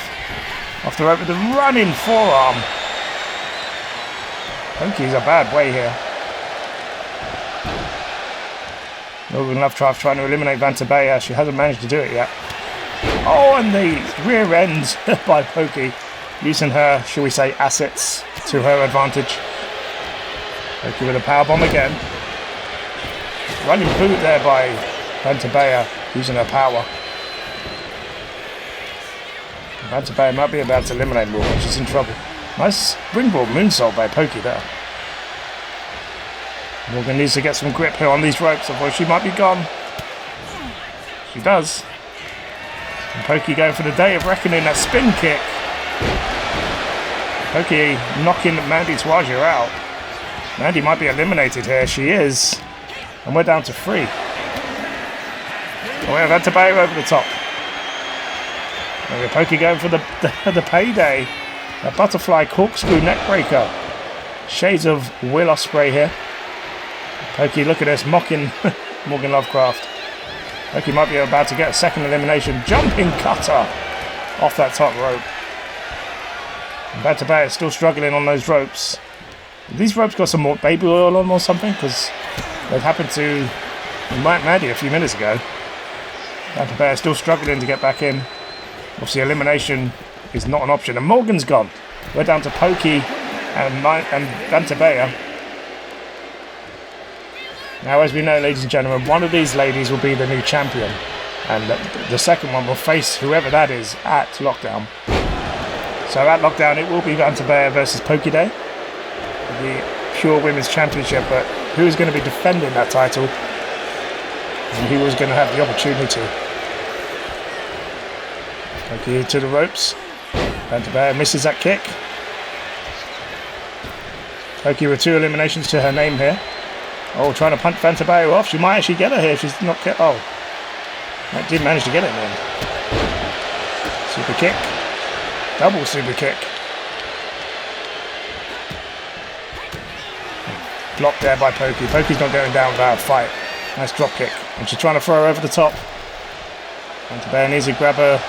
Off the rope with the running forearm. Pokey's a bad way here. Morgan Lovecraft trying to eliminate Vantabea. She hasn't managed to do it yet. Oh, and the rear end by Pokey. Using her, shall we say, assets to her advantage. Pokey with a powerbomb again. Running boot there by Vantabea, using her power. Vantabea might be about to eliminate Morgan. She's in trouble. Nice springboard moonsault by Pokey there. Morgan needs to get some grip here on these ropes, otherwise she might be gone. She does. And Pokey going for the day of reckoning. That spin kick. Pokey knocking Mandy Tawaja out. Mandy might be eliminated here. She is. And we're down to 3. Oh, we have Vantabea over the top. And Pokey going for the payday. A butterfly corkscrew neckbreaker. Shades of Will Ospreay here. Pokey, look at this, mocking Morgan Lovecraft. Pokey might be about to get a second elimination. Jumping cutter off that top rope. And Vantabea is still struggling on those ropes. These ropes got some more baby oil on or something, because they've happened to Mandy a few minutes ago. Vantabea is still struggling to get back in. Obviously, elimination is not an option. And Morgan's gone. We're down to Pokey and Vantabea. Now, as we know, ladies and gentlemen, one of these ladies will be the new champion. And the second one will face whoever that is at Lockdown. So at Lockdown, it will be Vantabea versus Pokey Day. The Pure Women's Championship. But who is going to be defending that title? And who is going to have the opportunity? Pokey to the ropes. Vantabea misses that kick. Pokey with 2 eliminations to her name here. Oh, trying to punch Vantabea off. She might actually get her here if she's not get. Oh, that did manage to get it then. Super kick. Double super kick. Blocked there by Pokey. Pokey's not going down without a fight. Nice drop kick. And she's trying to throw her over the top. Vantabea needs to grab her,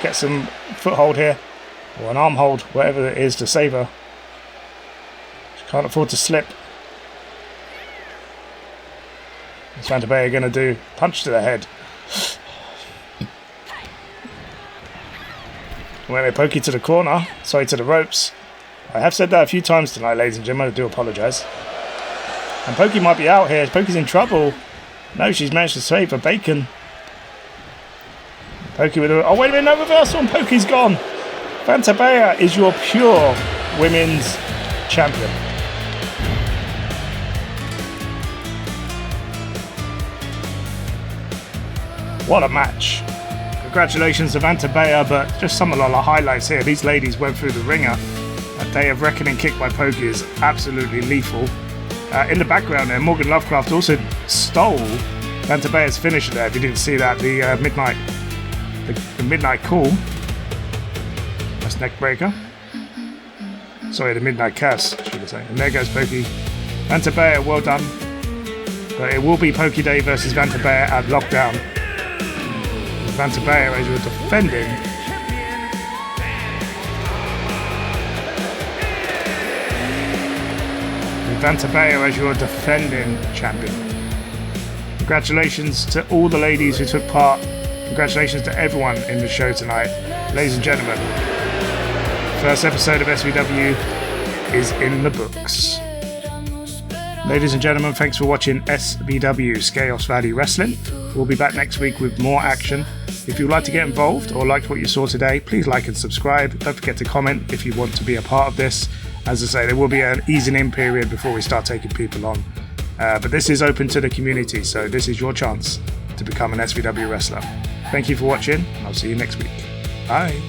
get some foothold here. Or an arm hold, whatever it is, to save her. She can't afford to slip. What's Vantabea going to do? Punch to the head. Well, Pokey to the corner. Sorry, to the ropes. I have said that a few times tonight, ladies and gentlemen. I do apologise. And Pokey might be out here. Pokey's in trouble. No, she's managed to save her bacon. Pokey with a... Oh, wait a minute. No reversal and Pokey's gone. Vantabea is your pure women's champion. What a match. Congratulations to Vantabea, but just some of the highlights here. These ladies went through the ringer. A day of reckoning kick by Pokey is absolutely lethal. In the background there, Morgan Lovecraft also stole Vantabea's finisher there, if you didn't see that, the midnight call. That's neck breaker. Sorry, the midnight curse, should I say. And there goes Pokey. Vantabea, well done. But it will be Pokey Day versus Vantabea at Lockdown. Vantabea, as you're defending. Vantabea as your defending champion. Congratulations to all the ladies who took part. Congratulations to everyone in the show tonight. Ladies and gentlemen, first episode of SVW is in the books. Ladies and gentlemen, thanks for watching SVW Skaos Valley Wrestling. We'll be back next week with more action. If you'd like to get involved or liked what you saw today, please like and subscribe. Don't forget to comment if you want to be a part of this. As I say, there will be an easing in period before we start taking people on. But this is open to the community, so this is your chance to become an SVW wrestler. Thank you for watching, and I'll see you next week. Bye.